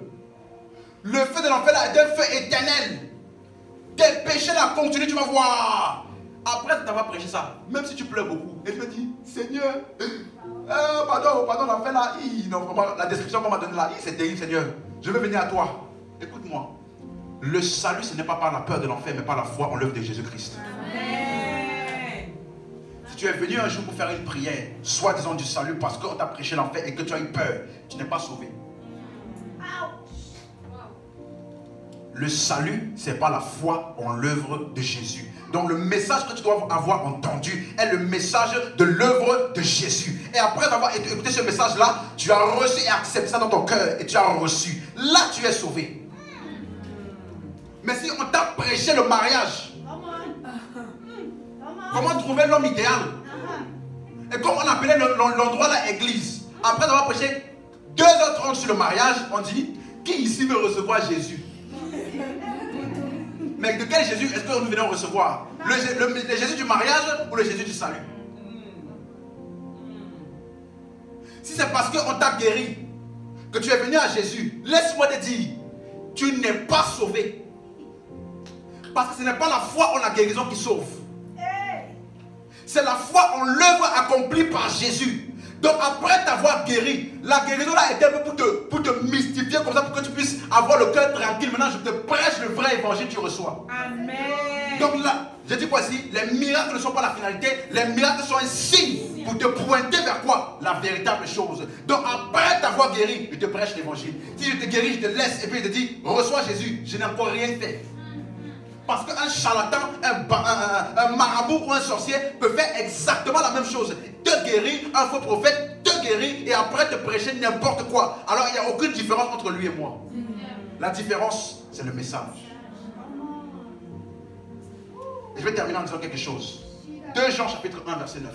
Le feu de l'enfer est un feu éternel. Tes péchés là continuent, tu vas voir. Après t'avoir prêché ça, même si tu pleures beaucoup, et tu me dis, Seigneur, pardon, l'enfer là, non, vraiment, la description qu'on m'a donnée là, c'est terrible, Seigneur. Je veux venir à toi. Écoute-moi. Le salut, ce n'est pas par la peur de l'enfer, mais par la foi en l'œuvre de Jésus-Christ. Si tu es venu un jour pour faire une prière, soi-disant du salut, parce qu'on t'a prêché l'enfer et que tu as eu peur, tu n'es pas sauvé. Le salut, c'est pas la foi en l'œuvre de Jésus. Donc le message que tu dois avoir entendu est le message de l'œuvre de Jésus. Et après avoir écouté ce message-là, tu as reçu et accepté ça dans ton cœur et tu as reçu. Là, tu es sauvé. Mais si on t'a prêché le mariage, comment trouver l'homme idéal? Et comme on appelait l'endroit là église, après avoir prêché 2h30 sur le mariage, on dit, qui ici veut recevoir Jésus? Mais de quel Jésus est-ce que nous venons recevoir? Le Jésus du mariage ou le Jésus du salut? Si c'est parce qu'on t'a guéri que tu es venu à Jésus, laisse-moi te dire, tu n'es pas sauvé. Parce que ce n'est pas la foi en la guérison qui sauve. C'est la foi en l'œuvre accomplie par Jésus. Donc après t'avoir guéri, la guérison là était un peu pour te mystifier comme ça, pour que tu puisses avoir le cœur tranquille. Maintenant je te prêche le vrai évangile, tu reçois. Amen. Donc là, je dis quoi ici? Les miracles ne sont pas la finalité, les miracles sont un signe pour te pointer vers quoi? La véritable chose. Donc après t'avoir guéri, je te prêche l'évangile. Si je te guéris, je te laisse et puis je te dis, reçois Jésus, je n'ai encore rien fait. Parce qu'un charlatan, un marabout ou un sorcier peut faire exactement la même chose. Te guérir, un faux prophète, te guérir et après te prêcher n'importe quoi. Alors il n'y a aucune différence entre lui et moi. La différence, c'est le message. Et je vais terminer en disant quelque chose. 2 Jean chapitre 1 verset 9.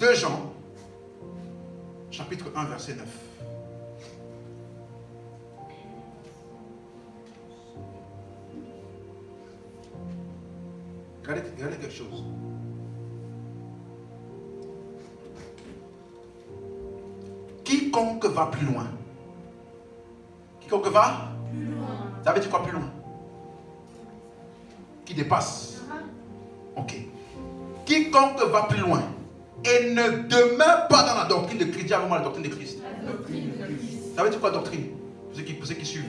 2 Jean, chapitre 1, verset 9. Regardez quelque chose. Quiconque va plus loin. Quiconque va plus loin. Ça veut dire quoi plus loin? Qui dépasse. Ok. Quiconque va plus loin et ne demeure pas dans la doctrine de Christ. Dis avant moi la doctrine de Christ. Ça veut dire quoi doctrine? Pour ceux qui suivent.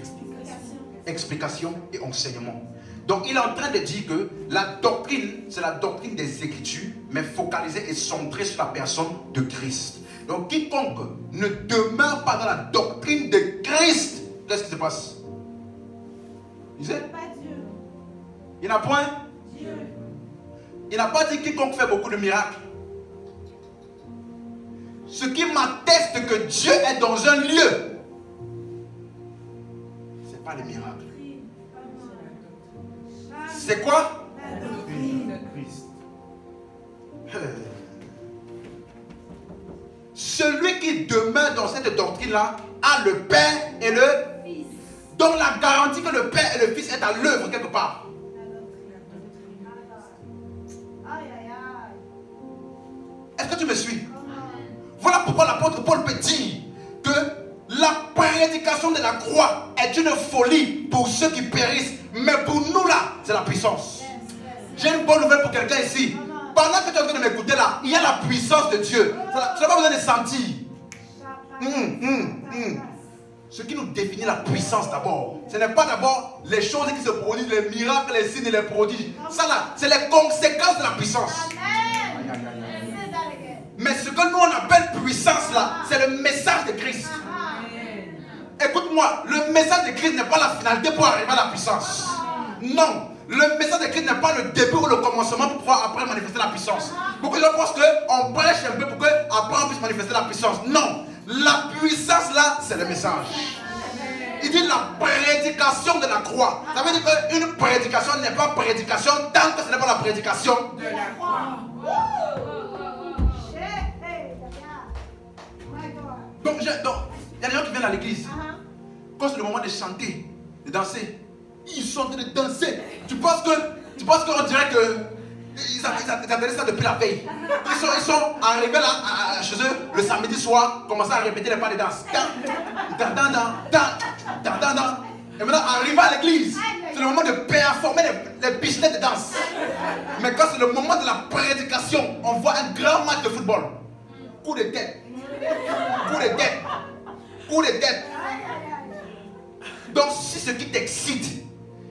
Explication et enseignement. Donc il est en train de dire que la doctrine, c'est la doctrine des Écritures, mais focalisée et centrée sur la personne de Christ. Donc quiconque ne demeure pas dans la doctrine de Christ, qu'est-ce qui se passe? Disait? Il n'a point Dieu. Il n'a pas dit quiconque fait beaucoup de miracles. Ce qui m'atteste que Dieu est dans un lieu, ce n'est pas les miracles. C'est quoi? La doctrine de Christ. Celui qui demeure dans cette doctrine-là a le Père et le Fils. Donc la garantie que le Père et le Fils est à l'œuvre quelque part. Est-ce que tu me suis? Voilà pourquoi l'apôtre Paul peut dire que la prédication de la croix est une folie pour ceux qui périssent, mais pour nous là, c'est la puissance. J'ai une bonne nouvelle pour quelqu'un ici. Pendant que tu es en train de m'écouter là, il y a la puissance de Dieu. Tu n'as pas besoin de sentir. Ce qui nous définit la puissance d'abord, ce n'est pas d'abord les choses qui se produisent, les miracles, les signes et les prodiges. Ça là, c'est les conséquences de la puissance. Mais ce que nous on appelle puissance là, c'est le message de Christ. Écoute-moi, le message de Christ n'est pas la finalité pour arriver à la puissance. Non, le message de Christ n'est pas le début ou le commencement pour pouvoir après manifester la puissance. Beaucoup de gens pensent qu'on prêche un peu pour qu'après on puisse manifester la puissance. Non, la puissance là, c'est le message. Il dit la prédication de la croix. Ça veut dire qu'une prédication n'est pas prédication tant que ce n'est pas la prédication de la croix. Donc, il y a des gens qui viennent à l'église. Quand c'est le moment de chanter, de danser, ils sont en train de danser. Tu penses qu'on dirait que ils attendaient ça depuis la veille. Ils sont arrivés là chez eux le samedi soir, commençaient à répéter les pas de danse. Et maintenant, arrivé à l'église, c'est le moment de performer les pistolets de danse. Mais quand c'est le moment de la prédication, on voit un grand match de football. Coup de tête. Coup de tête. Coup de tête. Donc si ce qui t'excite,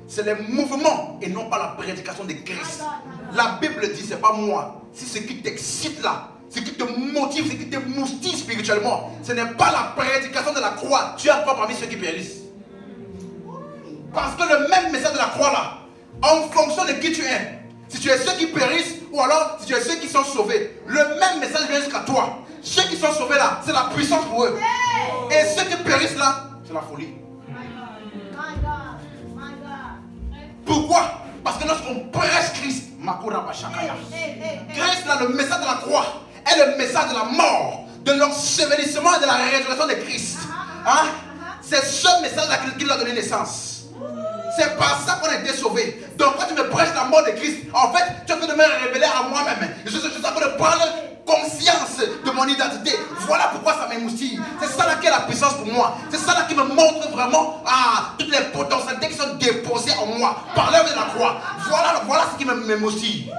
c'est les mouvements et non pas la prédication de Christ. La Bible dit, c'est pas moi. Si ce qui t'excite là, ce qui te motive, ce qui te moustille spirituellement, ce n'est pas la prédication de la croix. Tu es encore parmi ceux qui périssent. Parce que le même message de la croix là, en fonction de qui tu es, si tu es ceux qui périssent ou alors si tu es ceux qui sont sauvés, le même message vient jusqu'à toi. Ceux qui sont sauvés là, c'est la puissance pour eux. Et ceux qui périssent là, c'est la folie. Pourquoi? Parce que lorsqu'on prêche Christ, Christ là, le message de la croix est le message de la mort, de l'ensevelissement et de la résurrection de Christ. Hein? C'est ce message là qui lui a donné naissance. C'est par ça qu'on a été sauvés. Donc quand tu me prêches la mort de Christ, en fait, tu es en train de me révéler à moi-même. Je suis en train de prendre conscience de mon identité. Voilà pourquoi ça m'émoustille. C'est ça là qui est la puissance pour moi. C'est ça là qui me montre vraiment toutes les potentialités qui sont déposées en moi par l'œuvre de la croix. Voilà ce qui m'émoustille.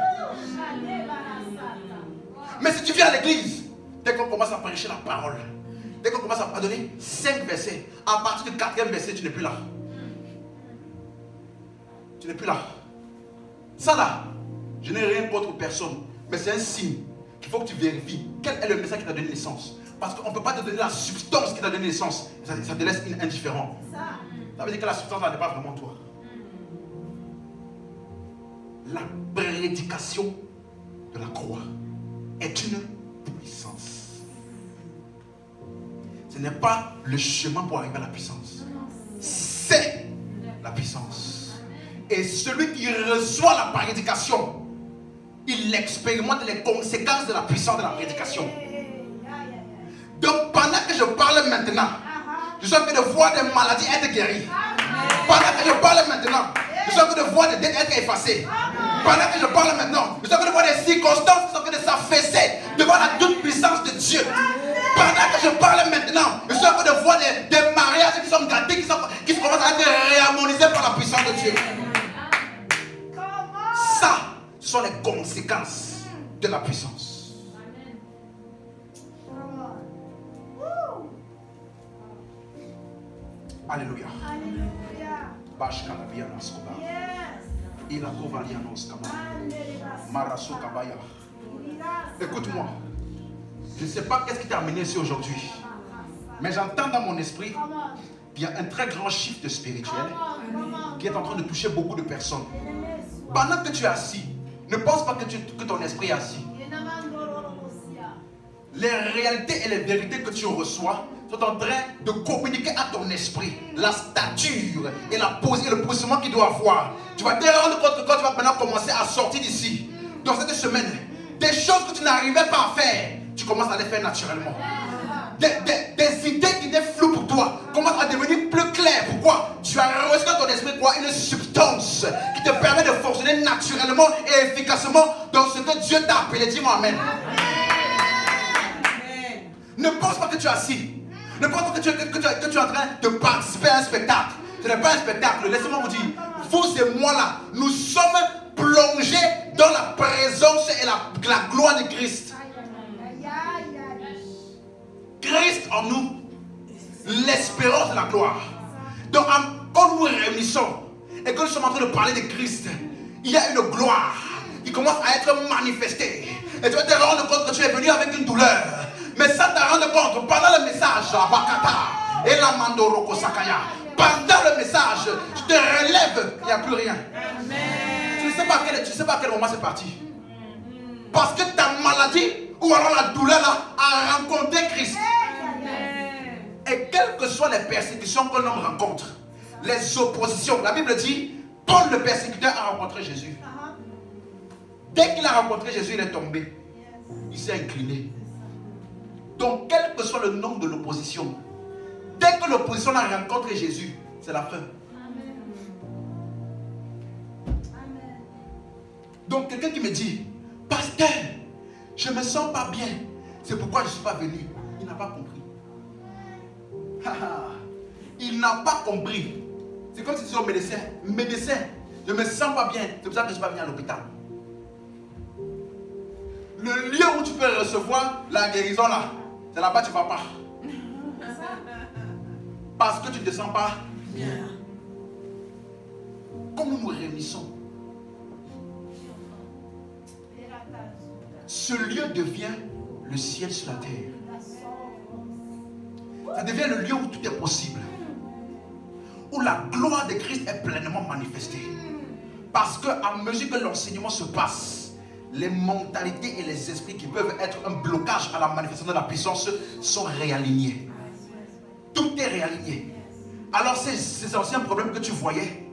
Mais si tu viens à l'église, dès qu'on commence à prêcher la parole, dès qu'on commence à donner 5 versets, à partir du 4e verset, tu n'es plus là. Tu n'es plus là. Ça là, je n'ai rien contre personne, mais c'est un signe qu'il faut que tu vérifies quel est le message qui t'a donné naissance. Parce qu'on ne peut pas te donner la substance qui t'a donné naissance. Ça te laisse indifférent. Ça veut dire que la substance là n'est pas vraiment toi. La prédication de la croix est une puissance. Ce n'est pas le chemin pour arriver à la puissance. C'est la puissance. Et celui qui reçoit la prédication il expérimente les conséquences de la puissance de la prédication. Donc pendant que je parle maintenant, je suis en train de voir des maladies être guéries. Pendant que je parle maintenant, je suis en train de voir des dettes être effacées. Pendant que je parle maintenant, je suis en train de voir des circonstances qui sont en train de s'affaisser devant la toute puissance de Dieu. Pendant que je parle maintenant, je suis en train de voir des mariages qui sont gâtés, qui commencent à être réharmonisés par la puissance de Dieu. Ça, ce sont les conséquences de la puissance. Alléluia. Écoute-moi. Je ne sais pas qu'est-ce qui t'a amené ici aujourd'hui. Mais j'entends dans mon esprit qu'il y a un très grand shift spirituel qui est en train de toucher beaucoup de personnes. Pendant que tu es assis, ne pense pas que ton esprit est assis. Les réalités et les vérités que tu reçois sont en train de communiquer à ton esprit la stature et le positionnement qu'il doit avoir. Tu vas te rendre compte que quand tu vas maintenant commencer à sortir d'ici, dans cette semaine, des choses que tu n'arrivais pas à faire, tu commences à les faire naturellement. Des idées qui étaient floues pour toi commencent à devenir plus claires. Pourquoi? Tu as reçu dans ton esprit quoi? Une substance qui te permet de fonctionner naturellement et efficacement dans ce que Dieu t'a appelé. Dis-moi amen. Ne pense pas que tu es assis. Ne pense pas que tu es en train de participer à un spectacle. Ce n'est pas un spectacle. Laissez-moi vous dire, vous et moi là, nous sommes plongés dans la présence et la gloire de Christ. Christ en nous, l'espérance de la gloire. Donc quand nous nous réunissons et que nous sommes en train de parler de Christ, il y a une gloire qui commence à être manifestée. Et tu vas te rendre compte que tu es venu avec une douleur. Mais ça te rendre compte, pendant le message, et la Mandoroko Sakaya, pendant le message, tu te relèves, il n'y a plus rien. Tu ne sais pas à quel moment c'est parti. Parce que ta maladie, ou alors la douleur là, a rencontré Christ. Et quelles que soient les persécutions que l'on rencontre, les oppositions, la Bible dit, Paul le persécuteur a rencontré Jésus. Dès qu'il a rencontré Jésus, il est tombé. Il s'est incliné. Donc, quel que soit le nombre de l'opposition, dès que l'opposition a rencontré Jésus, c'est la fin. Amen. Donc, quelqu'un qui me dit, pasteur, je ne me sens pas bien, c'est pourquoi je ne suis pas venu. Il n'a pas compris. Il n'a pas compris. C'est comme si tu disais au médecin, médecin, je ne me sens pas bien, c'est pour ça que je ne suis pas venu à l'hôpital. Le lieu où tu peux recevoir la guérison là, c'est là-bas que tu ne vas pas. Parce que tu ne te sens pas bien. Comme nous nous réunissons, ce lieu devient le ciel sur la terre. Ça devient le lieu où tout est possible. Où la gloire de Christ est pleinement manifestée. Parce qu'à mesure que l'enseignement se passe, les mentalités et les esprits qui peuvent être un blocage à la manifestation de la puissance sont réalignés. Tout est réaligné. Alors c'est aussi un problème que tu voyais.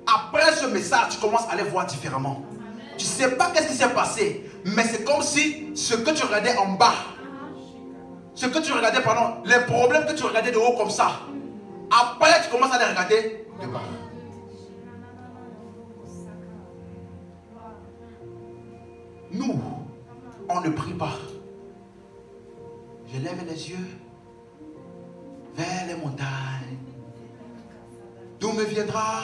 Après ce message, tu commences à les voir différemment. Tu ne sais pas qu'est-ce qui s'est passé, mais c'est comme si ce que tu regardais en bas, ce que tu regardais, pardon, les problèmes que tu regardais de haut comme ça, après tu commences à les regarder de bas. Nous, on ne prie pas. Je lève les yeux vers les montagnes. D'où me viendra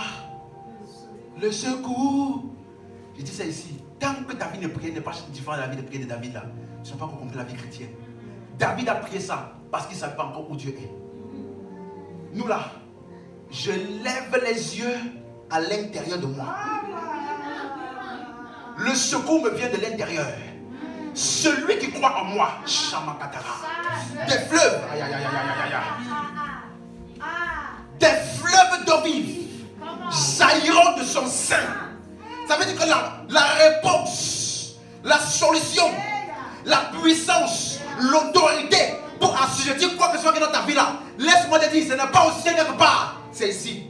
le secours? Je dis ça ici. Tant que ta vie de prière n'est pas différente de la vie de prière de David là, tu n'as pas encore compris la vie chrétienne. David a prié ça parce qu'il ne savait pas encore où Dieu est. Nous là, je lève les yeux à l'intérieur de moi. Le secours me vient de l'intérieur. Celui qui croit en moi, Shamakatara, des fleuves, des fleuves d'eau vive jailliront de son sein. Ça veut dire que la réponse, la solution, la puissance, l'autorité pour assujettir quoi que ce soit dans ta vie là, laisse-moi te dire, ce n'est pas au ciel quelque part, c'est ici.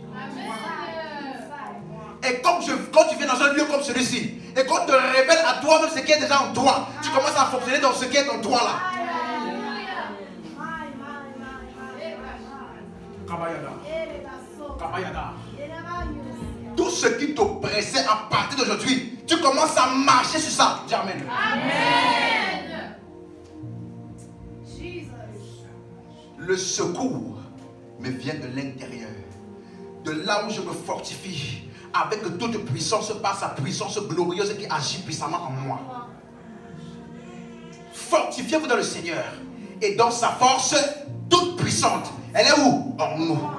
Et quand tu viens dans un lieu comme celui-ci, et qu'on te révèle à toi-même ce qui est déjà en toi, tu commences à fonctionner dans ce qui est en toi là. Kabayada. Kabayada. Tout ce qui t'oppressait à partir d'aujourd'hui, tu commences à marcher sur ça. Dis amen. Amen. Le secours me vient de l'intérieur. De là où je me fortifie avec toute puissance par sa puissance glorieuse qui agit puissamment en moi. Fortifiez-vous dans le Seigneur et dans sa force toute puissante. Elle est où? En nous.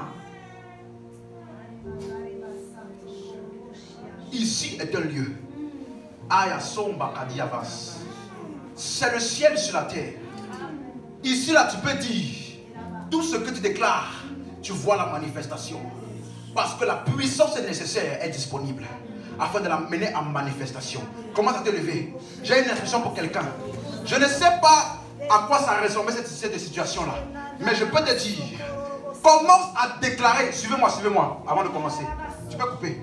Ici est un lieu. C'est le ciel sur la terre. Ici là tu peux dire tout ce que tu déclares, tu vois la manifestation. Parce que la puissance nécessaire est disponible afin de la mener en manifestation. Commence à te lever. J'ai une instruction pour quelqu'un. Je ne sais pas à quoi ça ressemble cette situation-là. Mais je peux te dire, commence à déclarer. Suivez-moi avant de commencer. Tu peux couper.